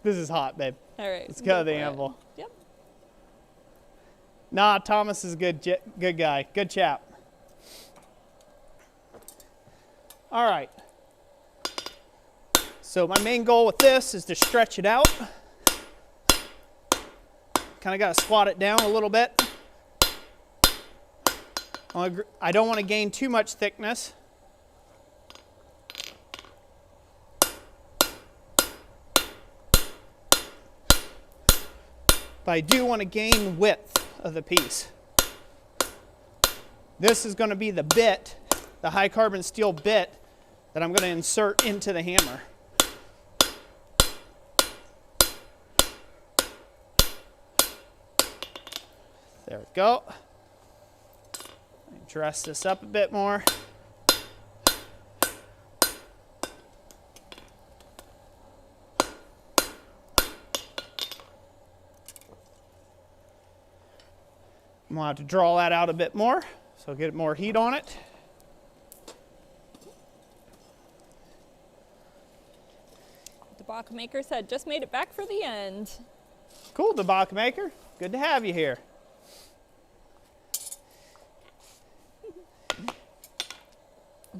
This is hot, babe. All right. Let's go to the anvil. Yep. Nah, Thomas is a good guy. Good chap. All right. So my main goal with this is to stretch it out. Kind of got to squat it down a little bit. I don't want to gain too much thickness. But I do want to gain width of the piece. This is going to be the bit, the high carbon steel bit that I'm going to insert into the hammer. There we go. Dress this up a bit more. I'm going to have to draw that out a bit more, so get more heat on it. The Bach Maker said, just made it back for the end. Cool, the Bach Maker. Good to have you here.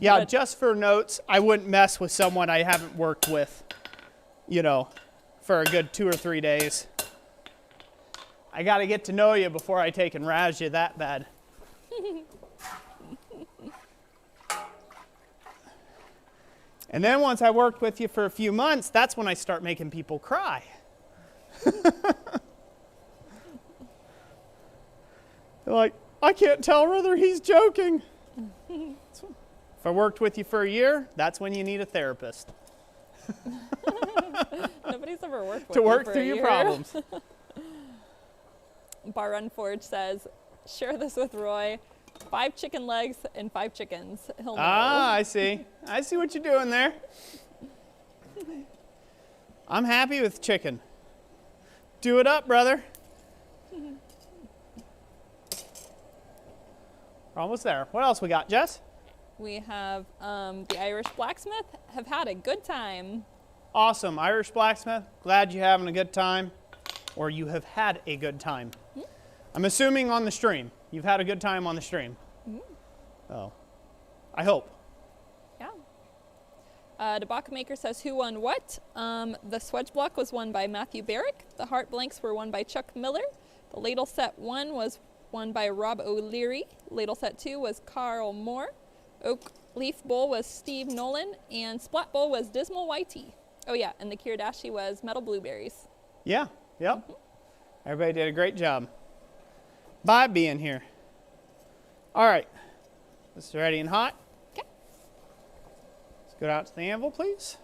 Yeah, just for notes, I wouldn't mess with someone I haven't worked with, you know, for a good 2 or 3 days. I got to get to know you before I take and razz you that bad. And then once I worked with you for a few months, that's when I start making people cry. They're like, I can't tell whether he's joking. If I worked with you for a year, that's when you need a therapist. Nobody's ever worked with to you work for through a your year. problems. Bar Run Forge says, share this with Roy. 5 chicken legs and 5 chickens. He'll know. Ah, I see. I see what you're doing there. I'm happy with chicken. Do it up, brother. We're almost there. What else we got, Jess? We have the Irish Blacksmith have had a good time. Awesome. Irish Blacksmith, glad you're having a good time, or you have had a good time. I'm assuming on the stream. You've had a good time on the stream. Oh, I hope. Yeah. The Bach Maker says, who won what? The Swage block was won by Matthew Barrick. The Heart Blanks were won by Chuck Miller. The Ladle Set 1 was won by Rob O'Leary. Ladle Set 2 was Carl Moore. Oak Leaf Bowl was Steve Nolan. And Splat Bowl was Dismal YT. Oh yeah, and the Kirdashi was Metal Blueberries. Yeah, yep. Everybody did a great job by being here. All right, this is ready and hot. Okay. Let's go out to the anvil, please.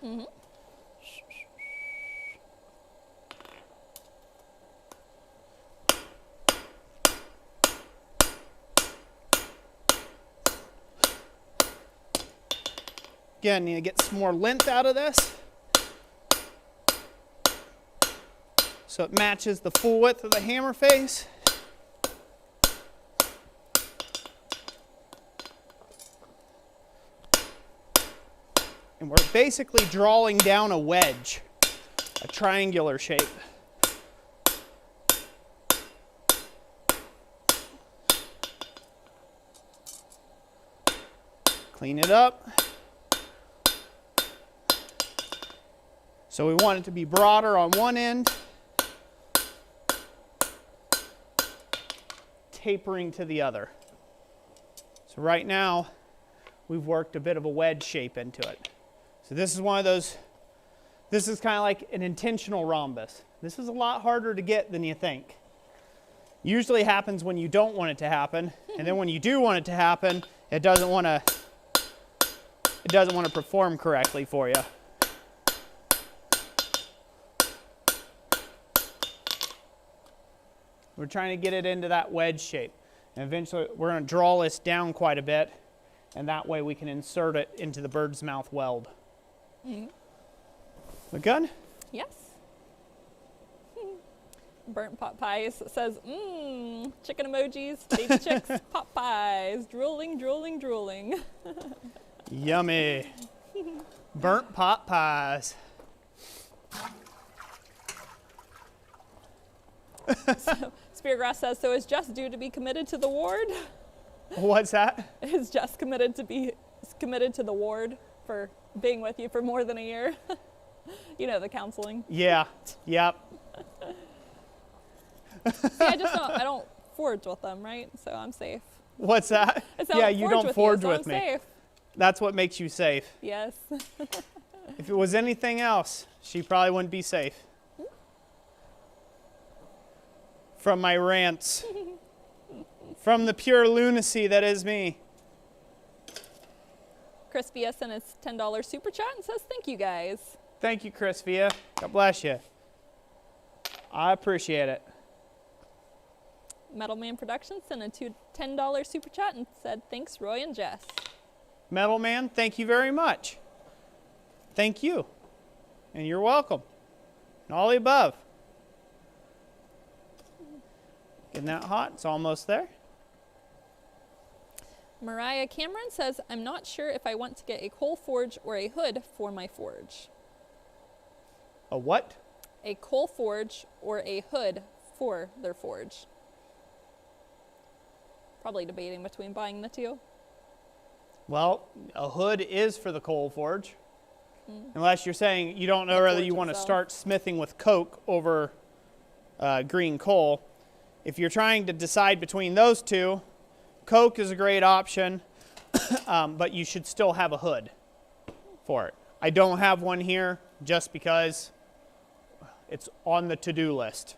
Again, need to get some more length out of this so it matches the full width of the hammer face. And we're basically drawing down a wedge, a triangular shape. Clean it up. So we want it to be broader on one end, tapering to the other. So right now, we've worked a bit of a wedge shape into it. So this is one of those, this is kind of like an intentional rhombus. This is a lot harder to get than you think. Usually happens when you don't want it to happen, and then when you do want it to happen, it doesn't want to perform correctly for you. We're trying to get it into that wedge shape. And eventually we're going to draw this down quite a bit, and that way we can insert it into the bird's mouth weld. Look good? Yes. Burnt pot pies says, chicken emojis, baby chicks, pot pies, drooling, drooling, drooling. Yummy. Burnt pot pies. So, Speargrass says, so is Jess due to be committed to the ward? What's that? Is Jess committed to the ward for being with you for more than a year? You know, the counseling. Yeah. Yep. See, I don't forge with them, right? So I'm safe. What's that? Yeah, you don't forge with me. Safe. That's what makes you safe. Yes. If it was anything else, she probably wouldn't be safe. From my rants. From the pure lunacy that is me. Chris Via sent us $10 super chat and says, thank you guys. Thank you, Chris Via. God bless you. I appreciate it. Metal Man Productions sent a $10 super chat and said, thanks, Roy and Jess. Metal Man, thank you very much. Thank you. And you're welcome. And all the above. Getting that hot. It's almost there. Mariah Cameron says, I'm not sure if I want to get a coal forge or a hood for my forge. A what? A coal forge or a hood for their forge. Probably debating between buying the two. Well, a hood is for the coal forge. Unless you're saying you don't know whether you want to start smithing with coke over green coal. If you're trying to decide between those two, coke is a great option, but you should still have a hood for it. I don't have one here just because it's on the to-do list.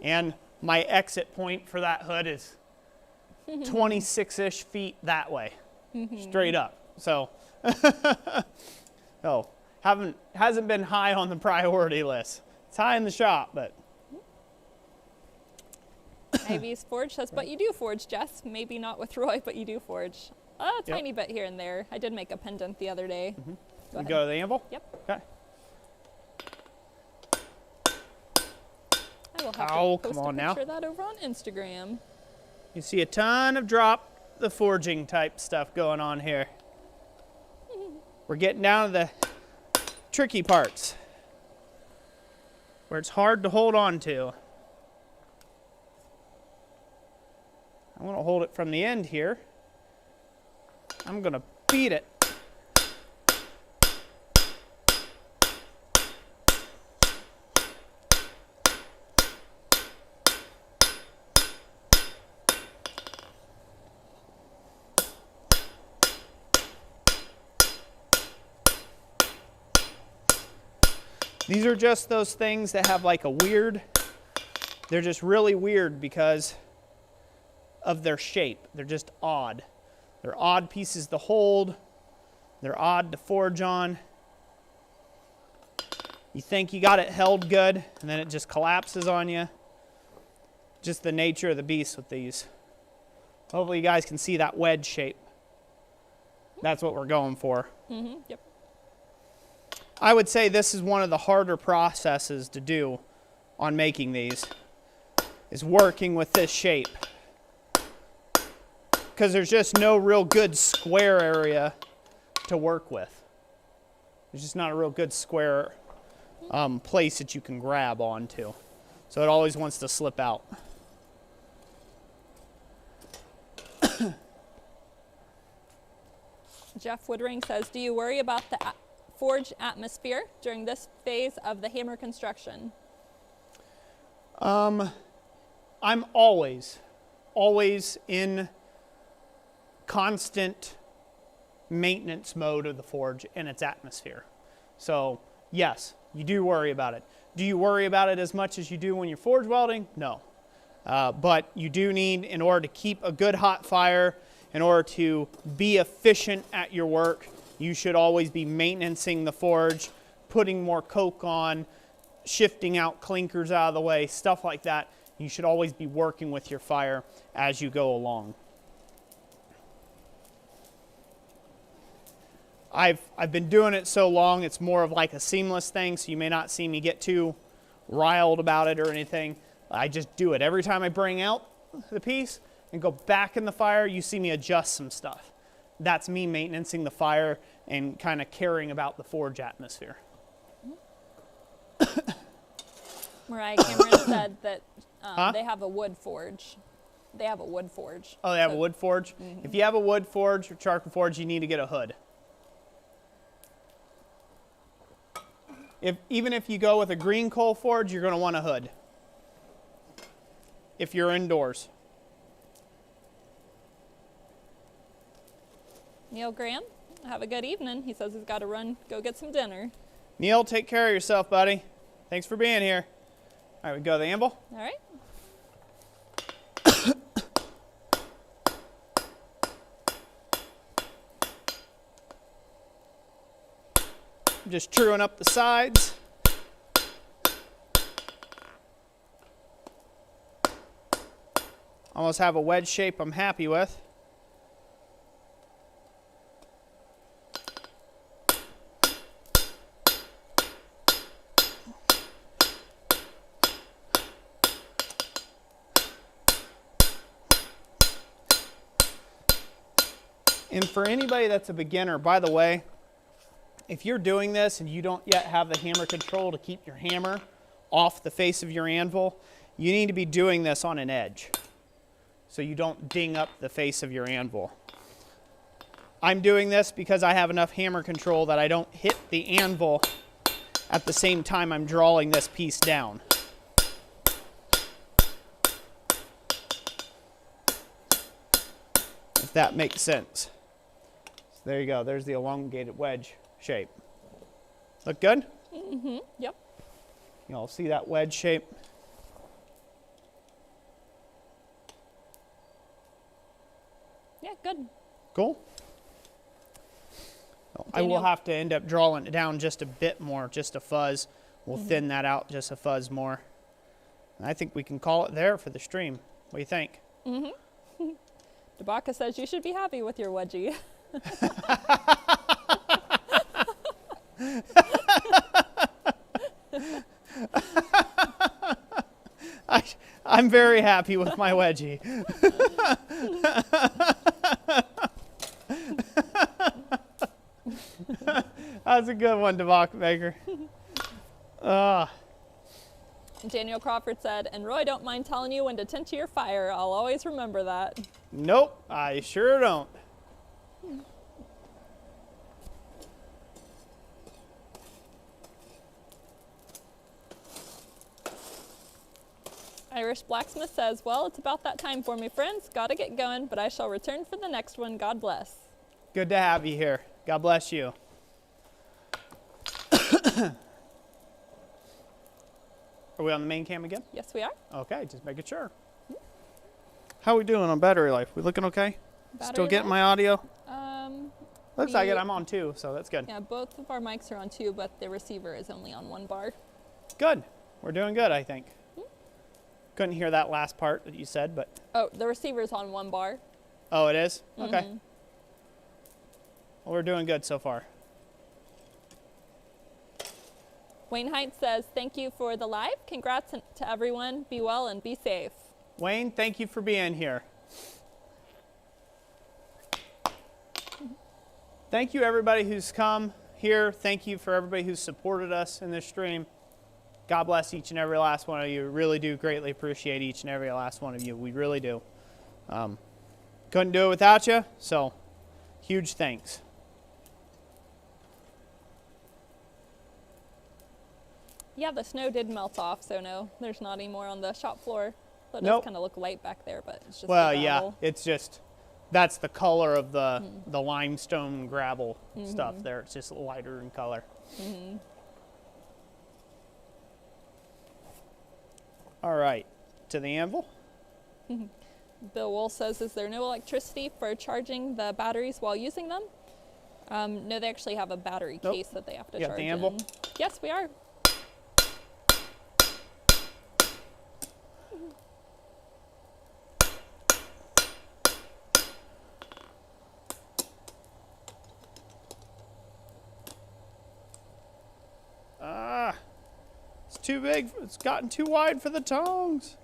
And my exit point for that hood is 26-ish feet that way, straight up. So, so hasn't been high on the priority list. It's high in the shop, but. Ivy's Forge says, but you do forge, Jess. Maybe not with Roy, but you do forge. A tiny bit here and there. I did make a pendant the other day. Go to the anvil? Yep. Okay. I will have to post a picture of that over on Instagram. You see a ton of drop the forging type stuff going on here. We're getting down to the tricky parts where it's hard to hold on to. I'm going to hold it from the end here. I'm going to beat it. These are just those things that have like a weird, they're just really weird because of their shape. They're just odd. They're odd pieces to hold. They're odd to forge on. You think you got it held good, and then it just collapses on you. Just the nature of the beast with these. Hopefully you guys can see that wedge shape. That's what we're going for. Yep. I would say this is one of the harder processes to do on making these, is working with this shape. Because there's just no real good square area to work with. There's just not a real good square place that you can grab onto. So it always wants to slip out. Jeff Woodring says, do you worry about the forge atmosphere during this phase of the hammer construction? I'm always in constant maintenance mode of the forge and its atmosphere. So yes, you do worry about it. Do you worry about it as much as you do when you're forge welding? No. But you do need, in order to keep a good hot fire, in order to be efficient at your work, you should always be maintaining the forge, putting more coke on, shifting out clinkers out of the way, stuff like that. You should always be working with your fire as you go along. I've been doing it so long, it's more of like a seamless thing, so you may not see me get too riled about it or anything. I just do it. Every time I bring out the piece and go back in the fire, you see me adjust some stuff. That's me maintaining the fire and kind of caring about the forge atmosphere. Mariah Cameron said that they have a wood forge. They have a wood forge. Oh, they have a wood forge? If you have a wood forge or charcoal forge, you need to get a hood. Even if you go with a green coal forge, you're going to want a hood. If you're indoors. Neil Graham, have a good evening. He says he's got to run, go get some dinner. Neil, take care of yourself, buddy. Thanks for being here. All right, we go to the anvil. All right. I'm just truing up the sides. Almost have a wedge shape I'm happy with. And for anybody that's a beginner, by the way, if you're doing this and you don't yet have the hammer control to keep your hammer off the face of your anvil, you need to be doing this on an edge so you don't ding up the face of your anvil. I'm doing this because I have enough hammer control that I don't hit the anvil at the same time I'm drawing this piece down. If that makes sense. So there you go. There's the elongated wedge shape. Look good? Mm-hmm. Yep. You all see that wedge shape? Yeah, good. Cool. I will have to end up drawing it down just a bit more, just a fuzz. We'll thin that out just a fuzz more. And I think we can call it there for the stream. What do you think? Mm-hmm. Dabaka says you should be happy with your wedgie. I'm very happy with my wedgie. That's a good one, Dabaka Baker. Daniel Crawford said, and Roy, don't mind telling you when to tend to your fire. I'll always remember that. Nope, I sure don't. Irish Blacksmith says, well, it's about that time for me, friends. Gotta get going, but I shall return for the next one. God bless. Good to have you here. God bless you. Are we on the main cam again? Yes, we are. Okay, just making sure. How are we doing on battery life? We looking okay? Still getting my audio? Looks like it. I'm on 2, so that's good. Yeah, both of our mics are on 2, but the receiver is only on 1 bar. Good. We're doing good, I think. Couldn't hear that last part that you said, but... Oh, the receiver's on 1 bar. Oh, it is? Okay. Well, we're doing good so far. Wayne Heights says, thank you for the live. Congrats to everyone. Be well and be safe. Wayne, thank you for being here. Thank you, everybody who's come here. Thank you for everybody who's supported us in this stream. God bless each and every last one of you. Really do greatly appreciate each and every last one of you. We really do. Couldn't do it without you, so huge thanks. Yeah, the snow did melt off, so no, there's not any more on the shop floor. So it Nope. does kind of look light back there, but it's just Well, the yeah, gravel. it's just, that's the color of the limestone gravel stuff there. It's just lighter in color. All right, to the anvil. Bill Wool says, is there no electricity for charging the batteries while using them? No, they actually have a battery Nope. case that they have to You got charge the anvil? in. Yes, we are. It's too big. It's gotten too wide for the tongs.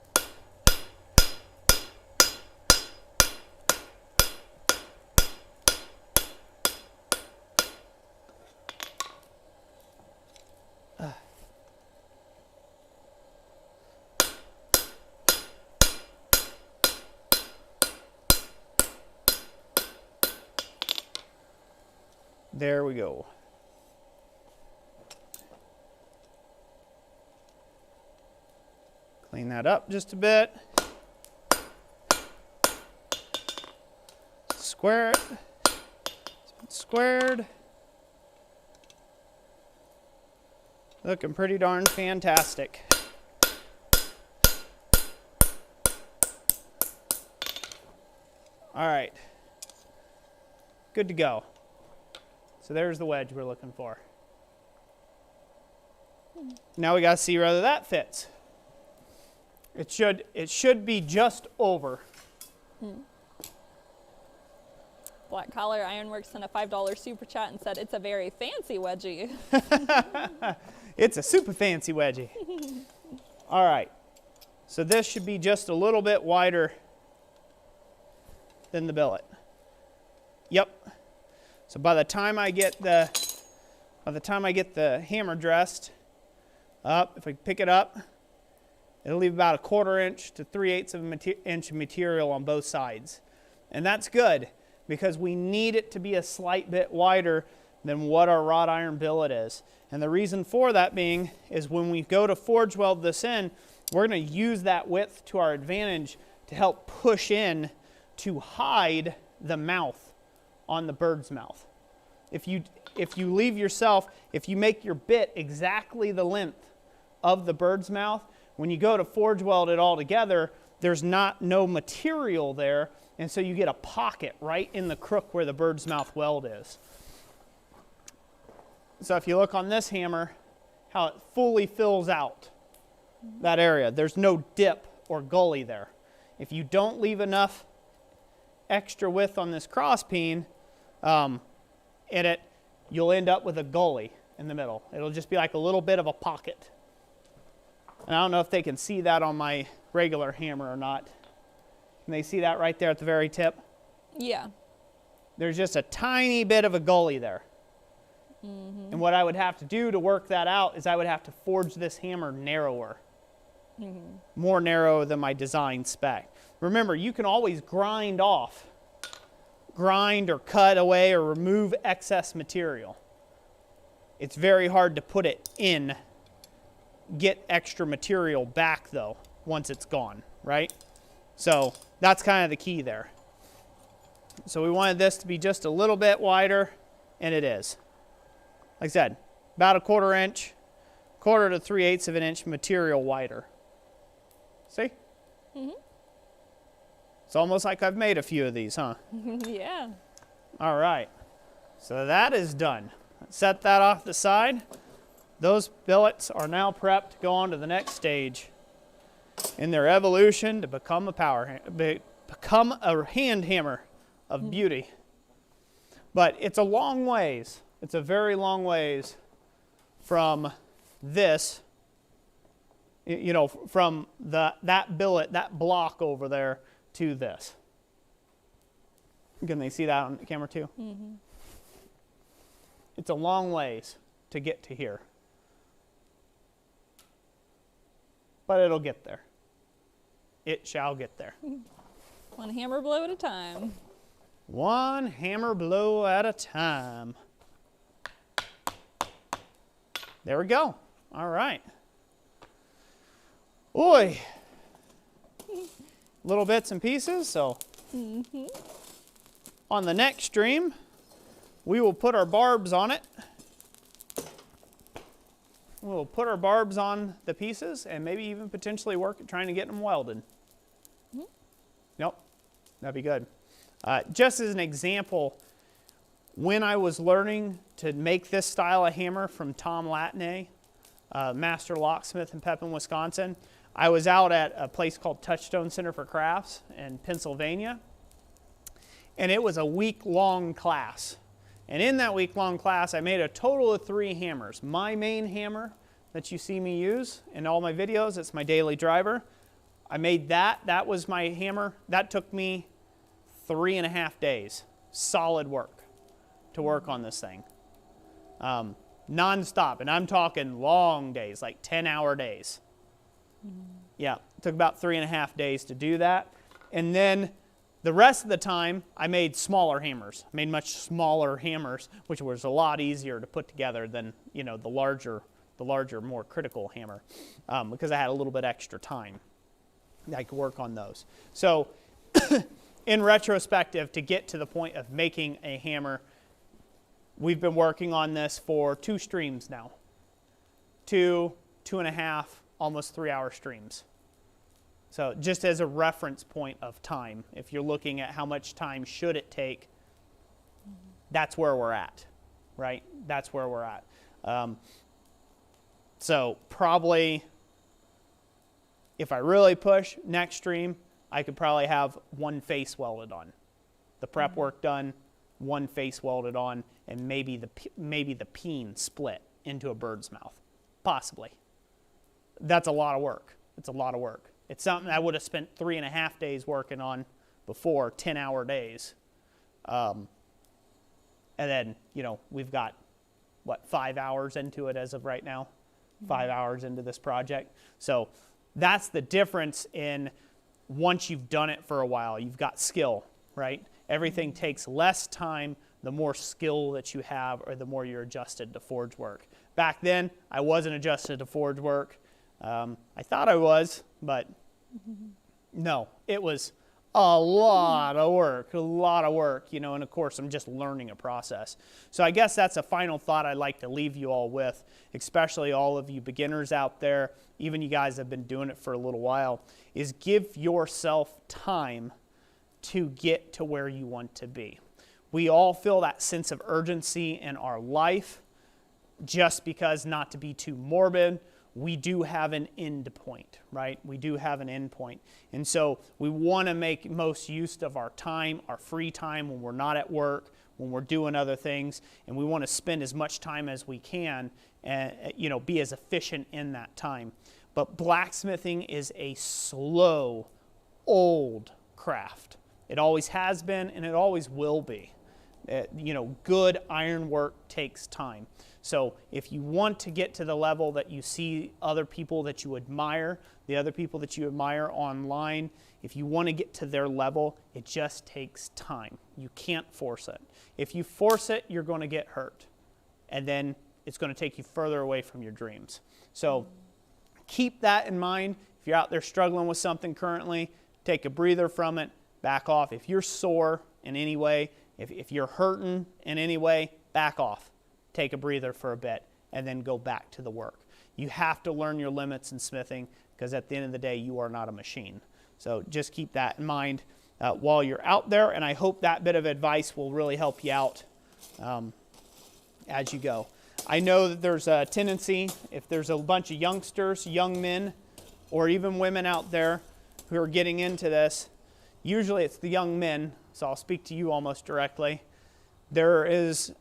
There we go. Clean that up just a bit. Square it. Billet squared. Looking pretty darn fantastic. All right, good to go. So there's the wedge we're looking for. Now we got to see whether that fits. It should be just over. Black Collar Ironworks sent a $5 super chat and said it's a very fancy wedgie. It's a super fancy wedgie. All right, so this should be just a little bit wider than the billet. Yep. So by the time I get the hammer dressed up, if I pick it up, it'll leave about 1/4 inch to 3/8 of an inch of material on both sides. And that's good because we need it to be a slight bit wider than what our wrought iron billet is. And the reason for that being is when we go to forge weld this in, we're going to use that width to our advantage to help push in to hide the mouth on the bird's mouth. If you make your bit exactly the length of the bird's mouth, when you go to forge weld it all together, there's no material there, and so you get a pocket right in the crook where the bird's mouth weld is. So if you look on this hammer, how it fully fills out that area. There's no dip or gully there. If you don't leave enough extra width on this cross peen you'll end up with a gully in the middle. It'll just be like a little bit of a pocket. And I don't know if they can see that on my regular hammer or not. Can they see that right there at the very tip? Yeah. There's just a tiny bit of a gully there. And what I would have to do to work that out is I would have to forge this hammer narrower. More narrow than my design spec. Remember, you can always grind or cut away or remove excess material. It's very hard to put it in, get extra material back though, once it's gone, right? So that's kind of the key there. So we wanted this to be just a little bit wider, and it is. Like I said, about 1/4 inch, 1/4 to 3/8 of an inch material wider. See? It's almost like I've made a few of these, huh? Yeah. All right. So that is done. Set that off the side. Those billets are now prepped to go on to the next stage in their evolution to become a hand hammer of beauty. But it's a long ways. It's a very long ways from this, you know, from that billet, that block over there to this. Can they see that on the camera too? It's a long ways to get to here. But it'll get there. It shall get there. One hammer blow at a time. One hammer blow at a time. There we go. All right. Oi. Little bits and pieces, so on the next stream, we will put our barbs on it. We'll put our barbs on the pieces and maybe even potentially work at trying to get them welded. Nope, that'd be good. Just as an example, when I was learning to make this style of hammer from Tom Latney, master locksmith in Pepin, Wisconsin, I was out at a place called Touchstone Center for Crafts in Pennsylvania, and it was a week-long class. And in that week-long class, I made a total of 3 hammers. My main hammer that you see me use in all my videos, it's my daily driver. I made that. That was my hammer. That took me 3.5 days. Solid work to work on this thing. Non-stop. And I'm talking long days, like 10-hour days. Yeah, it took about 3.5 days to do that. And then the rest of the time, I made smaller hammers. I made much smaller hammers, which was a lot easier to put together than, you know, the larger, more critical hammer, because I had a little bit extra time. I could work on those. So, in retrospective, to get to the point of making a hammer we've been working on this for 2 streams now. 2.5, almost 3-hour streams. So just as a reference point of time, if you're looking at how much time should it take, that's where we're at, right? That's where we're at. So probably, if I really push, next stream, I could probably have 1 face welded on. The prep work done, 1 face welded on, and maybe the peen split into a bird's mouth. Possibly. That's a lot of work. It's a lot of work. It's something I would have spent 3.5 days working on before, 10-hour days. And then, you know, we've got, 5 hours into it as of right now? 5 hours into this project. So that's the difference in once you've done it for a while, you've got skill, right? Everything takes less time the more skill that you have or the more you're adjusted to forge work. Back then, I wasn't adjusted to forge work. I thought I was, but no, it was a lot of work, you know, and of course I'm just learning a process. So I guess that's a final thought I'd like to leave you all with, especially all of you beginners out there, even you guys that have been doing it for a little while, is give yourself time to get to where you want to be. We all feel that sense of urgency in our life, just because, not to be too morbid, we do have an end point, right? We do have an end point. And so we want to make most use of our time, our free time when we're not at work, when we're doing other things, and we want to spend as much time as we can and, you know, be as efficient in that time. But blacksmithing is a slow, old craft. It always has been, and it always will be. You know, good iron work takes time. So if you want to get to the level that you see other people that you admire, the other people that you admire online, if you want to get to their level, it just takes time. You can't force it. If you force it, you're going to get hurt. And then it's going to take you further away from your dreams. So keep that in mind. If you're out there struggling with something currently, take a breather from it, back off. If you're sore in any way, if you're hurting in any way, back off. Take a breather for a bit, and then go back to the work. You have to learn your limits in smithing, because at the end of the day, you are not a machine. So just keep that in mind while you're out there, and I hope that bit of advice will really help you out as you go. I know that there's a tendency, if there's a bunch of youngsters, young men, or even women out there who are getting into this, usually it's the young men, so I'll speak to you almost directly. There is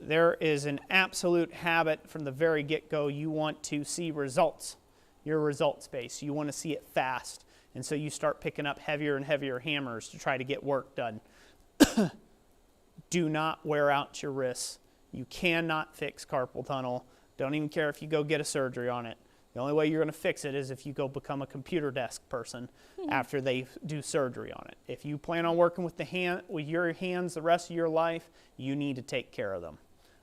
an absolute habit from the very get-go. You want to see results. You're results-based. You want to see it fast. And so you start picking up heavier and heavier hammers to try to get work done. Do not wear out your wrists. You cannot fix carpal tunnel. Don't even care if you go get a surgery on it. The only way you're going to fix it is if you go become a computer desk person after they do surgery on it. If you plan on working with your hands the rest of your life, you need to take care of them.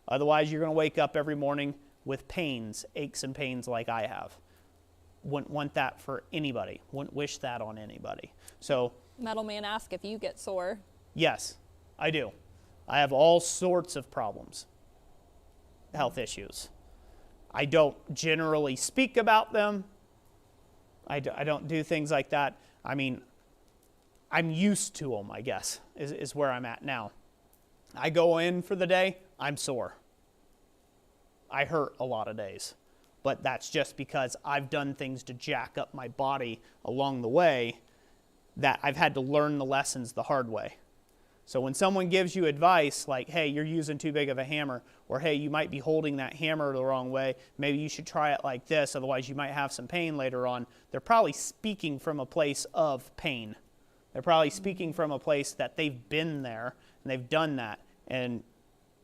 Otherwise, you're going to wake up every morning with pains, aches and pains like I have. Wouldn't want that for anybody. Wouldn't wish that on anybody. So, Metal Man asked if you get sore. Yes, I do. I have all sorts of problems, health issues. I don't generally speak about them. I don't do things like that. I mean, I'm used to them, I guess, is where I'm at now. I go in for the day, I'm sore. I hurt a lot of days. But that's just because I've done things to jack up my body along the way that I've had to learn the lessons the hard way. So when someone gives you advice like, hey, you're using too big of a hammer, or hey, you might be holding that hammer the wrong way, maybe you should try it like this, otherwise you might have some pain later on, they're probably speaking from a place of pain. They're probably speaking from a place that they've been there and they've done that, and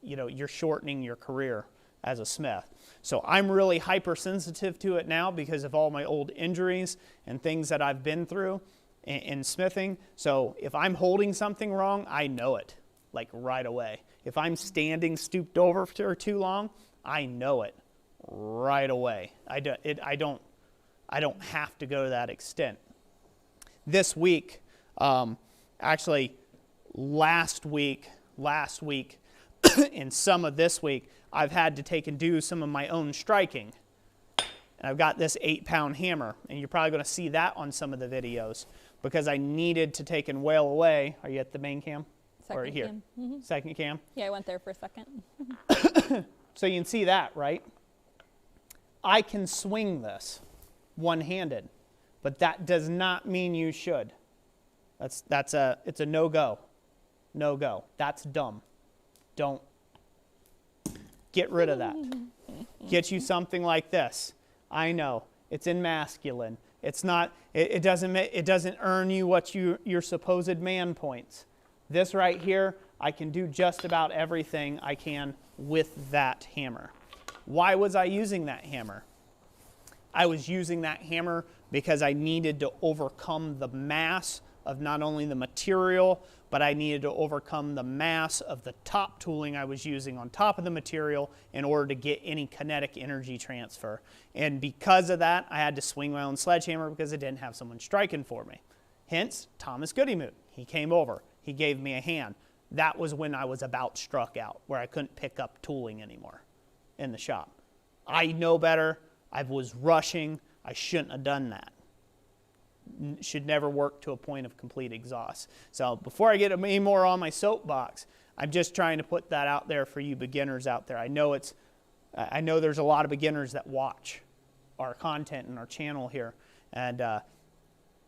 you know, you're shortening your career as a smith. So I'm really hypersensitive to it now because of all my old injuries and things that I've been through in smithing. So if I'm holding something wrong, I know it, like right away. If I'm standing stooped over for too long, I know it right away. I don't have to go to that extent. This week, actually last week, in some of this week, I've had to take and do some of my own striking. And I've got this 8-pound hammer, and you're probably going to see that on some of the videos because I needed to take and whale away. Are you at the main cam? Second or here? cam. Mm-hmm. Second cam? Yeah, I went there for a second. So you can see that, right? I can swing this one-handed, but that does not mean you should. It's a no-go. No-go. That's dumb. Don't. Get rid of that. Get you something like this. I know it's in masculine. It's not. It doesn't earn you what your supposed man points. This right here, I can do just about everything I can with that hammer. Why was I using that hammer? I was using that hammer because I needed to overcome the mass of not only the material, but I needed to overcome the mass of the top tooling I was using on top of the material in order to get any kinetic energy transfer. And because of that, I had to swing my own sledgehammer because I didn't have someone striking for me. Hence, Thomas Goodymoot. He came over. He gave me a hand. That was when I was about struck out, where I couldn't pick up tooling anymore in the shop. I know better. I was rushing. I shouldn't have done that. Should never work to a point of complete exhaust. So before I get any more on my soapbox, I'm just trying to put that out there for you beginners out there. I know there's a lot of beginners that watch our content and our channel here, and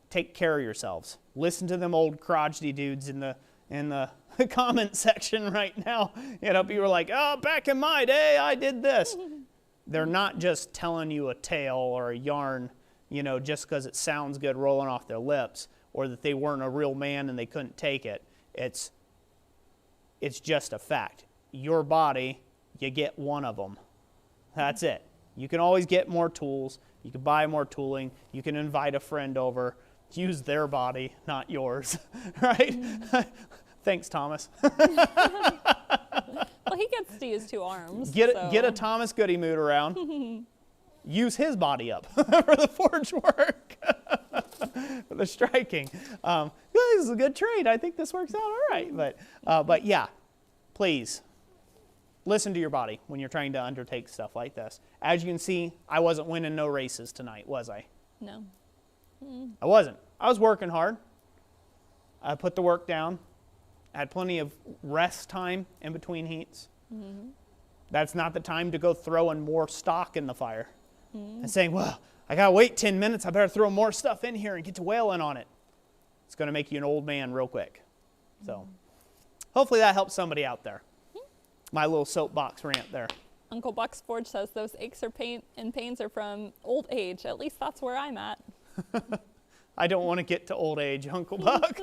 take care of yourselves. Listen to them old crotchety dudes in the comment section right now. You know, people are like, "Oh, back in my day, I did this." They're not just telling you a tale or a yarn, you know, just because it sounds good rolling off their lips, or that they weren't a real man and they couldn't take it. It's just a fact. Your body, you get one of them. That's it. You can always get more tools. You can buy more tooling. You can invite a friend over. Use their body, not yours, right? Thanks, Thomas. Well, he gets to use 2 arms. Get a Thomas Goodymoot around. Use his body up for the forge work, for the striking. This is a good trade. I think this works out all right. But yeah, please listen to your body when you're trying to undertake stuff like this. As you can see, I wasn't winning no races tonight, was I? No. I wasn't. I was working hard. I put the work down. I had plenty of rest time in between heats. Mm-hmm. That's not the time to go throwing more stock in the fire and saying, well, I got to wait 10 minutes. I better throw more stuff in here and get to whaling on it. It's going to make you an old man real quick. So hopefully that helps somebody out there. My little soapbox rant there. Uncle Buck's Forge says those aches and pains are from old age. At least that's where I'm at. I don't want to get to old age, Uncle Buck.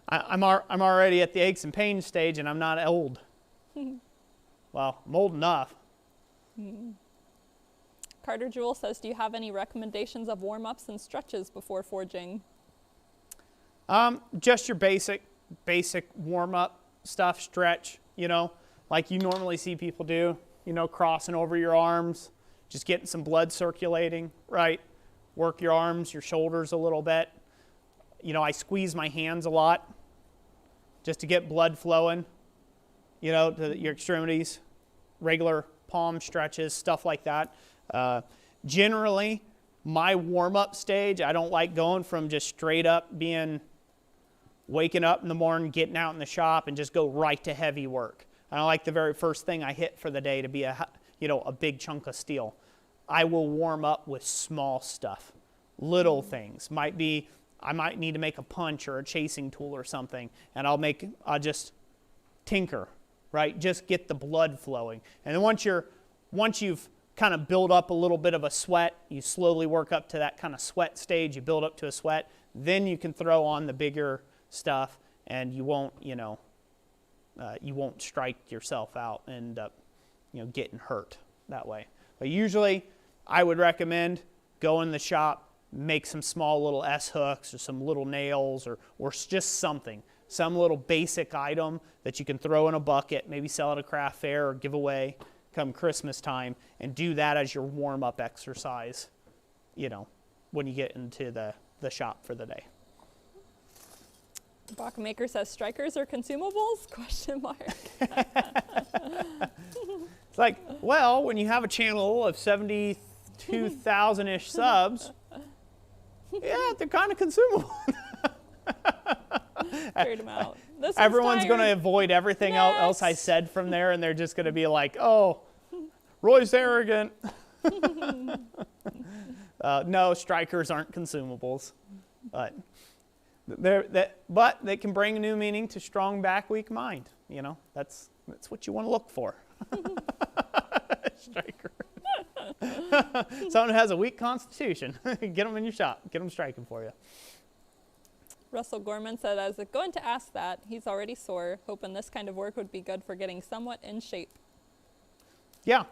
I'm already at the aches and pains stage, and I'm not old. Well, I'm old enough. Carter Jewell says, do you have any recommendations of warm-ups and stretches before forging? Just your basic warm-up stuff, stretch, you know, like you normally see people do, you know, crossing over your arms, just getting some blood circulating, right? Work your arms, your shoulders a little bit. You know, I squeeze my hands a lot just to get blood flowing, you know, to your extremities, regular palm stretches, stuff like that. Generally, my warm-up stage, I don't like going from just straight up waking up in the morning, getting out in the shop, and just go right to heavy work. I don't like the very first thing I hit for the day to be a big chunk of steel. I will warm up with small stuff, little things. I might need to make a punch or a chasing tool or something, and I'll just tinker, right? Just get the blood flowing. And then once you've kind of built up a little bit of a sweat, you slowly work up to that kind of sweat stage, you build up to a sweat, then you can throw on the bigger stuff, and you won't strike yourself out and end up, getting hurt that way. But usually, I would recommend go in the shop, make some small little S-hooks or some little nails or just something, some little basic item that you can throw in a bucket, maybe sell at a craft fair or give away come Christmas time, and do that as your warm-up exercise, when you get into the shop for the day. Bockmaker says strikers are consumables? Question mark. It's like, well, when you have a channel of 72,000-ish subs, yeah, they're kind of consumable. Figured them out. Everyone's going to avoid everything else I said from there, and they're just going to be like, oh, Roy's arrogant. No, strikers aren't consumables. But they can bring a new meaning to strong back, weak mind. You know, that's what you want to look for. Striker. Someone who has a weak constitution. Get them in your shop. Get them striking for you. Russell Gorman said, I was going to ask that. He's already sore, hoping this kind of work would be good for getting somewhat in shape. Yeah,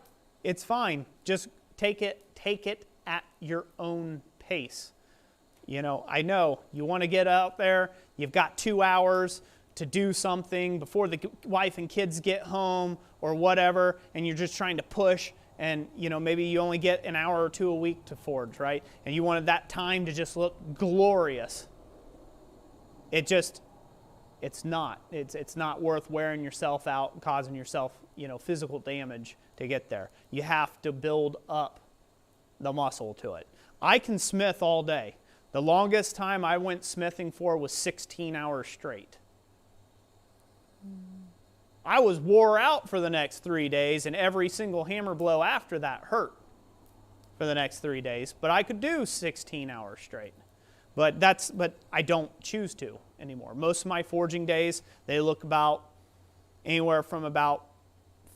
it's fine. Just take it at your own pace. You know you want to get out there. You've got 2 hours to do something before the wife and kids get home or whatever, and you're just trying to push, and maybe you only get an hour or two a week to forge, right? And you wanted that time to just look glorious. It's not worth wearing yourself out and causing yourself, physical damage to get there. You have to build up the muscle to it. I can smith all day. The longest time I went smithing for was 16 hours straight. I was wore out for the next 3 days, and every single hammer blow after that hurt for the next 3 days, but I could do 16 hours straight. But I don't choose to anymore. Most of my forging days, they look about anywhere from about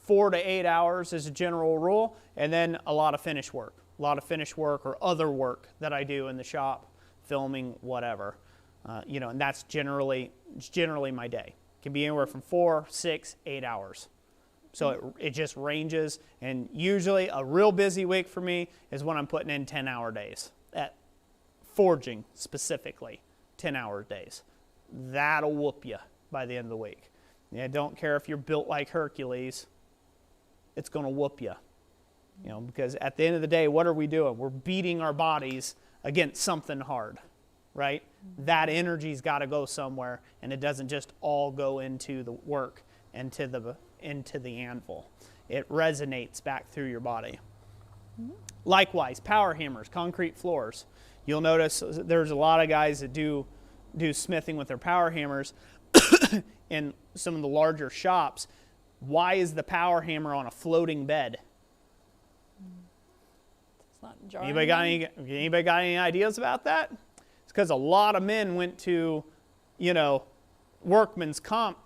4 to 8 hours as a general rule, and then a lot of finish work. A lot of finish work or other work that I do in the shop, filming, whatever. And that's generally my day. It can be anywhere from 4, 6, 8 hours. So it just ranges, and usually a real busy week for me is when I'm putting in 10-hour days. At forging specifically, 10-hour days. That'll whoop you by the end of the week. Yeah, don't care if you're built like Hercules, it's going to whoop you. Because at the end of the day, what are we doing? We're beating our bodies against something hard, right? That energy's got to go somewhere, and it doesn't just all go into the work and into the anvil. It resonates back through your body. Likewise, power hammers, concrete floors. You'll notice there's a lot of guys that do smithing with their power hammers in some of the larger shops. Why is the power hammer on a floating bed? It's not jarring. Anybody got any ideas about that? It's because a lot of men went to, workman's comp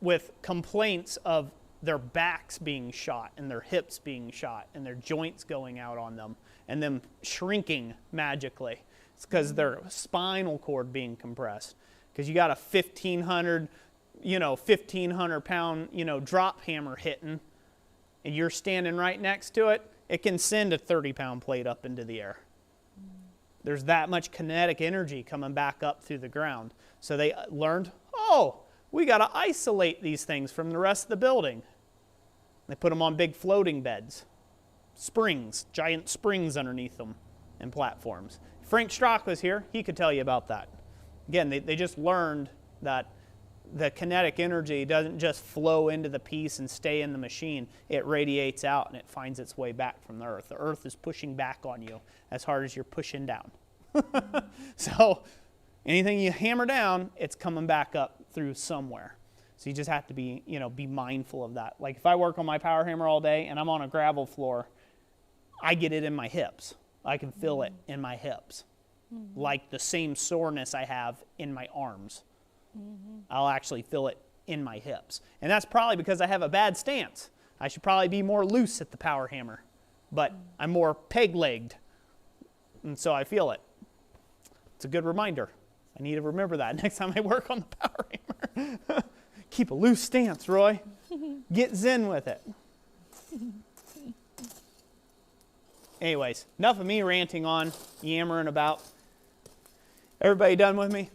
with complaints of their backs being shot and their hips being shot and their joints going out on them and them shrinking magically. It's because their spinal cord being compressed. Because you got a 1,500 pound, drop hammer hitting, and you're standing right next to it, it can send a 30-pound plate up into the air. There's that much kinetic energy coming back up through the ground. So they learned, we got to isolate these things from the rest of the building. They put them on big floating beds. Springs, giant springs underneath them, and platforms. Frank Strock was here. He could tell you about that. Again, they just learned that the kinetic energy doesn't just flow into the piece and stay in the machine. It radiates out, and it finds its way back from the earth. The earth is pushing back on you as hard as you're pushing down. So anything you hammer down, it's coming back up through somewhere. So you just have to be mindful of that. Like if I work on my power hammer all day and I'm on a gravel floor, I get it in my hips. I can feel it in my hips. Like the same soreness I have in my arms. I'll actually feel it in my hips. And that's probably because I have a bad stance. I should probably be more loose at the power hammer. But I'm more peg-legged. And so I feel it. It's a good reminder. I need to remember that next time I work on the power hammer. Keep a loose stance, Roy. Get zen with it. Anyways, enough of me ranting on, yammering about. Everybody done with me?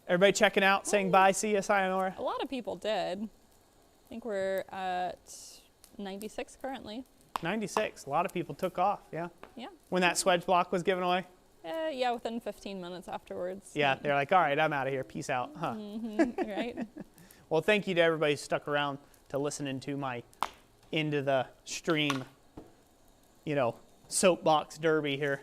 Everybody checking out, saying bye, see you, sayonara? A lot of people did. I think we're at 96 currently. 96. A lot of people took off, yeah. Yeah. When that Swage block was given away? Yeah, within 15 minutes afterwards. Yeah, they're like, all right, I'm out of here. Peace out. Huh. Right. Well, thank you to everybody who stuck around to listen into my into the stream, soapbox derby here.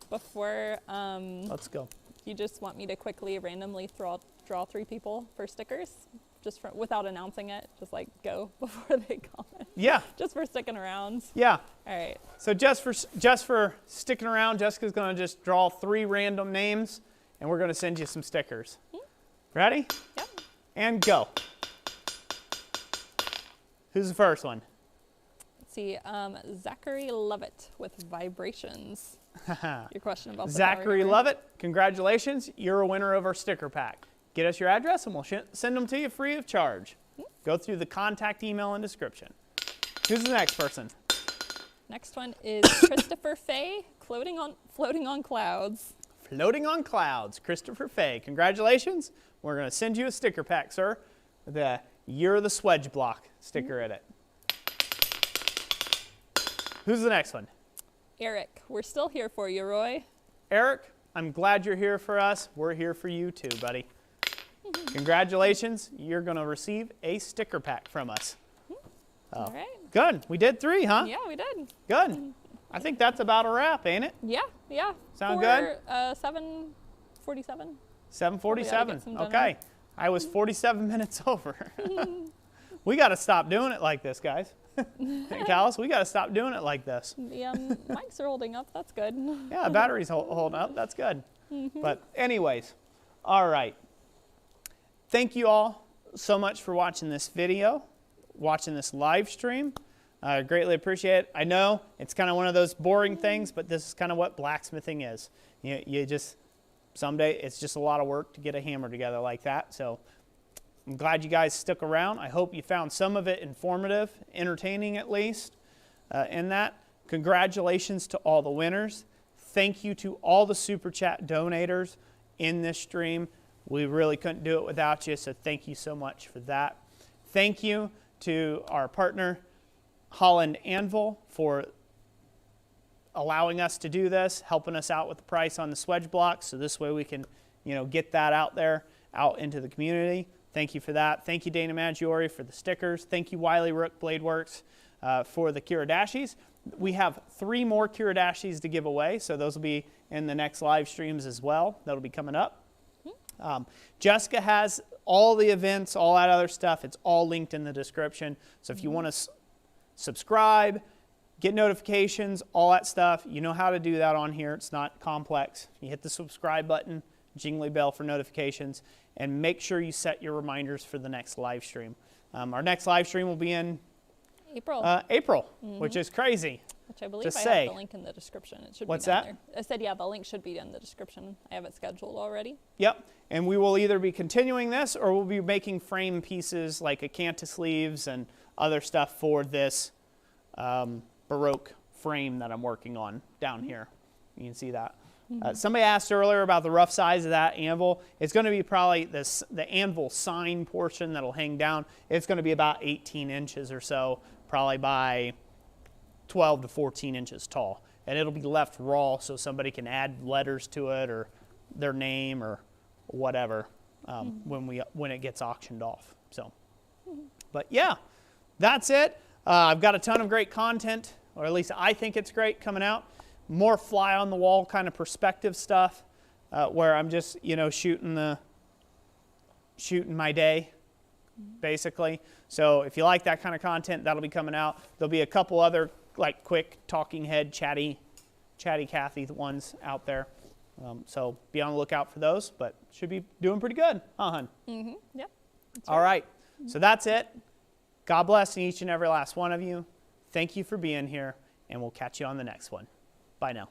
Before, Let's go. you just want me to quickly randomly draw 3 people for stickers, just without announcing it, just like go before they comment. Yeah. Just for sticking around. Yeah. All right. So just for sticking around, Jessica's going to just draw 3 random names, and we're going to send you some stickers. Ready? Yep. And go. Who's the first one? Let's see. Zachary Lovett with Vibrations. Your question about the Zachary power Lovett, congratulations. You're a winner of our sticker pack. Get us your address, and we'll send them to you free of charge. Go through the contact email and description. Who's the next person? Next one is Christopher Fay, floating on clouds. Floating on clouds, Christopher Fay. Congratulations. We're going to send you a sticker pack, sir. The You're the Swage block sticker in it. Who's the next one? Eric, we're still here for you, Roy. Eric, I'm glad you're here for us. We're here for you too, buddy. Congratulations. You're going to receive a sticker pack from us. All right. Good. We did 3, huh? Yeah, we did. Good. I think that's about a wrap, ain't it? Yeah. Sound good? 7:47. 7:47. Okay. I was 47 minutes over. We got to stop doing it like this, guys. Hey, Callis, we got to stop doing it like this. The mics are holding up. That's good. Yeah, battery's holding up. That's good. But anyways, all right. Thank you all so much for watching this video, watching this live stream. I greatly appreciate it. I know it's kind of one of those boring things, but this is kind of what blacksmithing is. You just, someday it's just a lot of work to get a hammer together like that. So I'm glad you guys stuck around. I hope you found some of it informative, entertaining at least, in that. Congratulations to all the winners. Thank you to all the Super Chat donators in this stream. We really couldn't do it without you, so thank you so much for that. Thank you to our partner, Holland Anvil, for allowing us to do this, helping us out with the price on the Swage blocks, so this way we can, get that out there, out into the community. Thank you for that. Thank you, Dana Maggiore, for the stickers. Thank you, Wiley Rook Blade Works, for the Kiridashis. We have 3 more Kiridashis to give away, so those will be in the next live streams as well. That'll be coming up. Jessica has all the events, all that other stuff. It's all linked in the description. So if you want to subscribe, get notifications, all that stuff, you know how to do that on here. It's not complex. You hit the subscribe button, jingly bell for notifications, and make sure you set your reminders for the next live stream. Our next live stream will be in April, which is crazy. Which I believe I have the link in the description. It should What's be down that? there. I said, yeah, the link should be in the description. I have it scheduled already. Yep, and we will either be continuing this or we'll be making frame pieces like acanthus sleeves and other stuff for this Baroque frame that I'm working on down here. You can see that. Somebody asked earlier about the rough size of that anvil. It's going to be probably the anvil sign portion that'll hang down. It's going to be about 18 inches or so, probably by 12 to 14 inches tall, and it'll be left raw so somebody can add letters to it or their name or whatever when it gets auctioned off. So, but yeah, that's it. I've got a ton of great content, or at least I think it's great coming out. More fly on the wall kind of perspective stuff, where I'm just shooting my day, basically. So if you like that kind of content, that'll be coming out. There'll be a couple other like quick talking head, chatty Cathy ones out there. So be on the lookout for those, but should be doing pretty good, huh, hun? Mm-hmm. Yep. All right. So that's it. God bless each and every last one of you. Thank you for being here, and we'll catch you on the next one. Bye now.